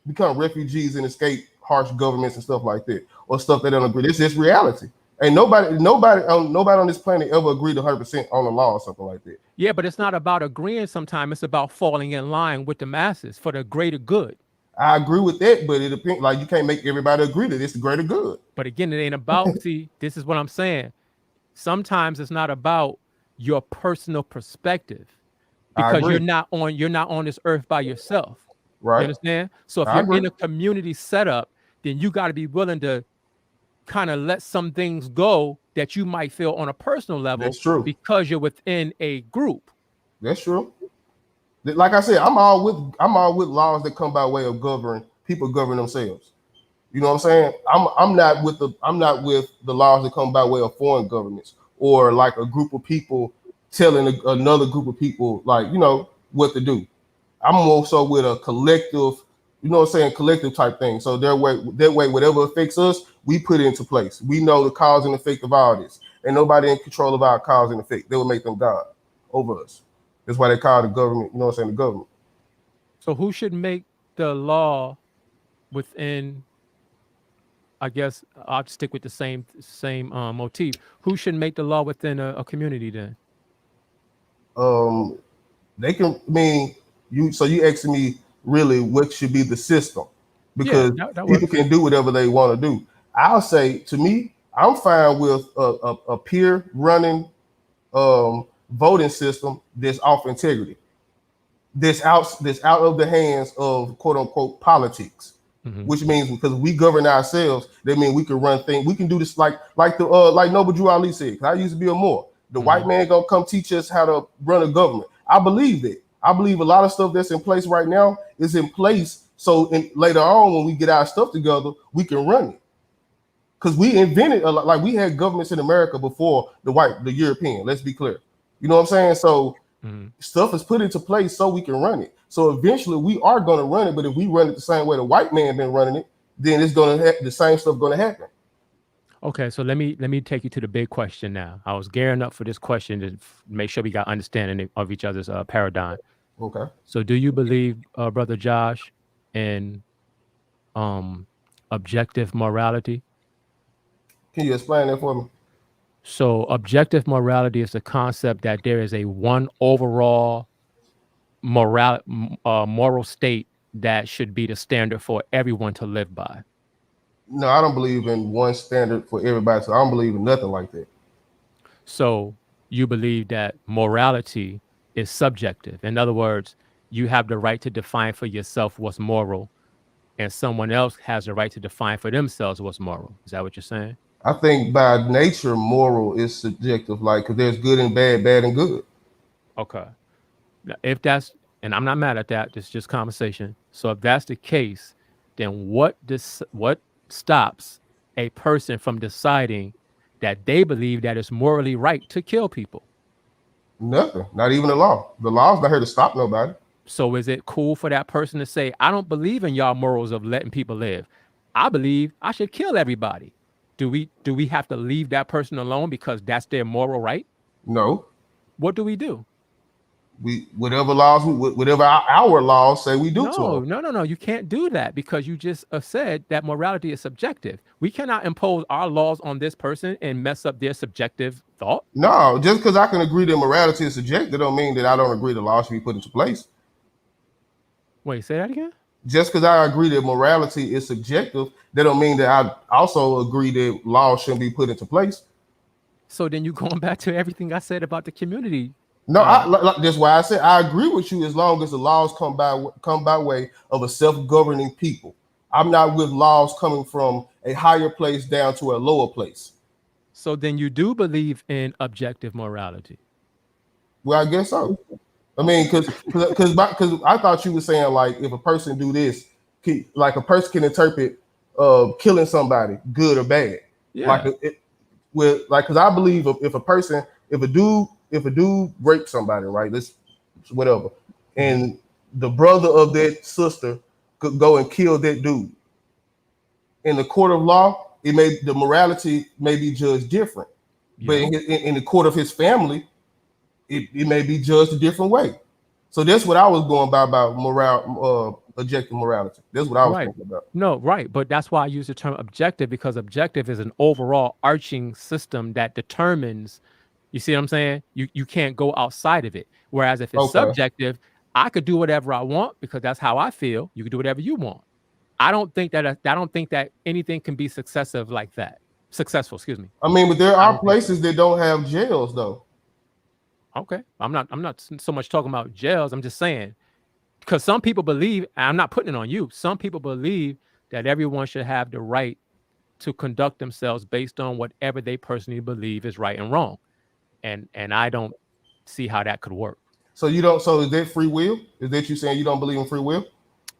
become refugees and escape harsh governments and stuff like that, or stuff they don't agree. This is reality. Ain't nobody on this planet ever agreed 100% on the law or something like that. Yeah, but it's not about agreeing. Sometimes it's about falling in line with the masses for the greater good. I agree with that, but it depends. Like you can't make everybody agree that it's the greater good. But again, it ain't about. See, this is what I'm saying. Sometimes it's not about your personal perspective because you're not on this earth by yourself. Right. You understand? So if you're in a community setup, then you got to be willing to kind of let some things go that you might feel on a personal level. That's true. Because you're within a group. That's true. Like I said, I'm all with laws that come by way of people govern themselves. You know what I'm saying? I'm not with the laws that come by way of foreign governments or like a group of people telling another group of people like, what to do. I'm more so with a collective you know what I'm saying, collective type thing. So that way, whatever affects us, we put it into place. We know the cause and effect of all this. And nobody in control of our cause and effect. They will make them God over us. That's why they call the government, you know what I'm saying, the government. So who should make the law within, I guess I'll stick with the same motif. Who should make the law within a community then? They can, I mean, you asking me really what should be the system, because people can do whatever they want to do. I'll say, to me, I'm fine with a peer running voting system that's off integrity, that's out of the hands of quote unquote politics. Which means because we govern ourselves, that means we can run things. We can do this like Noble Drew Ali said. I used to be a Moor. The white man gonna come teach us how to run a government. I believe that. I believe a lot of stuff that's in place right now is in place. So later on, when we get our stuff together, we can run it. Because we invented a lot, like we had governments in America before the European. Let's be clear. You know what I'm saying? So stuff is put into place so we can run it. So eventually we are going to run it, but if we run it the same way the white man been running it, then it's going to the same stuff going to happen. Okay, so let me take you to the big question now. I was gearing up for this question to make sure we got understanding of each other's paradigm. Okay. So do you believe, Brother Josh, in objective morality? Can you explain that for me? So objective morality is the concept that there is a one overall moral state that should be the standard for everyone to live by. No, I don't believe in one standard for everybody. So I don't believe in nothing like that. So you believe that morality is subjective. In other words, you have the right to define for yourself what's moral, and someone else has the right to define for themselves what's moral. Is that what you're saying? I think by nature, moral is subjective, like, because there's good and bad, bad and good. Okay. If that's, and I'm not mad at that, it's just conversation. So if that's the case, then what stops a person from deciding that they believe that it's morally right to kill people? Nothing, not even the law. The law's not here to stop nobody. So is it cool for that person to say, I don't believe in y'all morals of letting people live. I believe I should kill everybody. Do we have to leave that person alone because that's their moral right? No. What do we do? Whatever our laws say we do to them. No. You can't do that because you just said that morality is subjective. We cannot impose our laws on this person and mess up their subjective thought. No, just because I can agree that morality is subjective don't mean that I don't agree the law should be put into place. Wait, say that again? Just because I agree that morality is subjective, that don't mean that I also agree that laws shouldn't be put into place. So then you're going back to everything I said about the community. No, that's why I said I agree with you as long as the laws come by way of a self-governing people. I'm not with laws coming from a higher place down to a lower place. So then you do believe in objective morality? Well, I guess so. I mean, because I thought you were saying, like, if a person do this, like a person can interpret killing somebody good or bad. Yeah. Because I believe if a dude rapes somebody, right? Whatever, and the brother of that sister could go and kill that dude. In the court of law, the morality may be judged different, but in the court of his family, it may be judged a different way. So that's what I was going by about objective morality. That's what I was thinking about. No, right. But that's why I use the term objective, because objective is an overall arching system that determines, you see what I'm saying? You can't go outside of it. Whereas if it's subjective, I could do whatever I want because that's how I feel. You can do whatever you want. I don't think that anything can be successful, excuse me. I mean, but there are places that don't have jails though. Okay. I'm not so much talking about jails. I'm just saying, because some people believe, and I'm not putting it on you, some people believe that everyone should have the right to conduct themselves based on whatever they personally believe is right and wrong. And I don't see how that could work. So is that free will? Is that you saying you don't believe in free will?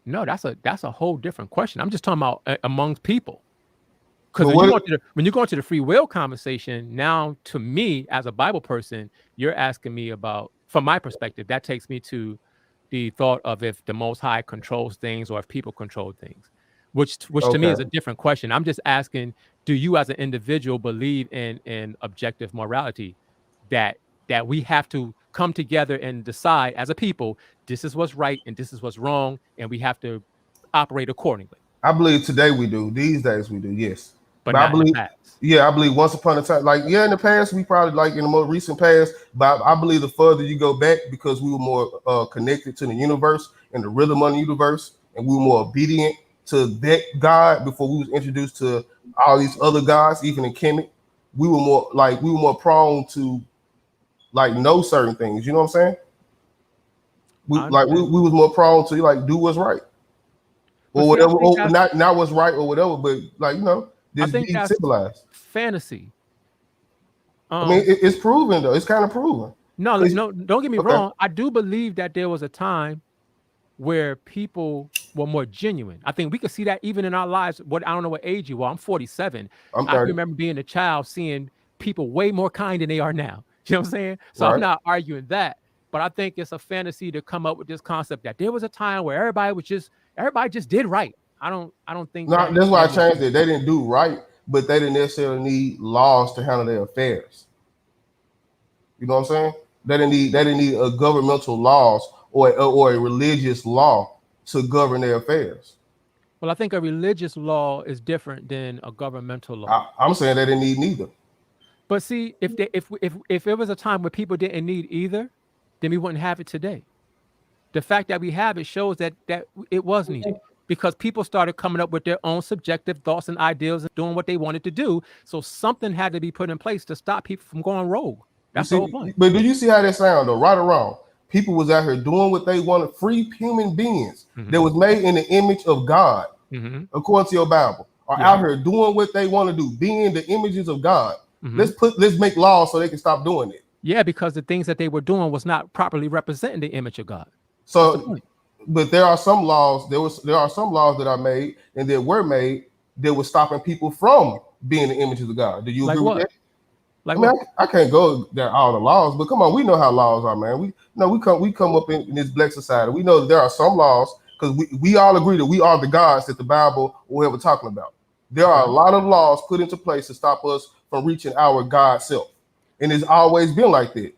No, that's a whole different question. I'm just talking about amongst people. Because when you go into the free will conversation, now to me as a Bible person, you're asking me about, from my perspective, that takes me to the thought of if the Most High controls things or if people control things, which to me is a different question. I'm just asking, do you as an individual believe in objective morality, that we have to come together and decide as a people, this is what's right and this is what's wrong, and we have to operate accordingly? I believe today we do. These days we do, yes. But not I believe, in the past. Yeah, I believe once upon a time, like in the past, we probably like in the more recent past, but I believe the further you go back, because we were more connected to the universe and the rhythm of the universe, and we were more obedient to that God before we was introduced to all these other gods, even in Kemet. We were more prone to like know certain things. You know what I'm saying? We was more prone to like do what's right. Or whatever, or not what's right or whatever, but like, you know, just be civilized. Fantasy. I mean, it's proven though. It's kind of proven. No, don't get me wrong. I do believe that there was a time where people were more genuine. I think we could see that even in our lives. I don't know what age you are. I'm 47. I remember being a child, seeing people way more kind than they are now. You know what I'm saying? So I'm not arguing that, but I think it's a fantasy to come up with this concept that there was a time where everybody just did right. I don't think. No, that's why I changed it. They didn't do right, but they didn't necessarily need laws to handle their affairs. You know what I'm saying? They didn't need a governmental laws or a religious law to govern their affairs. Well, I think a religious law is different than a governmental law. I'm saying they didn't need neither. But see, if it was a time where people didn't need either, then we wouldn't have it today. The fact that we have it shows that it was needed, because people started coming up with their own subjective thoughts and ideals and doing what they wanted to do. So something had to be put in place to stop people from going rogue. That's the whole point. But do you see how that sound though? Right or wrong? People was out here doing what they wanted. Free human beings that was made in the image of God, according to your Bible, are out here doing what they want to do, being the images of God. Let's make laws so they can stop doing it. Yeah, because the things that they were doing was not properly representing the image of God. So, but there are some laws. There are some laws that are made and that were made that were stopping people from being the images of God. Do you agree with that? Like, I mean, I can't go there all the laws, but come on, we know how laws are, man. We come up in this black society. We know that there are some laws, because we all agree that we are the gods that the Bible will ever talking about. There are a lot of laws put into place to stop us from reaching our God self, and it's always been like that.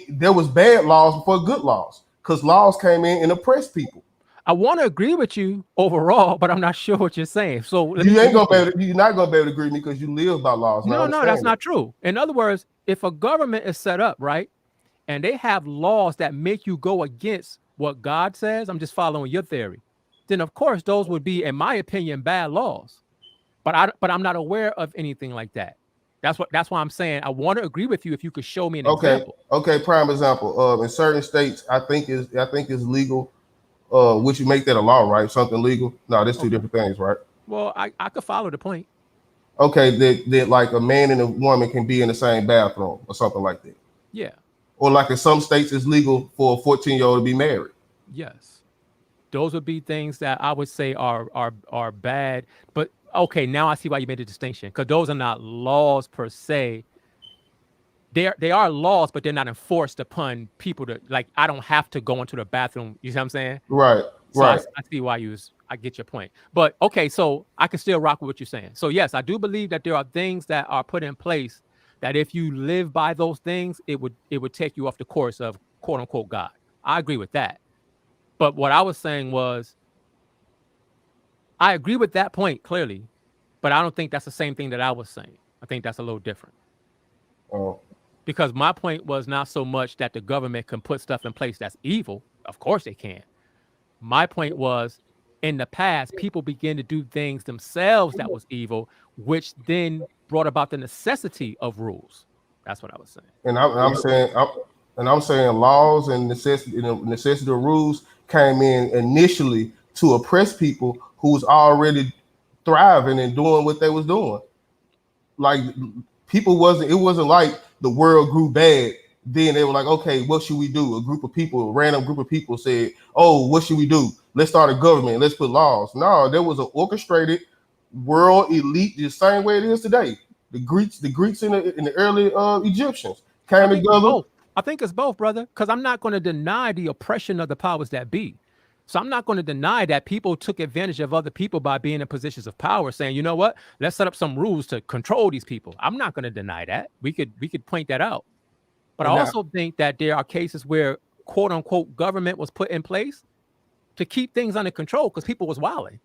There was bad laws before good laws, because laws came in and oppressed people. I want to agree with you overall, but I'm not sure what you're saying. So you're not gonna be able to agree with me because you live by laws. No, that's not true. In other words, if a government is set up right, and they have laws that make you go against what God says, I'm just following your theory, then of course those would be, in my opinion, bad laws. But I'm not aware of anything like that. That's why I'm saying I want to agree with you if you could show me an example. Okay, prime example. In certain states, I think is legal. Would you make that a law, right? Something legal? No, that's two different things, right? Well, I could follow the point. Okay, that like a man and a woman can be in the same bathroom or something like that. Yeah. Or like in some states, it's legal for a 14-year-old to be married. Yes. Those would be things that I would say are bad. But okay, now I see why you made the distinction, because those are not laws per se. They are laws, but they're not enforced upon people to, like, I don't have to go into the bathroom. You see what I'm saying? Right. So I see why I get your point. But okay, so I can still rock with what you're saying. So yes, I do believe that there are things that are put in place that if you live by those things, it would take you off the course of quote unquote God. I agree with that. But what I was saying was, I agree with that point clearly, but I don't think that's the same thing that I was saying. I think that's a little different. Oh. Because my point was not so much that the government can put stuff in place that's evil. Of course they can. My point was, in the past, people began to do things themselves that was evil, which then brought about the necessity of rules. That's what I was saying. And I'm saying laws and necessity of rules came in initially to oppress people who was already thriving and doing what they was doing. Like it wasn't like the world grew bad. Then they were like, okay, what should we do? A random group of people said, oh, what should we do? Let's start a government. Let's put laws. No, there was an orchestrated world elite, the same way it is today. The Greeks and the early Egyptians came together I think it's both, brother, because I'm not going to deny the oppression of the powers that be. So I'm not going to deny that people took advantage of other people by being in positions of power, saying, you know what, let's set up some rules to control these people. I'm not going to deny that. We could point that out. But I also think that there are cases where quote unquote government was put in place to keep things under control because people was wilding.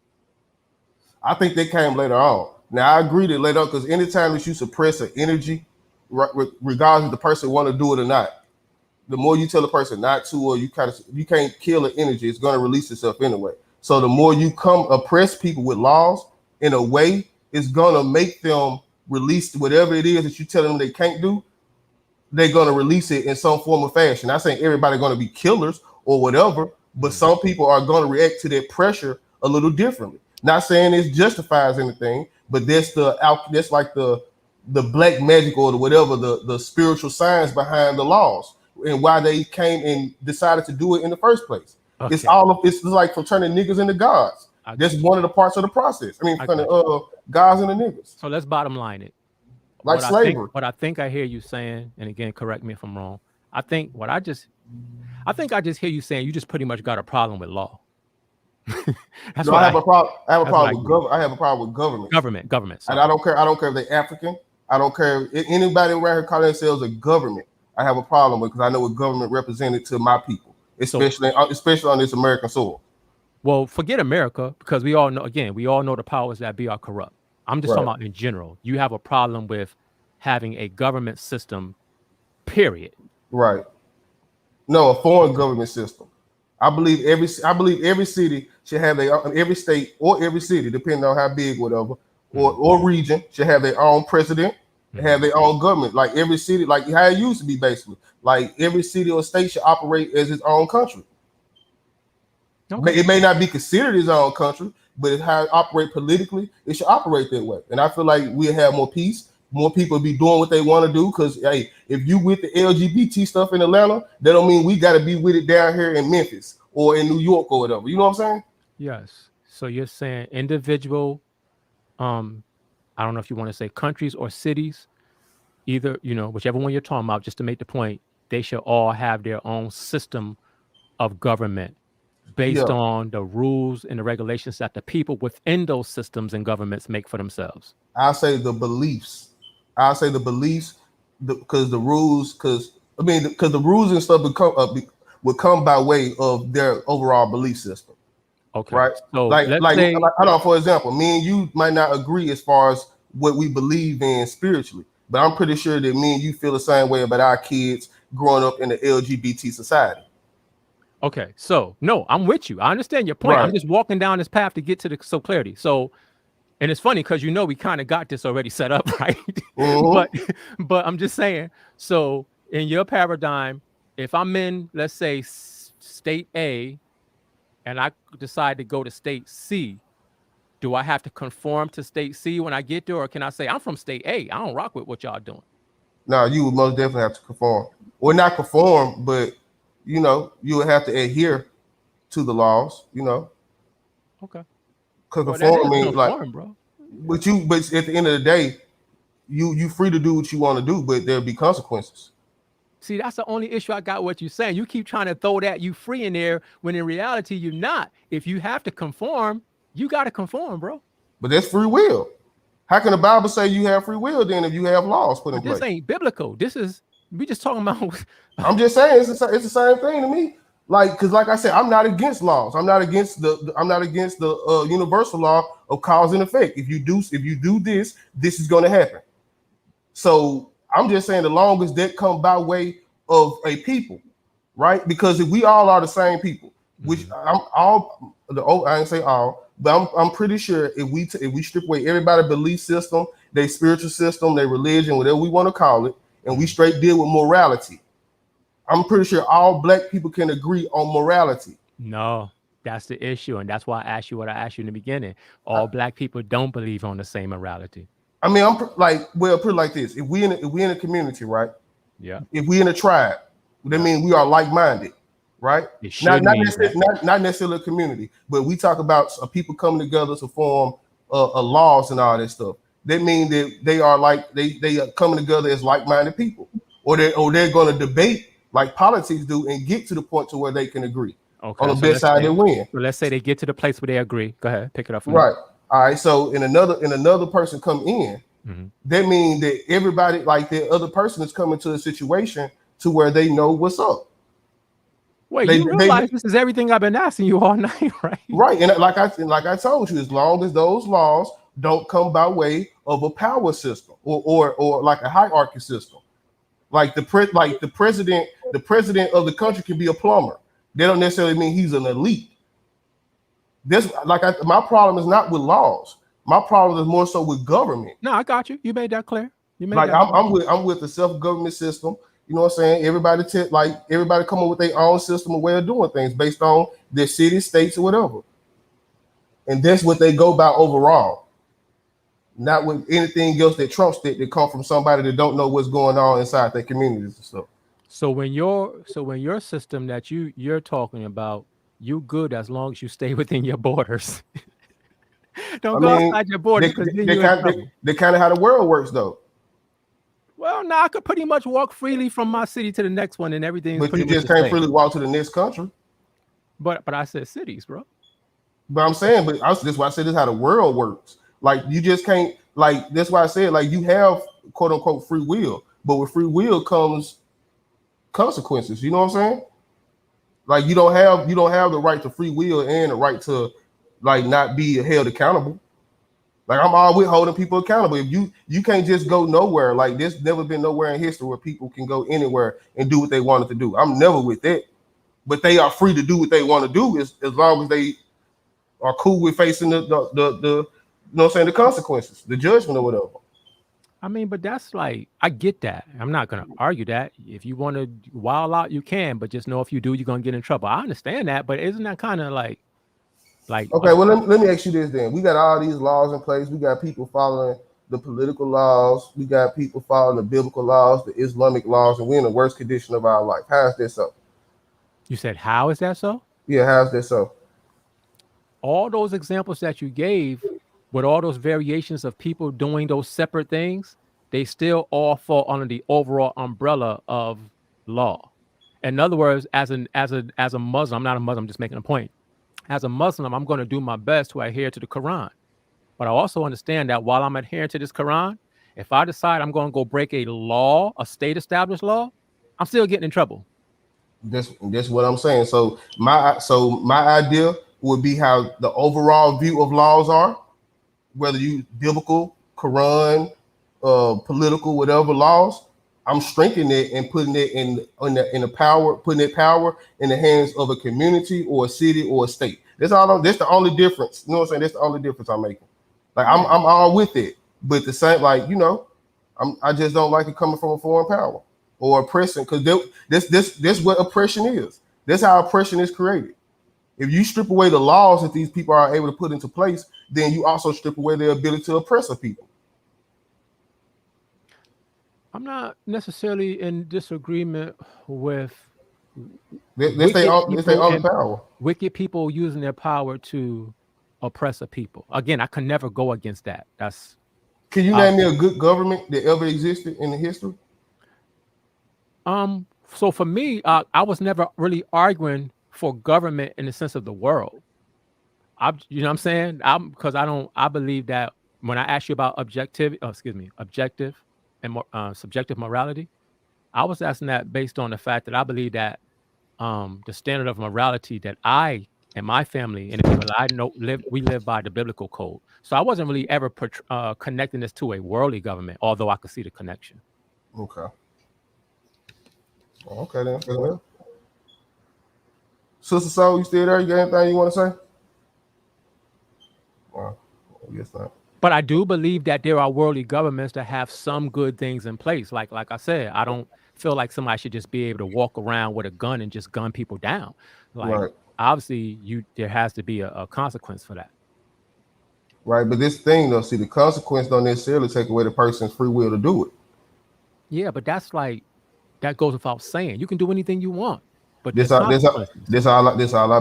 I think they came later on. Now I agree that later on, because anytime that you suppress an energy, regardless if the person want to do it or not, the more you tell the person not to, or you can't kill the energy, it's going to release itself anyway. So the more you oppress people with laws in a way, it's going to make them release whatever it is that you tell them they can't do. They're going to release it in some form or fashion. Not saying everybody's going to be killers or whatever, but some people are going to react to that pressure a little differently. Not saying it justifies anything, but that's like the black magic or whatever, the spiritual science behind the laws and why they came and decided to do it in the first place. Okay. It's like from turning niggas into gods. That's one of the parts of the process. I mean, turning gods into niggas. So let's bottom line it. Like slavery. What I think I hear you saying, and again, correct me if I'm wrong. I think I just hear you saying you just pretty much got a problem with law. I have a problem with government. Government. And I don't care if they're African. I don't care if anybody around here calling themselves a government. I have a problem with, because I know what government represented to my people, especially on this American soil. Well, forget America, because we all know the powers that be are corrupt. I'm just talking about in general. You have a problem with having a government system, period. Right. No, a foreign government system. I believe every city should have every state or every city, depending on how big, whatever, or region, should have their own president, have their own government. Like every city, like how it used to be, basically. Like every city or state should operate as its own country. Okay. It may not be considered its own country, but it's how it operates politically. It should operate that way. And I feel like we'll have more peace. More people be doing what they want to do. Because hey, if you with the LGBT stuff in Atlanta, that don't mean we got to be with it down here in Memphis or in New York or whatever. You know what I'm saying? Yes. So you're saying individual, I don't know if you want to say countries or cities, either, whichever one you're talking about, just to make the point, they should all have their own system of government based on the rules and the regulations that the people within those systems and governments make for themselves. I'll say the beliefs, because the rules and stuff would come by way of their overall belief system. Okay. Right. So for example, me and you might not agree as far as what we believe in spiritually, but I'm pretty sure that me and you feel the same way about our kids growing up in the LGBT society. Okay. So no, I'm with you. I understand your point. Right. I'm just walking down this path to get to the clarity. So, and it's funny because we kind of got this already set up, right? Mm-hmm. but I'm just saying. So in your paradigm, if I'm in, let's say, state A, and I decide to go to state C, do I have to conform to state C when I get there, or can I say I'm from state A? I don't rock with what y'all doing. No, you would most definitely have to conform, or not conform, but you would have to adhere to the laws. Okay. Because conform means bro. But at the end of the day, you free to do what you want to do, but there'll be consequences. See, that's the only issue I got what you're saying. You keep trying to throw that you free in there when in reality you're not. If you have to conform, you got to conform, bro. But that's free will. How can the Bible say you have free will then if you have laws put in place? This ain't biblical. We just talking about. I'm just saying it's the same thing to me. Because like I said, I'm not against laws. I'm not against the universal law of cause and effect. If you do this, this is going to happen. So I'm just saying the longest that come by way of a people, right? Because if we all are the same people, which I ain't say all, but I'm pretty sure if we strip away everybody's belief system, their spiritual system, their religion, whatever we want to call it, and we straight deal with morality, I'm pretty sure all black people can agree on morality. No, that's the issue, and that's why I asked you what I asked you in the beginning. All black people don't believe on the same morality. I mean, put it like this: if we in a community, right? Yeah. If we in a tribe, that means we are like-minded, right? Not necessarily a community, but we talk about people coming together to form a laws and all that stuff. That means that they are they are coming together as like-minded people, or they're going to debate like politics do, and get to the point to where they can agree. Okay, On the so best side, they win. So let's say they get to the place where they agree. Go ahead, pick it up from Right. All right. So in another person come in, that means that everybody, like the other person, is coming to a situation to where they know what's up. Wait, you realize this is everything I've been asking you all night, right? Right. And like I told you, as long as those laws don't come by way of a power system or like a hierarchy system, like the president of the country can be a plumber. They don't necessarily mean he's an elite. My problem is not with laws. My problem is more so with government. No, I got you. You made that clear. I'm with the self-government system. You know what I'm saying? Everybody come up with their own system or way of doing things based on their city, states, or whatever. And that's what they go by overall. Not with anything else that trumps that come from somebody that don't know what's going on inside their communities and stuff. So when your system that you're talking about, you good as long as you stay within your borders. Don't go outside your borders. They kind of how the world works, though. Well, now I could pretty much walk freely from my city to the next one, and everything. But you just can't freely walk to the next country. But I said cities, bro. But I'm saying, that's why I said this is how the world works. Like you just can't. Like that's why I said, like you have quote unquote free will, but with free will comes consequences. You know what I'm saying? Like you don't have the right to free will and the right to like not be held accountable. Like I'm all with holding people accountable. If you can't just go nowhere. Like there's never been nowhere in history where people can go anywhere and do what they wanted to do. I'm never with that. But they are free to do what they want to do as long as they are cool with facing the you know what I'm saying, the consequences, the judgment or whatever. I mean, but that's like, I get that. I'm not going to argue that. If you want to wild out, you can, but just know if you do, you're going to get in trouble. I understand that, but isn't that kind of like okay, well, let me ask you this then. We got all these laws in place. We got people following the political laws. We got people following the biblical laws, the Islamic laws, and we're in the worst condition of our life. How is that so? You said, how is that so? Yeah, how is that so? All those examples that you gave, with all those variations of people doing those separate things, they still all fall under the overall umbrella of law. In other words, as a Muslim, I'm not a Muslim, I'm just making a point. As a Muslim, I'm going to do my best to adhere to the Quran. But I also understand that while I'm adhering to this Quran, if I decide I'm going to go break a law, a state-established law, I'm still getting in trouble. That's what I'm saying. So my idea would be how the overall view of laws are, whether you biblical, Quran, political, whatever laws. I'm shrinking it and putting it in the power, putting that power in the hands of a community or a city or a state. That's the only difference. You know what I'm saying? That's the only difference I'm making. Like I'm all with it, but the same, like, you know, I just don't like it coming from a foreign power or oppression, because this what oppression is. That's how oppression is created. If you strip away the laws that these people are able to put into place, then you also strip away their ability to oppress a people. I'm not necessarily in disagreement with they stay on the power. Wicked people using their power to oppress a people. Again, I can never go against that. Can you name me a good government that ever existed in the history? So for me, I was never really arguing for government in the sense of the world. You know what I'm saying? I believe that when I ask you about objective and subjective morality, I was asking that based on the fact that I believe that the standard of morality that I and my family and the people that I know we live by the biblical code. So I wasn't really ever connecting this to a worldly government, although I could see the connection. Okay. Okay then. Well, Sister Soul, you still there? You got anything you want to say? Well, I guess not. But I do believe that there are worldly governments that have some good things in place. Like I said, I don't feel like somebody should just be able to walk around with a gun and just gun people down. Like, obviously, there has to be a consequence for that. Right, but this thing, though, see, the consequence don't necessarily take away the person's free will to do it. Yeah, but that goes without saying. You can do anything you want, but this all I've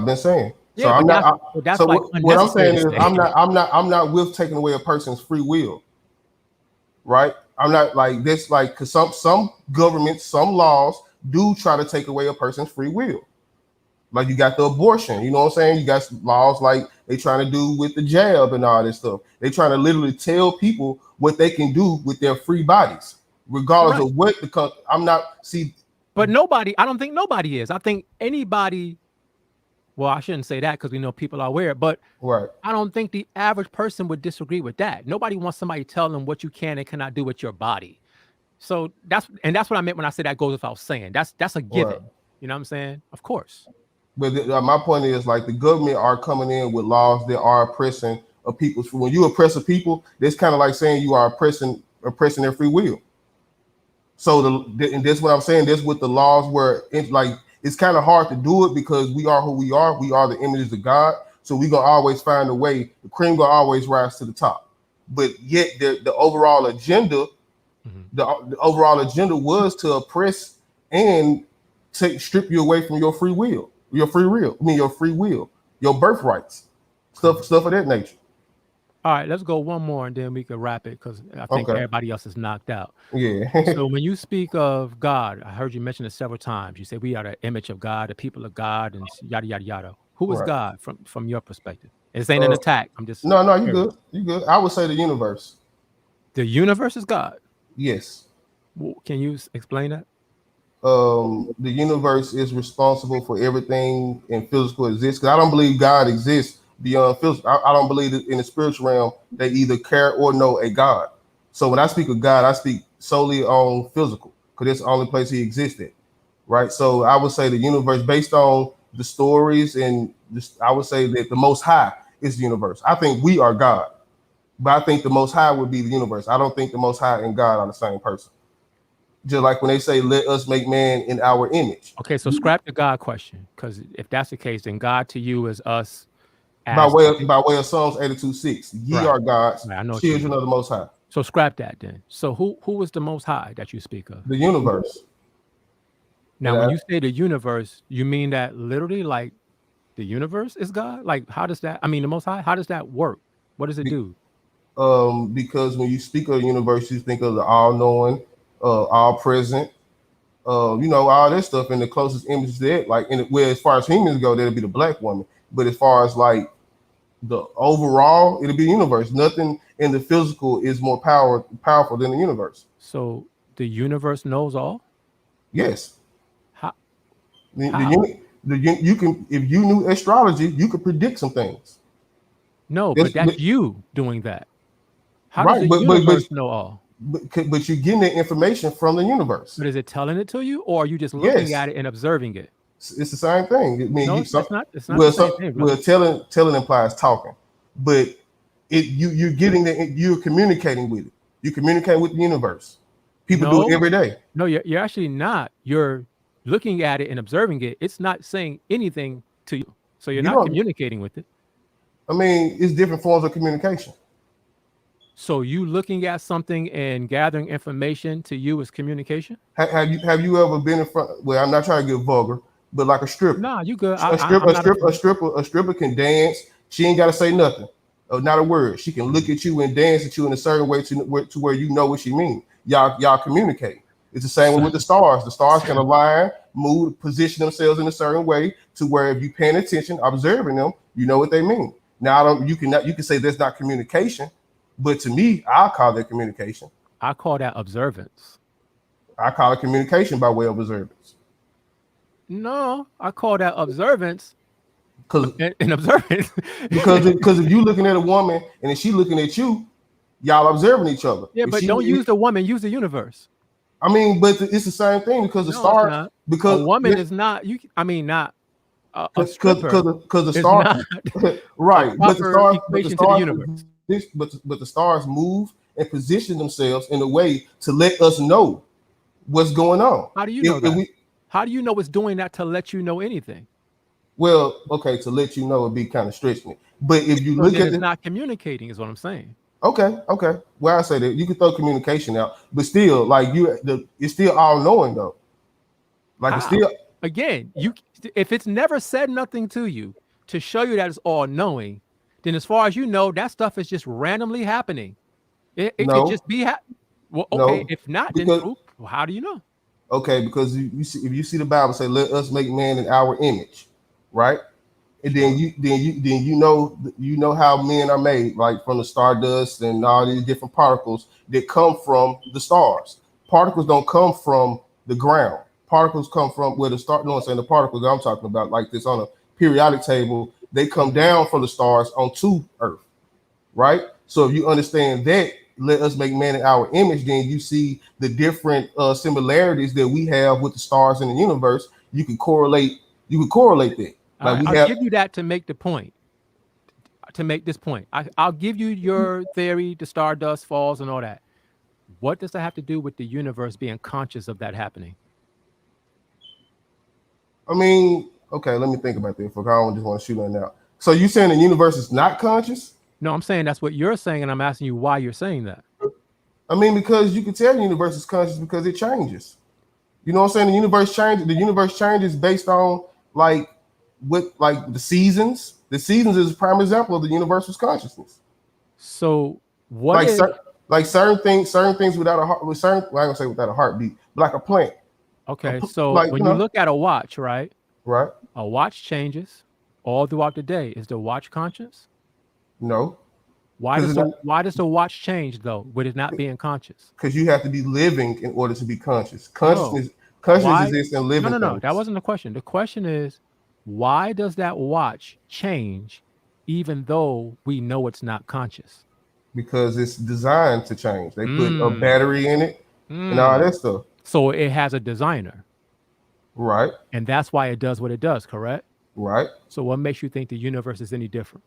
been saying. Yeah, so what I'm saying is I'm not with taking away a person's free will. Right? I'm not like this, like, because some governments, some laws do try to take away a person's free will. Like you got the abortion, you know what I'm saying? You got laws like they trying to do with the jab and all this stuff. They trying to literally tell people what they can do with their free bodies, regardless of what the I'm not see. But nobody, I don't think nobody is. I think anybody. Well, I shouldn't say that because we know people are aware, but I don't think the average person would disagree with that. Nobody wants somebody to tell them what you can and cannot do with your body. So that's what I meant when I said that goes without saying. That's a given. You know what I'm saying? Of course. But my point is, like, the government are coming in with laws that are oppressing of people. When you oppress a people, that's kind of like saying you are oppressing their free will. So and that's what I'm saying. That's what the laws were. It's kind of hard to do it because we are who we are. We are the images of God. So we're gonna always find a way. The cream gonna always rise to the top. But yet the overall agenda, the overall agenda was to oppress and strip you away from your free will, your birthrights, stuff of that nature. All right, let's go one more and then we can wrap it because I think everybody else is knocked out. Yeah. So when you speak of God, I heard you mention it several times. You say we are the image of God, the people of God, and yada yada yada. Who is God from your perspective? This ain't an attack. I'm just no, you good. You good. I would say the universe. The universe is God. Yes. Can you explain that? The universe is responsible for everything in physical existence. I don't believe God exists beyond physical. I don't believe that in the spiritual realm they either care or know a God. So when I speak of God, I speak solely on physical because that's the only place he existed, right? So I would say the universe, based on the stories and I would say that the Most High is the universe. I think we are God, but I think the Most High would be the universe. I don't think the Most High and God are the same person. Just like when they say, let us make man in our image. Okay, so scrap the God question, because if that's the case, then God to you is us. By way of Psalms 82:6, ye are God's children of the Most High. So scrap that then. So who is the Most High that you speak of? The universe. Now, when you say the universe, you mean that literally like the universe is God? Like how does that, I mean the Most High, how does that work? What does it do? Because when you speak of the universe, you think of the all-knowing, all present, all that stuff, and the closest image to that, like where as far as humans go, that'll be the black woman. But as far as like the overall, it'll be the universe. Nothing in the physical is more powerful than the universe. So the universe knows all? Yes. How? You can, if you knew astrology, you could predict some things. No, but that's you doing that. How does the universe know all? But you're getting that information from the universe. But is it telling it to you, or are you just looking at it and observing it? It's the same thing. I mean, no, it's not the same thing, well, telling implies talking, but you're getting that, you're communicating with it. You communicate with the universe. People do it every day. No, you're actually not. You're looking at it and observing it. It's not saying anything to you, so you're not communicating with it. I mean, it's different forms of communication. So you looking at something and gathering information to you is communication? Have you ever been in front? Well, I'm not trying to get vulgar, but like a stripper. Nah, you good. A stripper can dance. She ain't got to say nothing, not a word. She can look at you and dance at you in a certain way to where you know what she means. Y'all communicate. It's the same way with the stars. The stars can align, move, position themselves in a certain way to where if you're paying attention, observing them, you know what they mean. Now, you can say that's not communication. But to me, I call that communication. I call that observance. I call it communication by way of observance. No, I call that observance. An observance. because if you looking at a woman and if she looking at you, y'all observing each other. Yeah, but don't use the woman, use the universe. I mean, but it's the same thing because the star. Because a woman is not. Not. Because the star. Right, but the universe. But the stars move and position themselves in a way to let us know what's going on. How do you know that? How do you know it's doing that to let you know anything? Well, okay, to let you know would be kind of stretching it. But if you look at it's not communicating, is what I'm saying. Okay. Well, I say that you can throw communication out, but still, like it's still all knowing though. Like it's still again, if it's never said nothing to you to show you that it's all knowing. Then as far as you know, that stuff is just randomly happening. It could just be well, okay, if not, then how do you know? Okay, because you see, if you see the Bible say, "Let us make man in our image," right? And then you know how men are made, like from the stardust and all these different particles that come from the stars. Particles don't come from the ground. Particles come from where the star. No, I'm saying the particles that I'm talking about, like this on a periodic table, they come down from the stars onto Earth, right? So if you understand that, let us make man in our image, then you see the different similarities that we have with the stars in the universe. You can correlate that. Like I'll give you that to make the point. To make this point, I'll give you your theory, the stardust falls and all that. What does that have to do with the universe being conscious of that happening? I mean, okay, let me think about that. For I don't just want to shoot nothing out. So you saying the universe is not conscious? No, I'm saying that's what you're saying, and I'm asking you why you're saying that. I mean, because you can tell the universe is conscious because it changes. You know what I'm saying? The universe changes. The universe changes based on like the seasons. The seasons is a prime example of the universe's consciousness. So what? Certain things without a heart. Well, I ain't gonna say without a heartbeat, but like a plant. Okay, so when you look at a watch, right? Right. A watch changes all throughout the day. Is the watch conscious? No. Why does the watch change though, with it not being conscious? Because you have to be living in order to be conscious. Consciousness exists in living. No. That wasn't the question. The question is, why does that watch change, even though we know it's not conscious? Because it's designed to change. They put a battery in it and all that stuff. So it has a designer. Right. And that's why it does what it does, correct? Right. So what makes you think the universe is any different?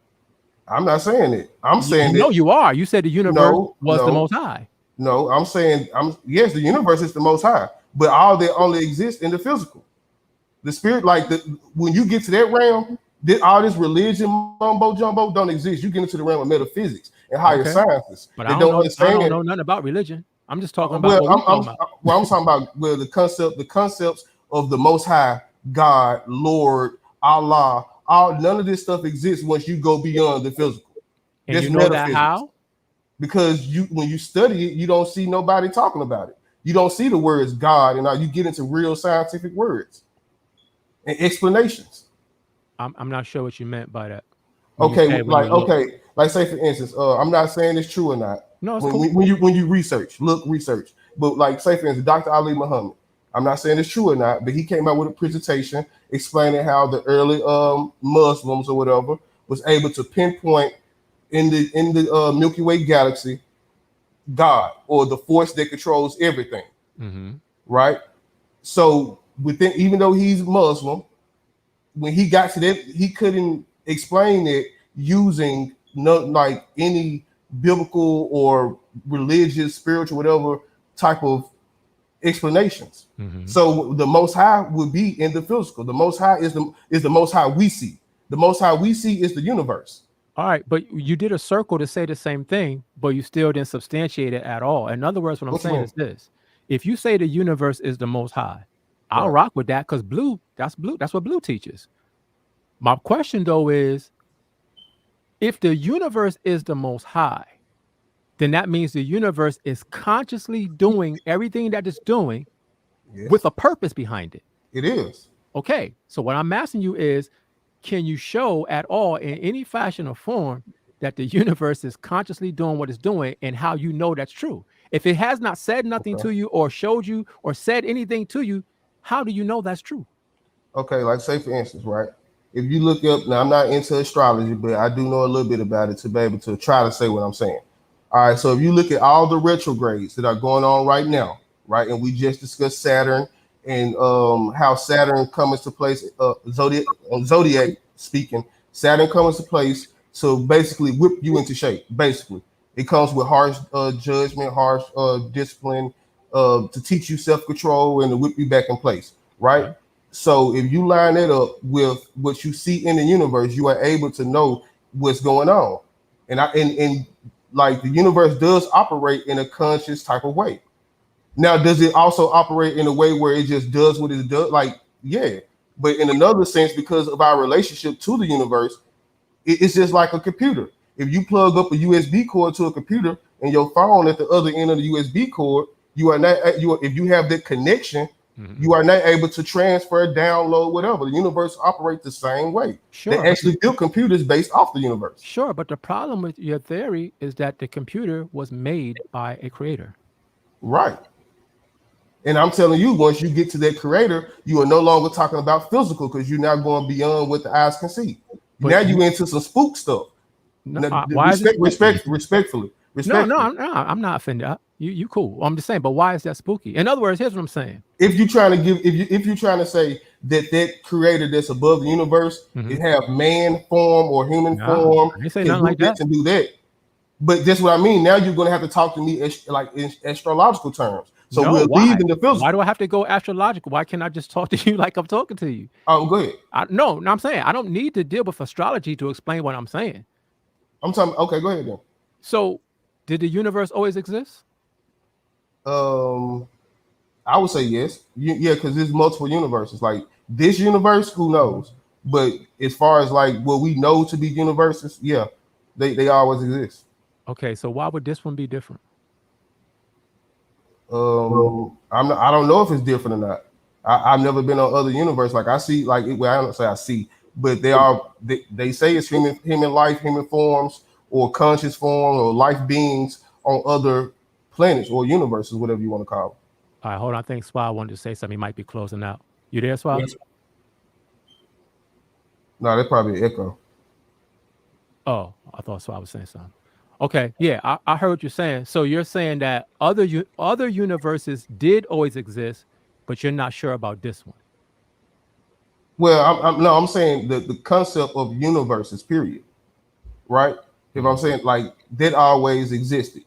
I'm not saying it. I'm saying no, you are. You said the universe was the most high. No, I'm saying yes, the universe is the most high, but all that only exists in the physical. The spirit, when you get to that realm, all this religion mumbo jumbo don't exist. You get into the realm of metaphysics and higher sciences. But I don't know nothing about religion. I'm just talking about I'm talking about the concepts of the most high, God, Lord, Allah. None of this stuff exists once you go beyond the physical. And you know that how? Because when you study it, you don't see nobody talking about it. You don't see the words God, and you get into real scientific words and explanations. I'm not sure what you meant by that. Like say for instance, I'm not saying it's true or not. No, it's cool. When you research. But like say for instance, Dr. Ali Muhammad. I'm not saying it's true or not, but he came out with a presentation explaining how the early Muslims or whatever was able to pinpoint in the Milky Way galaxy God, or the force that controls everything. Mm-hmm. Right? So even though he's Muslim, when he got to that, he couldn't explain it using any biblical or religious, spiritual, whatever type of explanations. Mm-hmm. So the most high would be in the physical. The most high is the most high we see. The most high we see is the universe. All right, but you did a circle to say the same thing, but you still didn't substantiate it at all. In other words, what I'm saying is this: if you say the universe is the most high, I'll rock with that because that's what blue teaches. My question though is, if the universe is the most high, then that means the universe is consciously doing everything that it's doing with a purpose behind it. It is. Okay, so what I'm asking you is, can you show at all in any fashion or form that the universe is consciously doing what it's doing and how you know that's true? If it has not said nothing to you or showed you or said anything to you, how do you know that's true? Okay, like say for instance, right? If you look up, now I'm not into astrology, but I do know a little bit about it to be able to try to say what I'm saying. All right, so if you look at all the retrogrades that are going on right now, right, and we just discussed Saturn and how Saturn comes to place, zodiac speaking, Saturn comes to place to basically whip you into shape. Basically, it comes with harsh judgment, harsh discipline to teach you self-control and to whip you back in place, right? So if you line it up with what you see in the universe, you are able to know what's going on, and like the universe does operate in a conscious type of way. Now, does it also operate in a way where it just does what it does? Like, yeah, but in another sense, because of our relationship to the universe, it's just like a computer. If you plug up a USB cord to a computer and your phone at the other end of the USB cord, if you have that connection, You are not able to transfer, download, whatever. The universe operates the same way. Sure. They actually built computers based off the universe. Sure, but the problem with your theory is that the computer was made by a creator. Right. And I'm telling you, once you get to that creator, you are no longer talking about physical because you're now going beyond what the eyes can see. But now you into some spook stuff. No, why is it respectfully. No, I'm not offended. You cool. I'm just saying, but why is that spooky? In other words, here's what I'm saying. If you're trying to say that creator that's above the universe, it have man form or human form, I say nothing like that. And do that. But that's what I mean. Now you're going to have to talk to me like in astrological terms. So we're leaving the physical. Why do I have to go astrological? Why can't I just talk to you like I'm talking to you? Oh, go ahead. No, I'm saying I don't need to deal with astrology to explain what I'm saying. I'm talking. Okay, go ahead then. So, did the universe always exist? I would say yes. Yeah, because there's multiple universes. Like this universe, who knows? But as far as like what we know to be universes, yeah, they always exist. Okay, so why would this one be different? I don't know if it's different or not. I've never been on other universe. Like I see, like well, I don't say I see, but they say it's human life, human forms, or conscious form, or life beings on other planets or universes, whatever you want to call them. All right, hold on. I think Swab wanted to say something. He might be closing out. You there, Swab? Yes. No, that's probably an echo. Oh, I thought Swab was saying something. Okay, yeah, I heard what you're saying. So you're saying that other universes did always exist, but you're not sure about this one. Well, I'm saying the concept of universes, period. Right? If I'm saying like that always existed.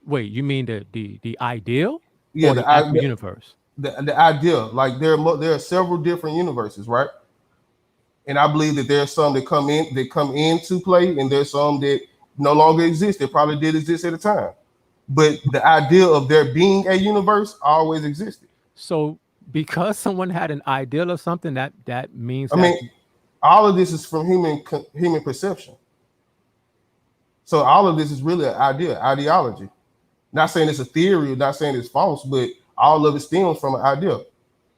Wait, you mean the ideal? Yeah, or the actual universe. The idea, like there are several different universes, right? And I believe that there are some that come into play, and there's some that no longer exist. They probably did exist at a time, but the idea of there being a universe always existed. So, because someone had an ideal of something, that means. I mean, all of this is from human perception. So all of this is really an ideology. Not saying it's a theory, not saying it's false, but all of it stems from an idea.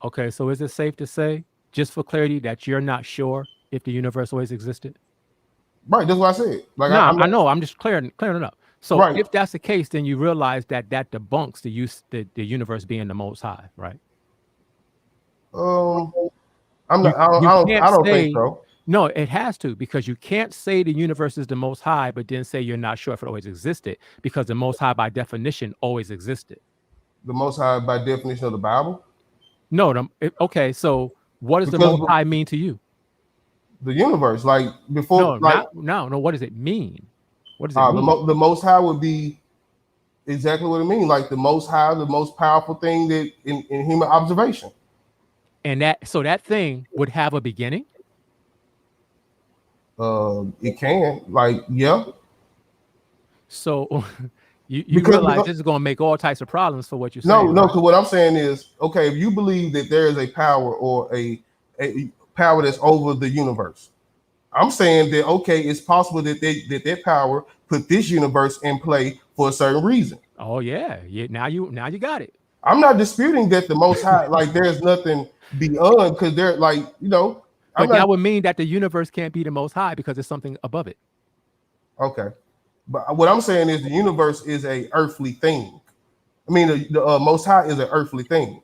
Okay, so is it safe to say, just for clarity, that you're not sure if the universe always existed? Right, that's what I said. Like, no, I know. I'm just clearing it up. So right. If that's the case, then you realize that debunks the universe being the Most High, right? I don't think so. No, it has to, because you can't say the universe is the Most High, but then say you're not sure if it always existed, because the Most High, by definition, always existed. The Most High, by definition of the Bible? No. Okay, so what does the Most High mean to you? The universe, like before. No. What does it mean? What does it mean? The Most High would be exactly what it means. Like the Most High, the most powerful thing that in human observation. And that thing would have a beginning. It can, like, yeah. So you realize this is going to make all types of problems for what you're saying. No. Because what I'm saying is, okay, if you believe that there is a power or a power that's over the universe, I'm saying that okay, it's possible that that power put this universe in play for a certain reason. Oh yeah. Now you got it. I'm not disputing that the Most High, like, there's nothing beyond, because they're like, But that would mean that the universe can't be the Most High because there's something above it. Okay. But what I'm saying is the universe is a earthly thing. I mean, the Most High is an earthly thing.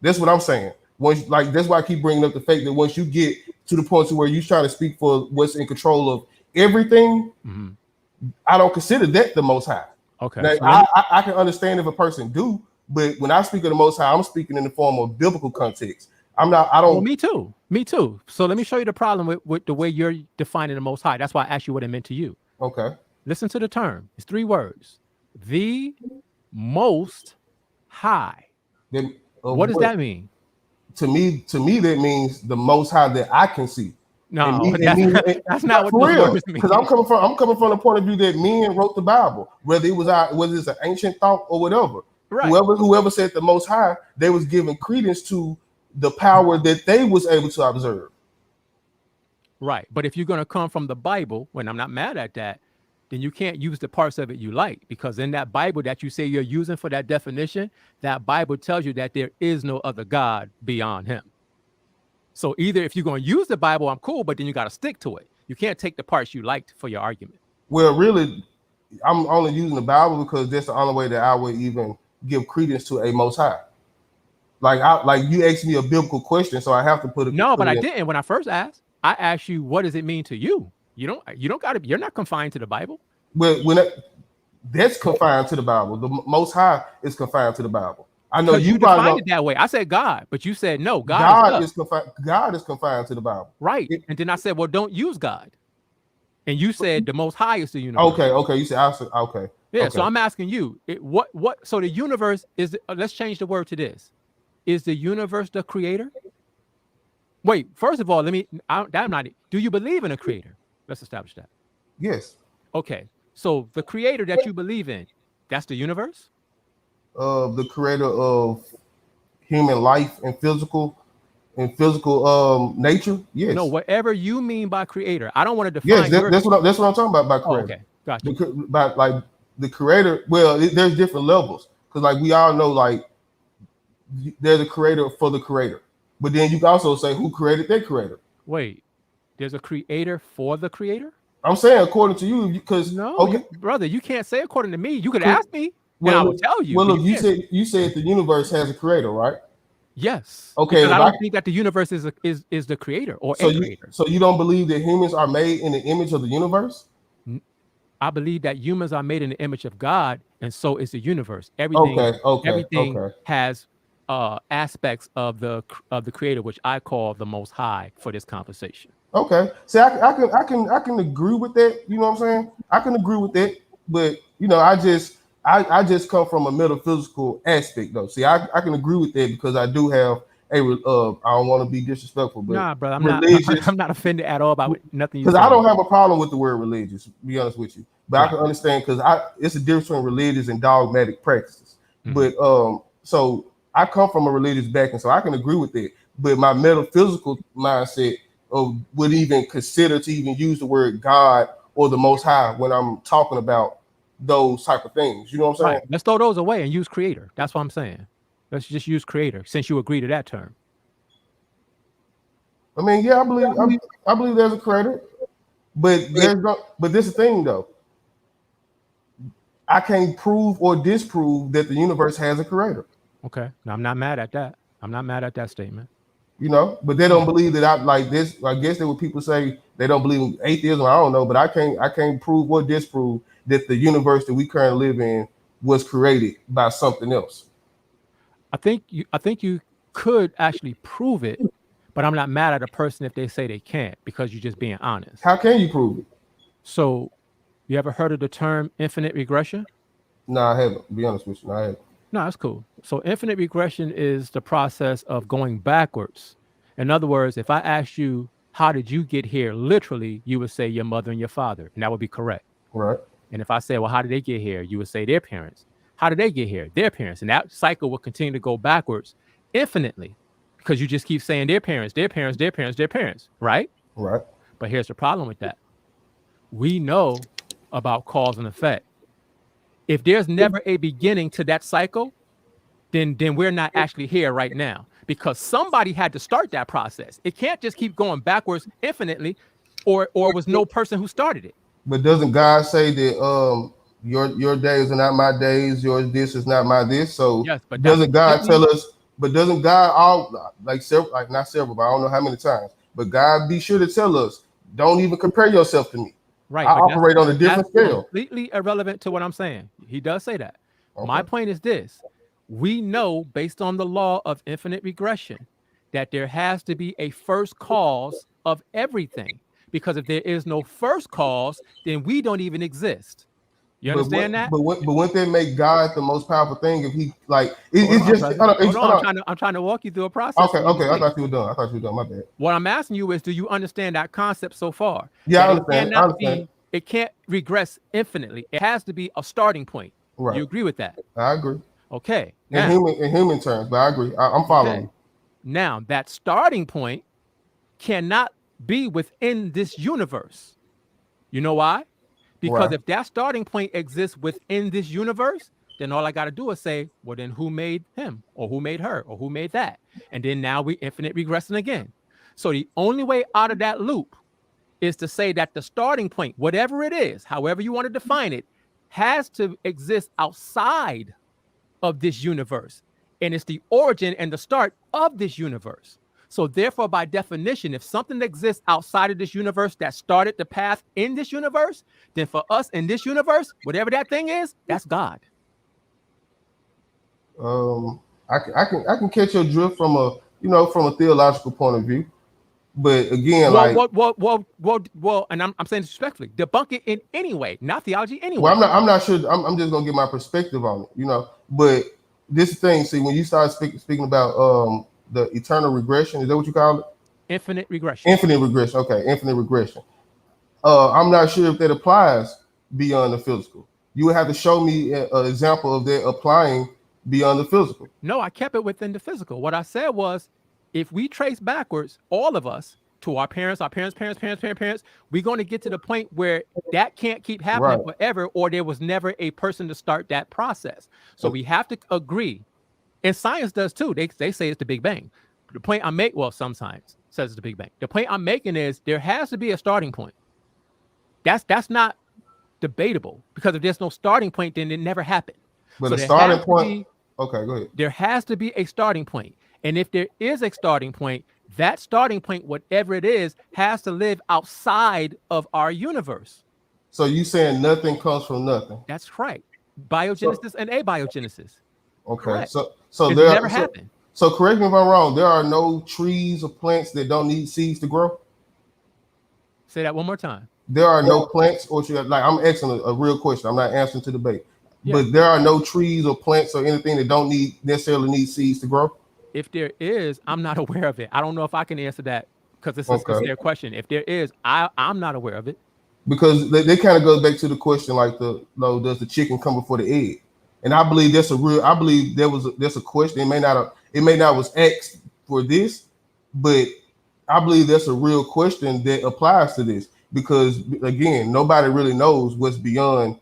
That's what I'm saying. That's why I keep bringing up the fact that once you get to the point to where you're trying to speak for what's in control of everything, I don't consider that the Most High. Okay. Now, so I can understand if a person do, but when I speak of the Most High, I'm speaking in the form of biblical context. Well, me too. So let me show you the problem with the way you're defining the Most High. That's why I asked you what it meant to you. Okay. Listen to the term. It's 3 words. The Most High. Then, what does that mean? To me, that means the Most High that I can see. No, that's not what those words mean. Because I'm coming from the point of view that men wrote the Bible, whether it's an ancient thought or whatever. Right. Whoever said the Most High, they was giving credence to the power that they was able to observe. Right. But if you're going to come from the Bible, when I'm not mad at that, then you can't use the parts of it you like, because in that Bible that you say you're using for that definition, that Bible tells you that there is no other God beyond him. So either if you're going to use the Bible, I'm cool, but then you got to stick to it. You can't take the parts you liked for your argument. Well, really, I'm only using the Bible because that's the only way that I would even give credence to a Most High. Like you asked me a biblical question, so I have to put it. No, but I didn't. When I first asked, I asked you, what does it mean to you? You don't got to. You're not confined to the Bible. Well, that's confined to the Bible. The Most High is confined to the Bible. I know you defined it that way. I said God, but you said no. God is confined. God is confined to the Bible. Right. And then I said, well, don't use God. And you said the Most High is the universe. Okay. You said okay. Yeah. Okay. So I'm asking you, what? So the universe is. Let's change the word to this. Is the universe the creator? Wait. First of all, do you believe in a creator? Let's establish that. Yes. Okay. So the creator that you believe in, that's the universe? The creator of human life and physical nature. Yes. No, whatever you mean by creator. I don't want to define. Yes, that's what I'm talking about by creator. Okay, gotcha. By like the creator. Well, there's different levels because like we all know like there's a creator for the creator, but then you can also say who created that creator. Wait, there's a creator for the creator? I'm saying according to you, because brother, you can't say according to me. You could ask me, and I would tell you. Well, look, you said the universe has a creator, right? Yes. Okay. Because I don't think that the universe is the creator or a creator. So you don't believe that humans are made in the image of the universe? I believe that humans are made in the image of God, and so is the universe. Everything has aspects of the creator, which I call the Most High for this conversation. Okay. See, I can agree with that. You know what I'm saying? I can agree with that, but I just come from a metaphysical aspect though. See, I can agree with that because I do have I don't want to be disrespectful, but nah, brother, I'm not offended at all about nothing. Because I don't have a problem with the word religious, to be honest with you. But I can understand because it's a difference between religious and dogmatic practices. Mm-hmm. But so I come from a religious background, so I can agree with that. But my metaphysical mindset would even consider to even use the word God or the Most High when I'm talking about those type of things. You know what I'm saying? Right. Let's throw those away and use creator. That's what I'm saying. Let's just use creator since you agree to that term. I mean, yeah, I believe there's a creator, but this is the thing though. I can't prove or disprove that the universe has a creator. Okay. Now I'm not mad at that. I'm not mad at that statement. But they don't believe that I like this. I guess that what people say they don't believe in atheism. I don't know, but I can't prove or disprove that the universe that we currently live in was created by something else. I think you could actually prove it, but I'm not mad at a person if they say they can't because you're just being honest. How can you prove it? So, you ever heard of the term infinite regression? No, I haven't. To be honest with you, I haven't. No, that's cool. So infinite regression is the process of going backwards. In other words, if I asked you, how did you get here? Literally, you would say your mother and your father, and that would be correct. Right. And if I say, well, how did they get here? You would say their parents. How did they get here? Their parents. And that cycle will continue to go backwards infinitely because you just keep saying their parents, their parents, their parents, their parents, right? Right. But here's the problem with that. We know about cause and effect. If there's never a beginning to that cycle, then we're not actually here right now because somebody had to start that process. It can't just keep going backwards infinitely or was no person who started it. But doesn't God say that your days are not my days, your this is not my this? So yes, but doesn't God tell us, but doesn't God not several, but I don't know how many times, but God be sure to tell us, don't even compare yourself to me. Right. I operate on a different scale. Completely irrelevant to what I'm saying. He does say that. Okay. My point is this. We know based on the law of infinite regression that there has to be a first cause of everything. Because if there is no first cause, then we don't even exist. You understand that? But wouldn't that make God the most powerful thing if he like I'm trying to walk you through a process. Okay. I thought you were done. My bad. What I'm asking you is, do you understand that concept so far? Yeah, I understand. It can't regress infinitely. It has to be a starting point. Right. You agree with that? I agree. Okay. In human terms, but I agree. I'm following. Okay. Now that starting point cannot be within this universe. You know why? Because if that starting point exists within this universe, then all I got to do is say, well, then who made him or who made her or who made that? And then now we infinite regressing again. So the only way out of that loop is to say that the starting point, whatever it is, however you want to define it, has to exist outside of this universe. And it's the origin and the start of this universe. So therefore, by definition, if something exists outside of this universe that started the path in this universe, then for us in this universe, whatever that thing is, that's God. I can catch your drift from a theological point of view, but again, well, and I'm saying this respectfully, debunk it in any way, not theology anyway. Well, I'm not sure. I'm just gonna get my perspective on it, But this thing, see, when you start speaking about the eternal regression, is that what you call it? Infinite regression. Infinite regression. Okay, infinite regression. I'm not sure if that applies beyond the physical. You would have to show me an example of that applying beyond the physical. No, I kept it within the physical. What I said was, if we trace backwards, all of us, to our parents, we're going to get to the point where that can't keep happening forever, or there was never a person to start that process. So we have to agree, and science does too. They say it's the Big Bang. The point I make, well, some science says it's the Big Bang. The point I'm making is there has to be a starting point. That's not debatable, because if there's no starting point, then it never happened. But a starting point. Okay, go ahead. There has to be a starting point. And if there is a starting point, that starting point, whatever it is, has to live outside of our universe. So you saying nothing comes from nothing? That's right. Biogenesis and abiogenesis. Okay. Correct. So there never happened. So correct me if I'm wrong. There are no trees or plants that don't need seeds to grow. Say that one more time. There are no plants, or I'm asking a real question. I'm not answering to debate. Yeah. But there are no trees or plants or anything that don't necessarily need seeds to grow. If there is, I'm not aware of it. I don't know if I can answer that, because this is their question. If there is, I'm not aware of it. Because they kind of go back to the question, like does the chicken come before the egg? And I believe that's there's a question. It may not was asked for this, but I believe that's a real question that applies to this, because again, nobody really knows what's beyond,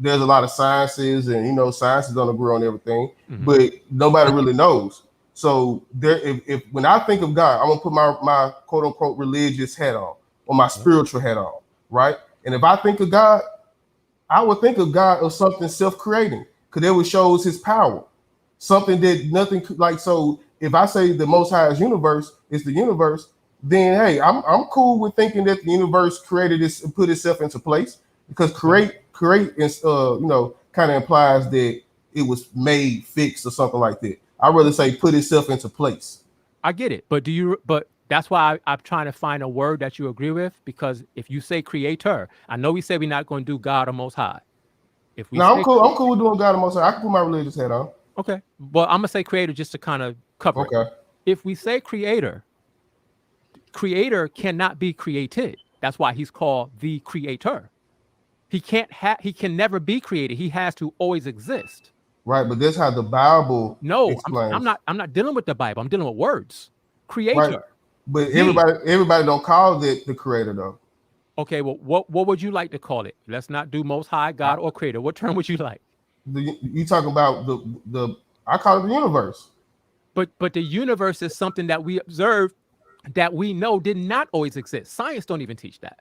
there's a lot of sciences, and science is gonna grow and everything, but nobody really knows. So if when I think of God, I'm gonna put my quote unquote religious hat on, or my spiritual hat on, right? And if I think of God, I would think of God of something self-creating, because it would shows his power, something that nothing like. So if I say the Most High's universe is the universe, then hey, I'm cool with thinking that the universe created this and put itself into place, because create is kind of implies that it was made, fixed, or something like that. I'd rather say put itself into place. I get it, but that's why I'm trying to find a word that you agree with, because if you say creator, I know we said we're not going to do God or Most High. I'm cool with doing God or Most High. I can put my religious hat on. Okay, well, I'm gonna say creator just to kind of cover it. If we say creator cannot be created. That's why he's called the creator. He can never be created. He has to always exist. Right, but that's how the Bible explains. I'm not dealing with the Bible. I'm dealing with words. Creator. Right. But everybody don't call it the creator though. Okay, well, what would you like to call it? Let's not do Most High, God, or creator. What term would you like? You talking about the I call it the universe. But the universe is something that we observe that we know did not always exist. Science don't even teach that.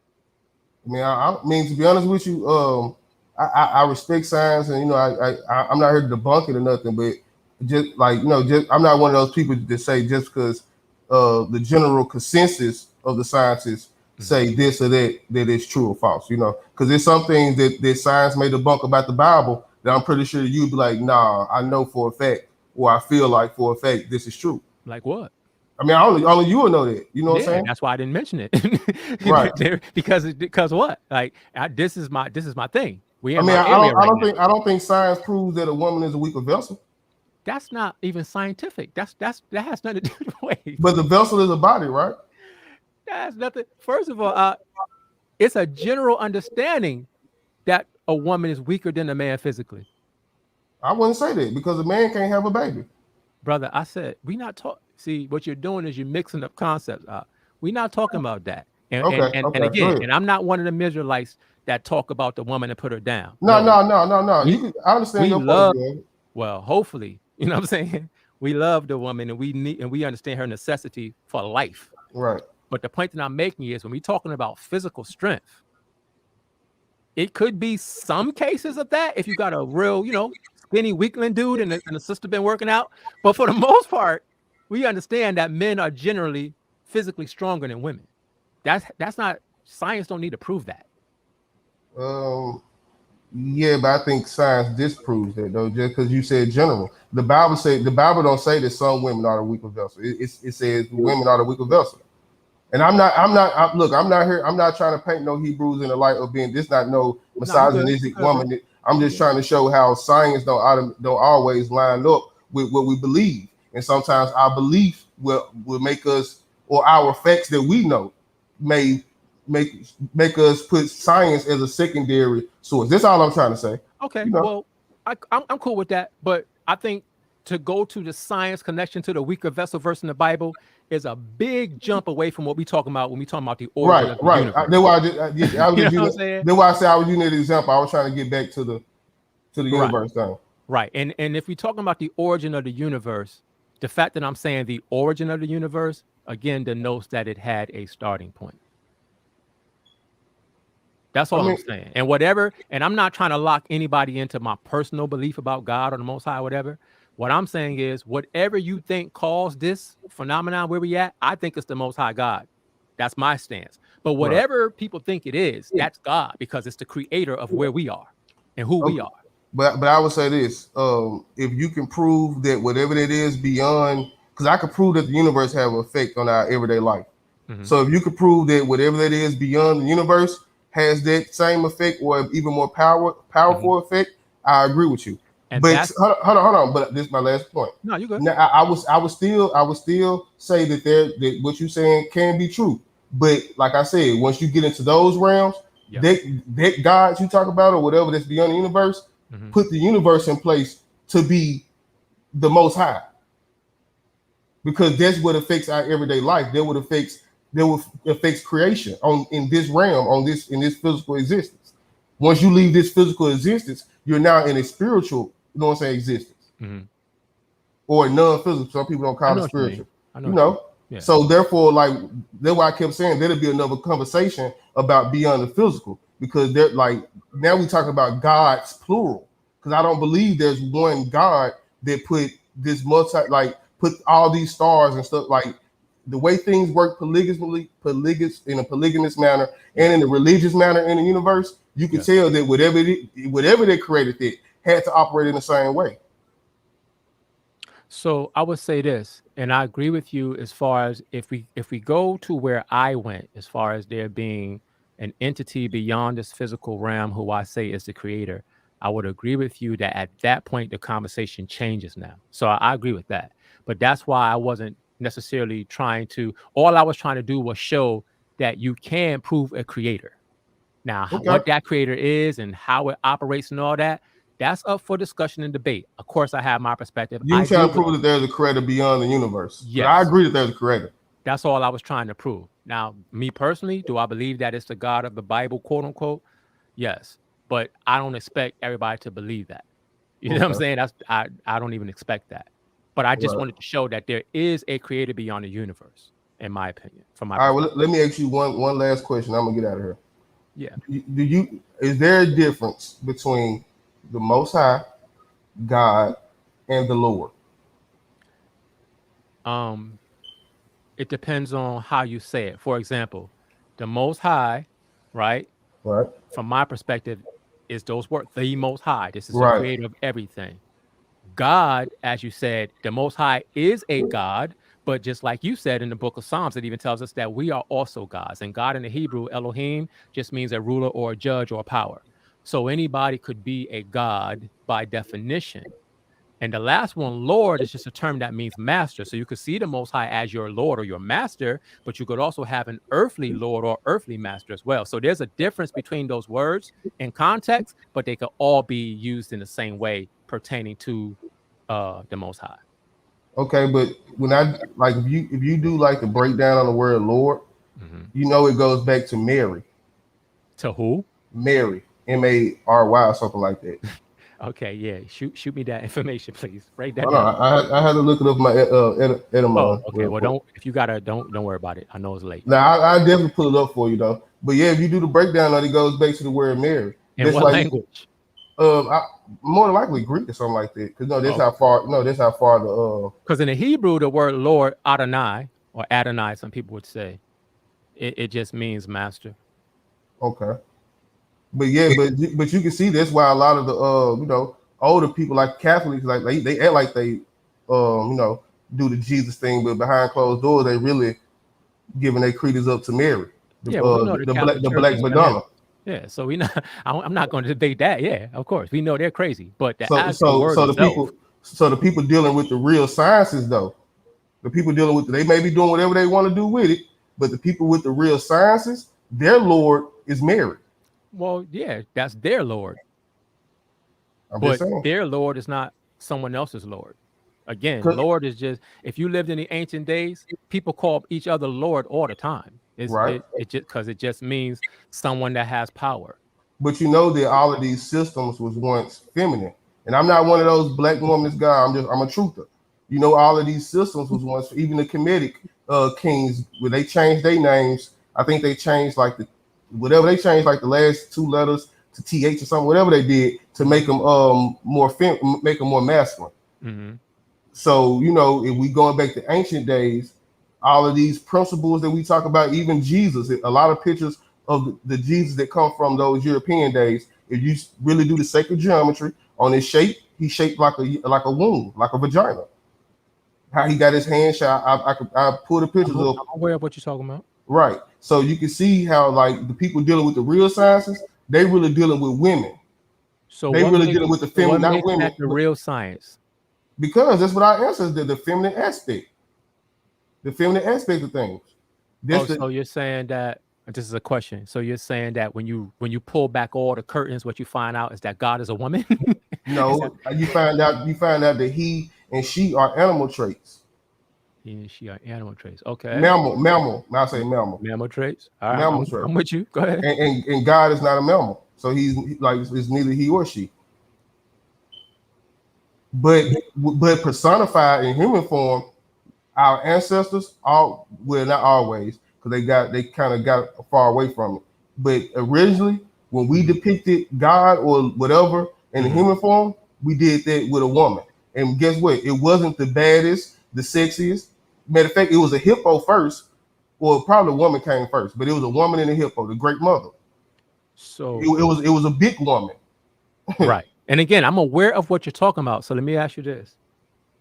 I mean, to be honest with you, I respect science, and I'm not here to debunk it or nothing, but just I'm not one of those people that say just because the general consensus of the sciences say this or that it's true or false, because there's some things that science may debunk about the Bible that I'm pretty sure you'd be like, nah, I know for a fact, or I feel like for a fact this is true. Like what? I mean, only you will know that. You know what I'm saying? That's why I didn't mention it. Right. because what? Like this is my thing. I don't think science proves that a woman is a weaker vessel. That's not even scientific. That has nothing to do with weight. But the vessel is a body, right? That's nothing. First of all, it's a general understanding that a woman is weaker than a man physically. I wouldn't say that, because a man can't have a baby. Brother, I said we not talk. See, what you're doing is you're mixing up concepts. We're not talking about that. And Okay. and again, and I'm not one of the Israelites that talk about the woman and put her down. No. I understand We your love, point. well, hopefully, you know what I'm saying? We love the woman and we understand her necessity for life. Right. But the point that I'm making is when we're talking about physical strength, it could be some cases of that if you got a real, skinny weakling dude and the sister been working out. But for the most part, we understand that men are generally physically stronger than women. That's not, science don't need to prove that. Yeah, but I think science disproves that though, just because you said general. The Bible don't say that some women are the weaker vessel. It says women are the weaker vessel. And I'm not here. I'm not trying to paint no Hebrews in the light of being this not no misogynistic woman. I'm just trying to show how science don't always line up with what we believe. And sometimes our belief will make us, or our facts that we know may make us put science as a secondary source. That's all I'm trying to say. Okay, well, I'm cool with that. But I think to go to the science connection to the weaker vessel verse in the Bible is a big jump away from what we talking about when we talking about the origin of the universe. That's why I said I was using that example. I was trying to get back to the universe thing. Right. And if we're talking about the origin of the universe, the fact that I'm saying the origin of the universe, again, denotes that it had a starting point. That's all I'm saying. And whatever, and I'm not trying to lock anybody into my personal belief about God or the Most High or whatever. What I'm saying is whatever you think caused this phenomenon where we at, I think it's the Most High God. That's my stance. But whatever people think it is, that's God, because it's the creator of where we are and who we are. But I would say this, if you can prove that whatever it is beyond, because I could prove that the universe have an effect on our everyday life. Mm-hmm. So if you could prove that whatever that is beyond the universe has that same effect or even more powerful effect, I agree with you. And but hold on. But this is my last point. No, you good. Now, I would still say that what you're saying can be true. But like I said, once you get into those realms, that gods you talk about or whatever that's beyond the universe, put the universe in place to be the Most High, because that's what affects our everyday life. That affects creation in this realm, in this physical existence. Once you leave this physical existence, you're now in a spiritual, existence, or non-physical. Some people don't call it spiritual. Yeah. So therefore, that's why I kept saying there'll be another conversation about beyond the physical, because they're now we talking about gods plural, because I don't believe there's one God that put this put all these stars and stuff, the way things work polygamously in a polygamous manner and in a religious manner in the universe. You can tell that whatever they created, it had to operate in the same way. So I would say this, and I agree with you as far as if we go to where I went, as far as there being an entity beyond this physical realm who I say is the creator, I would agree with you that at that point the conversation changes now. So I agree with that. But that's why I wasn't necessarily all I was trying to do was show that you can prove a creator. Now, what that creator is and how it operates and all that, that's up for discussion and debate. Of course, I have my perspective. You trying to prove that there's a creator beyond the universe. Yes. But I agree that there's a creator. That's all I was trying to prove. Now, me personally, do I believe that it's the God of the Bible, quote unquote? Yes. But I don't expect everybody to believe that. You know what I'm saying? I don't even expect that. But I just wanted to show that there is a creator beyond the universe, in my opinion. All right, well, let me ask you one last question. I'm gonna get out of here. Yeah. Is there a difference between the Most High, God, and the Lord? It depends on how you say it. For example, the Most High, right? Right. From my perspective, is those words, the Most High. This is the creator of everything. God, as you said, the Most High is a God, but just like you said in the book of Psalms, it even tells us that we are also gods. And God in the Hebrew, Elohim, just means a ruler or a judge or a power. So anybody could be a God by definition. And the last one, Lord, is just a term that means master. So you could see the Most High as your Lord or your master, but you could also have an earthly Lord or earthly master as well. So there's a difference between those words in context, but they could all be used in the same way pertaining to the Most High. Okay, but when if you do the breakdown on the word Lord, You know it goes back to Mary. To who? Mary, Mary, or something like that. Okay, yeah. Shoot me that information, please. Break that No, down. I had to look it up my etymology. Okay, well, if you gotta, don't worry about it. I know it's late. Now I definitely pull it up for you though. But yeah, if you do the breakdown, it goes back to the word Mary. In what language? More than likely Greek or something like that. Because that's how far. No, that's how far the. Because in the Hebrew, the word Lord, Adonai, or Adonai, some people would say, it just means master. Okay. But yeah, but you can see that's why a lot of the older people like Catholics, like they act like they do the Jesus thing, but behind closed doors they really giving their credence up to Mary, the Black Madonna. Yeah, so I'm not going to debate that. Yeah, of course we know they're crazy, but the people dealing with the real sciences though, the people dealing with they may be doing whatever they want to do with it, but the people with the real sciences, their Lord is Mary. Well, yeah, that's their Lord. But their Lord is not someone else's Lord. Again, Lord is just, if you lived in the ancient days, people call each other Lord all the time. It just because it just means someone that has power. But you know that all of these systems was once feminine. And I'm not one of those black womanist guys. I'm a truther. You know, all of these systems was once, even the Kemetic kings, when they changed their names, I think they changed the last two letters to TH or something, whatever they did to make them more masculine. Mm-hmm. So, if we going back to ancient days, all of these principles that we talk about, even Jesus, a lot of pictures of the Jesus that come from those European days, if you really do the sacred geometry on his shape, he's shaped like a womb, like a vagina. How he got his hand shot, I pull the pictures up. I'm aware of what you're talking about. Right. So you can see how the people dealing with the real sciences, they really dealing with women. So they really dealing with the feminine, not women. The real science. Because that's what our answers did, the feminine aspect. The feminine aspect of things. So you're saying that, this is a question. So you're saying that when you pull back all the curtains, what you find out is that God is a woman? No, you find out that he and she are animal traits. He and she are animal traits. Okay. Mammal. I say mammal. Mammal traits. All right. Mammal traits. I'm with you. Go ahead. And God is not a mammal. So he's like, it's neither he or she. But personified in human form, our ancestors, not always, because they kind of got far away from it. But originally, when we depicted God or whatever in the human form, we did that with a woman. And guess what? It wasn't the baddest, the sexiest. Matter of fact, it was a hippo first. Well, probably a woman came first, but it was a woman and a hippo, the great mother. So it was a big woman. Right. And again, I'm aware of what you're talking about. So let me ask you this.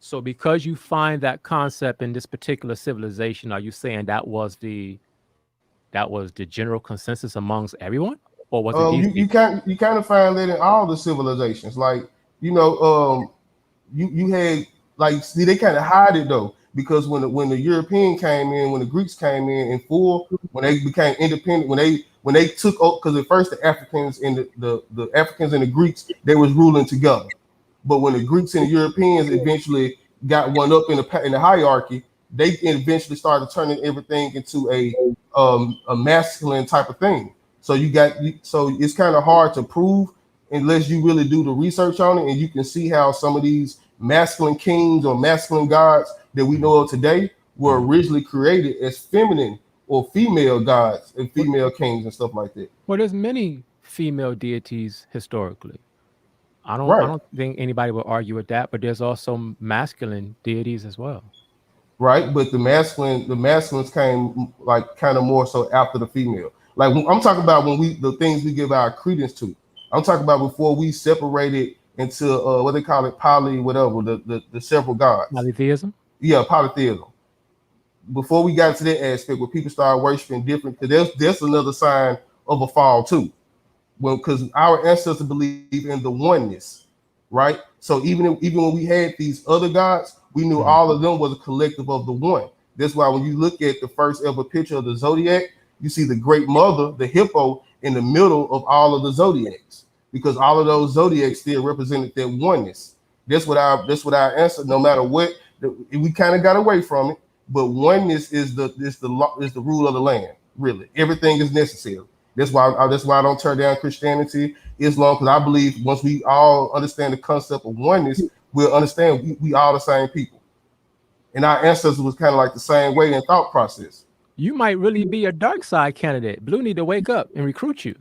So because you find that concept in this particular civilization, are you saying that was the general consensus amongst everyone? Or was it you kind of find that in all the civilizations. Like, you had they kind of hide it though, because when the European came in, when the Greeks came in full, when they became independent, when they took over, because at first the Africans and the Africans and the Greeks, they was ruling together. But when the Greeks and the Europeans eventually got one up in the hierarchy, they eventually started turning everything into a masculine type of thing. So so it's kind of hard to prove unless you really do the research on it, and you can see how some of these masculine kings or masculine gods that we know of today were originally created as feminine or female gods and female kings and stuff like that. Well, there's many female deities historically. I don't think anybody would argue with that, but there's also masculine deities as well. Right, but the masculines came kind of more so after the female. Like I'm talking about the things we give our credence to. I'm talking about before we separated into what they call it, the several gods. Polytheism? Yeah, polytheism. Before we got to that aspect where people started worshiping different, because there's another sign of a fall too. Well, because our ancestors believe in the oneness, right? So even when we had these other gods, we knew all of them was a collective of the one. That's why when you look at the first ever picture of the zodiac, you see the great mother, the hippo, in the middle of all of the zodiacs, because all of those zodiacs still represented that oneness. That's what our answer. No matter what, we kind of got away from it, but oneness is the rule of the land. Really, everything is necessary. That's why I don't turn down Christianity, Islam, because I believe once we all understand the concept of oneness, we'll understand we all the same people. And our ancestors was kind of like the same way in thought process. You might really be a dark side candidate. Blue need to wake up and recruit you.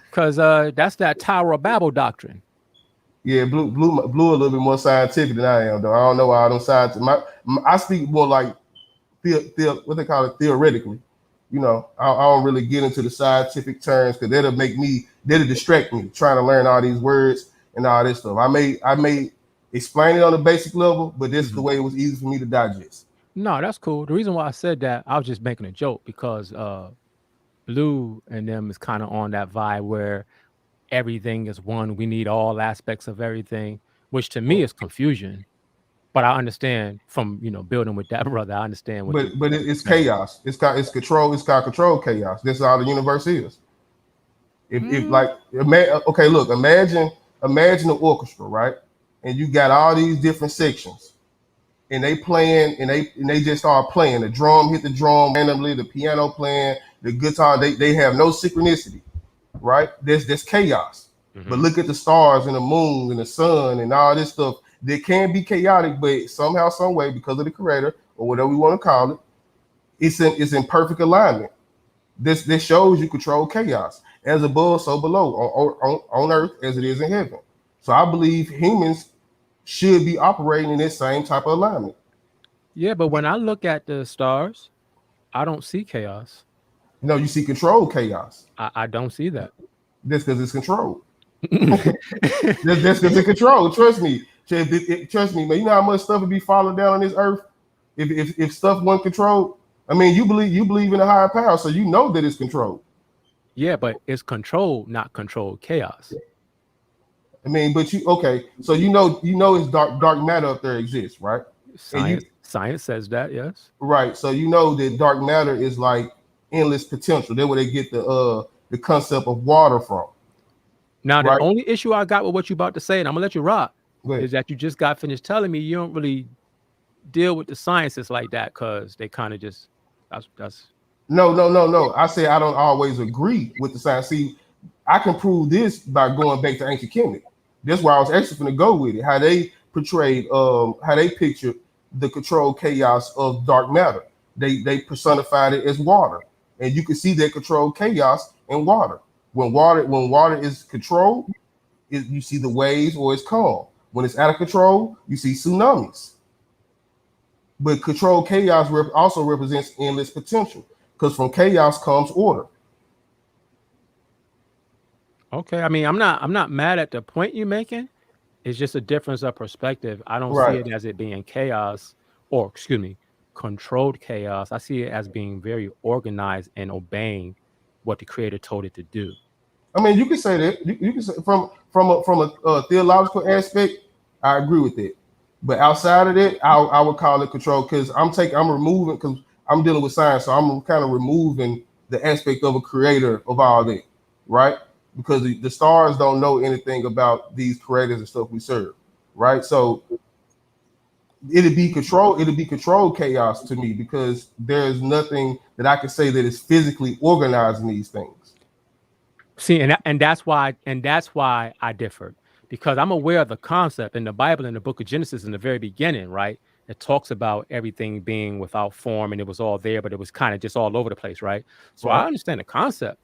Because that's that Tower of Babel doctrine. Yeah, blue a little bit more scientific than I am, though. I don't know why I don't scientific. I speak more like what they call it, theoretically. You know, I don't really get into the scientific terms because that'll distract me trying to learn all these words and all this stuff. I may explain it on a basic level, but this is the way it was easy for me to digest. No, that's cool. The reason why I said that, I was just making a joke because Blue and them is kind of on that vibe where everything is one. We need all aspects of everything, which to me is confusion. But I understand from building with that brother. I understand what. But it's chaos. It's control. It's got control chaos. That's all the universe is. If like okay, look, imagine the orchestra, right? And you got all these different sections, and they playing, and they just start playing. The drum hit the drum randomly. The piano playing, the guitar. They have no synchronicity, right? There's chaos. But look at the stars and the moon and the sun and all this stuff. They can be chaotic, but somehow, some way, because of the creator or whatever we want to call it, it's in perfect alignment. This shows you control chaos, as above, so below, on earth as it is in heaven. So I believe humans should be operating in this same type of alignment. Yeah, but when I look at the stars, I don't see chaos. No, you see controlled chaos. I don't see that. That's because it's controlled. That's because it's controlled. Trust me. Trust me, man. You know how much stuff would be falling down on this earth if stuff wasn't controlled. I mean, you believe in a higher power, so you know that it's controlled. Yeah, but it's controlled, not controlled chaos. I mean, but so you know it's dark matter up there exists, right? Science says that, yes. Right. So you know that dark matter is like endless potential. That's where they get the concept of water from. Now, the only issue I got with what you're about to say, and I'm gonna let you rock, is that you just got finished telling me you don't really deal with the sciences like that because they kind of just that's No. I say I don't always agree with the science. See, I can prove this by going back to ancient Kemet. That's where I was actually going to go with it. How they portrayed, how they pictured the controlled chaos of dark matter. They personified it as water, and you can see that controlled chaos in water. When water is controlled, you see the waves or it's calm. When it's out of control, you see tsunamis. But controlled chaos also represents endless potential because from chaos comes order. Okay, I mean, I'm not mad at the point you're making. It's just a difference of perspective. I don't see it as it being chaos, or excuse me, controlled chaos. I see it as being very organized and obeying what the creator told it to do. I mean, you can say that. You can say from a theological aspect, I agree with it. But outside of that, I would call it control because I'm removing, because I'm dealing with science, so I'm kind of removing the aspect of a creator of all that, right? Because the stars don't know anything about these creators and stuff we serve, right? So it'd be controlled chaos to me because there's nothing that I can say that is physically organizing these things. See, and that's why I differ, because I'm aware of the concept in the Bible, in the book of Genesis, in the very beginning, right? It talks about everything being without form and it was all there, but it was kind of just all over the place, right? So I understand the concept.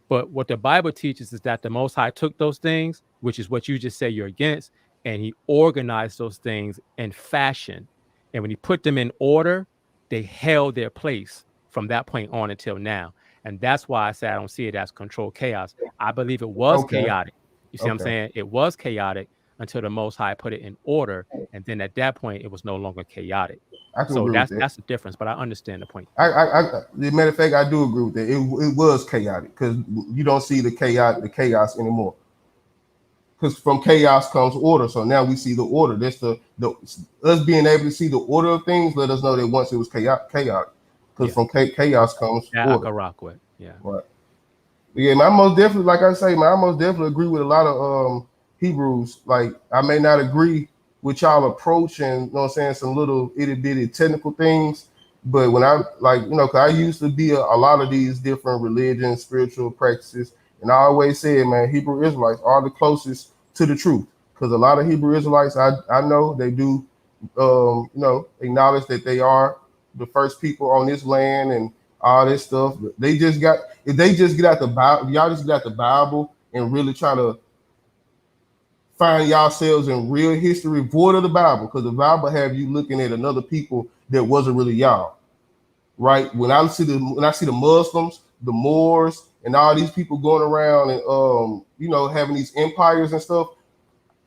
But what the Bible teaches is that the Most High took those things, which is what you just say you're against, and he organized those things in fashion. And when he put them in order, they held their place from that point on until now. And that's why I say I don't see it as controlled chaos. I believe it was chaotic. You see what I'm saying? It was chaotic until the Most High put it in order. And then at that point, it was no longer chaotic. So that's the difference, but I understand the point. The matter of fact, I do agree with that. It was chaotic because you don't see the chaos anymore. Because from chaos comes order. So now we see the order. That's us being able to see the order of things let us know that once it was chaotic. Because from chaos comes order. I can rock with. Yeah. Right. Yeah, man, I most definitely, like I say, man, I most definitely agree with a lot of Hebrews. Like, I may not agree with y'all approach and, you know what I'm saying, some little itty bitty technical things, But when I like, you know, cause I used to be a lot of these different religions, spiritual practices, and I always said, man, Hebrew Israelites are the closest to the truth. Because a lot of Hebrew Israelites, I know they do, you know, acknowledge that they are the first people on this land and all this stuff. They just got, if they just get out the Bible, y'all just get out the Bible and really try to find yourselves in real history, void of the Bible, because the Bible have you looking at another people that wasn't really y'all, right? When I see the Muslims, the Moors, and all these people going around and you know, having these empires and stuff,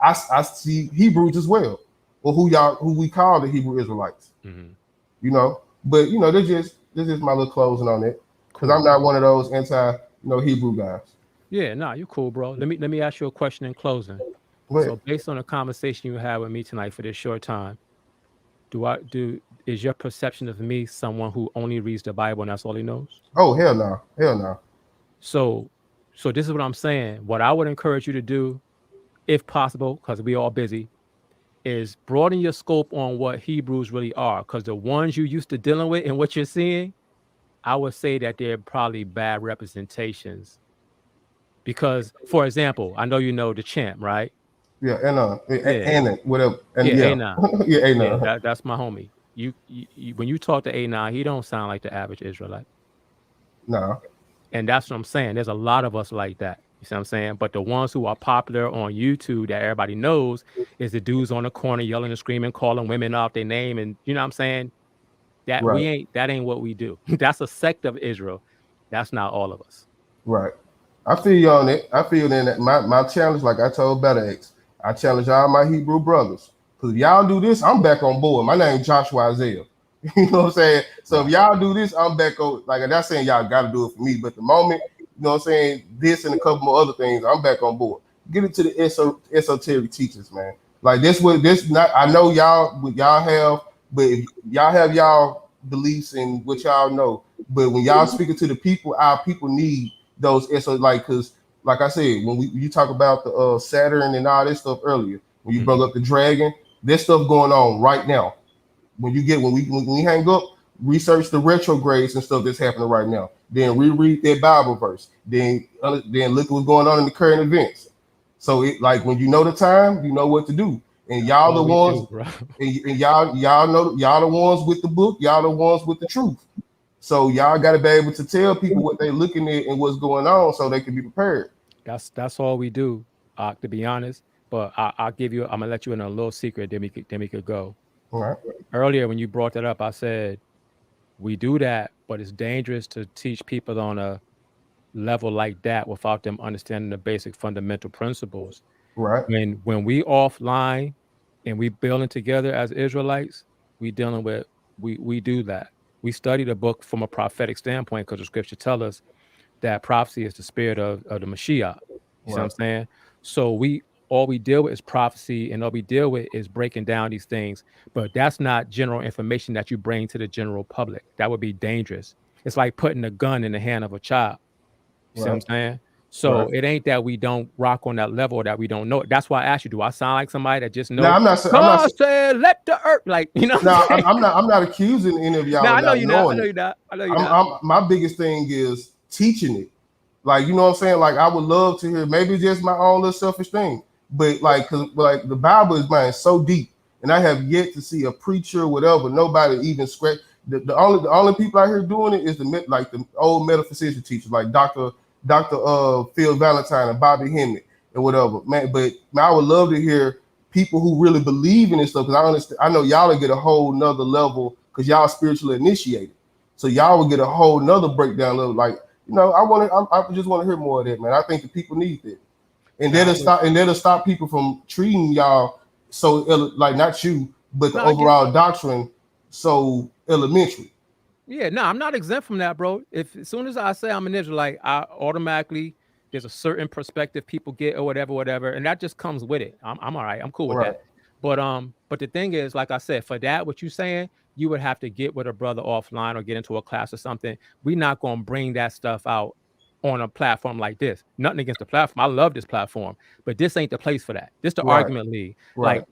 I see Hebrews as well, or who we call the Hebrew Israelites, you know. But you know, this is my little closing on it, because I'm not one of those Hebrew guys. Yeah, nah, you cool, bro. Let me ask you a question in closing. So based on the conversation you had with me tonight for this short time, is your perception of me someone who only reads the Bible and that's all he knows? Oh, hell no. Hell no. So this is what I'm saying. What I would encourage you to do, if possible, because we all busy, is broaden your scope on what Hebrews really are. Because the ones you used to dealing with and what you're seeing, I would say that they're probably bad representations. Because, for example, I know you know the champ, right? Yeah, and whatever. And A9. Yeah, A9. Yeah, that's my homie. You when you talk to A9, he don't sound like the average Israelite. No. And that's what I'm saying. There's a lot of us like that. You see what I'm saying? But the ones who are popular on YouTube that everybody knows is the dudes on the corner yelling and screaming, calling women off their name, and you know what I'm saying? That ain't what we do. That's a sect of Israel. That's not all of us. Right. I feel you on it. I feel that my challenge, like I told Better X, I challenge all my Hebrew brothers. Because if y'all do this, I'm back on board. My name is Joshua Isaiah. You know what I'm saying? So if y'all do this, I'm back on. Like, I'm not saying y'all got to do it for me, but the moment, you know what I'm saying, this and a couple more other things, I'm back on board. Get it to the esoteric teachers, man. Like I know y'all have, but if y'all have y'all beliefs and what y'all know, but when y'all speaking to the people, our people need those because like I said, when you talk about the Saturn and all this stuff earlier, when you brought up the dragon, there's stuff going on right now. When we hang up, research the retrogrades and stuff that's happening right now. Then reread that Bible verse. Then look at what's going on in the current events. So it, like, when you know the time, you know what to do. And y'all the ones, and y'all know y'all the ones with the book. Y'all the ones with the truth. So y'all got to be able to tell people what they're looking at and what's going on, so they can be prepared. That's all we do, to be honest. But I'll give you. I'm gonna let you in a little secret. Then we could go. All right. Earlier when you brought that up, I said we do that, but it's dangerous to teach people on a level like that without them understanding the basic fundamental principles. Right. When we offline and we building together as Israelites, we dealing with we do that. We study the book from a prophetic standpoint because the scripture tells us that prophecy is the spirit of the Mashiach. You see what I'm saying? So all we deal with is prophecy, and all we deal with is breaking down these things. But that's not general information that you bring to the general public. That would be dangerous. It's like putting a gun in the hand of a child. You see what I'm saying? So it ain't that we don't rock on that level or that we don't know it. That's why I asked you, do I sound like somebody that just knows? No, I'm not saying let the earth, like, you know. No, I'm not accusing any of y'all. No, I know you're not. My biggest thing is teaching it. Like, you know what I'm saying? Like, I would love to hear, maybe just my own little selfish thing. But cause the Bible is, man, so deep, and I have yet to see a preacher or whatever, nobody even scratch. The only people out here doing it is the old metaphysician teachers, like Dr. Phil Valentine and Bobby Hemmett and whatever, man. But I would love to hear people who really believe in this stuff, because I know y'all will get a whole nother level because y'all spiritually initiated, so y'all will get a whole nother breakdown level. Like, you know, I just want to hear more of that, man. I think the people need that. And that'll stop people from treating y'all so, like, not you, but the overall doctrine so elementary. Yeah, no, I'm not exempt from that, bro. As soon as I say I'm an Israelite, I automatically, there's a certain perspective people get or whatever, and that just comes with it. I'm all right. I'm cool with that. But the thing is, like I said, for that, what you're saying, you would have to get with a brother offline or get into a class or something. We're not going to bring that stuff out on a platform like this. Nothing against the platform. I love this platform, but this ain't the place for that. This the argument league. Like,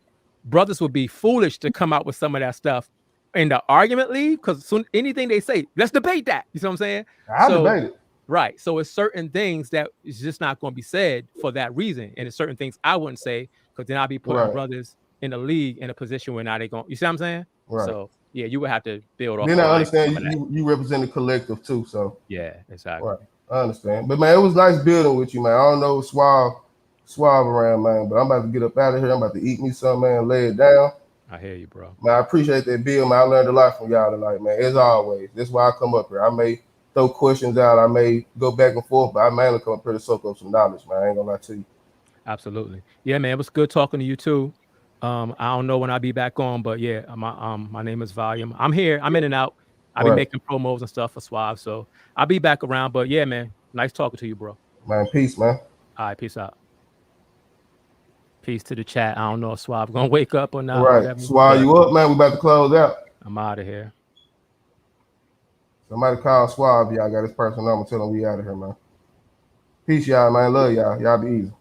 brothers would be foolish to come out with some of that stuff in the argument league, because anything they say, let's debate that. You see what I'm saying? I debate it. Right. So it's certain things that is just not going to be said for that reason. And it's certain things I wouldn't say, because then I'll be putting brothers in the league in a position where now they're going, you see what I'm saying? Right. So yeah, you would have to build off. Then I understand you represent the collective too. So yeah, exactly. Right. I understand. But man, it was nice building with you, man. I don't know Suave around, man, but I'm about to get up out of here. I'm about to eat me some, man, lay it down. I hear you, bro. Man, I appreciate that bill, man. I learned a lot from y'all tonight, man. As always. That's why I come up here. I may throw questions out, I may go back and forth, but I mainly come up here to soak up some knowledge, man. I ain't gonna lie to you. Absolutely. Yeah, man. It was good talking to you too. I don't know when I'll be back on, but yeah, my name is Volume. I'm here. I'm in and out. I'll be making promos and stuff for Suave, so I'll be back around. But yeah, man, nice talking to you, bro. Man, peace, man. All right, peace out. Peace to the chat. I don't know if Suave gonna wake up or not. All right, Suave, you up, man? We about to close out. I'm out of here. Somebody call Suave, y'all got his personal number. Tell him we out of here, man. Peace, y'all, man. Love y'all. Y'all be easy.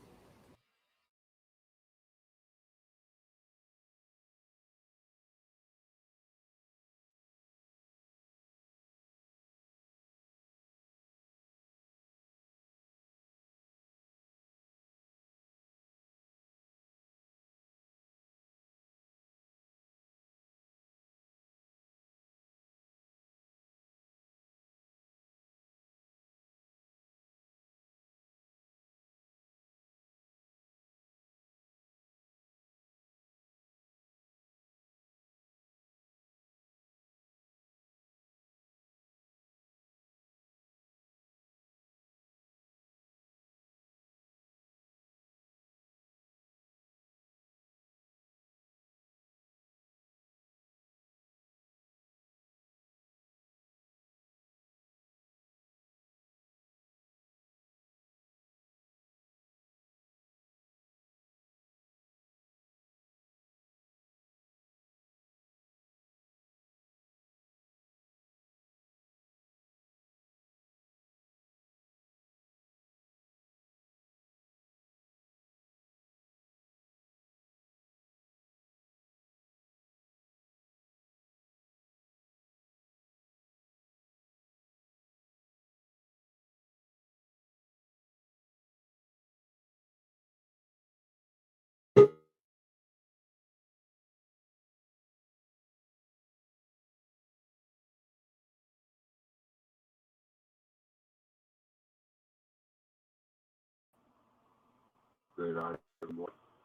Good night.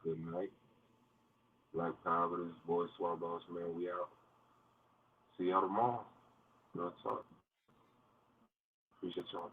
Good night. Black Power, this boy Suave Boss, man. We out. See y'all tomorrow. No talk. Appreciate y'all.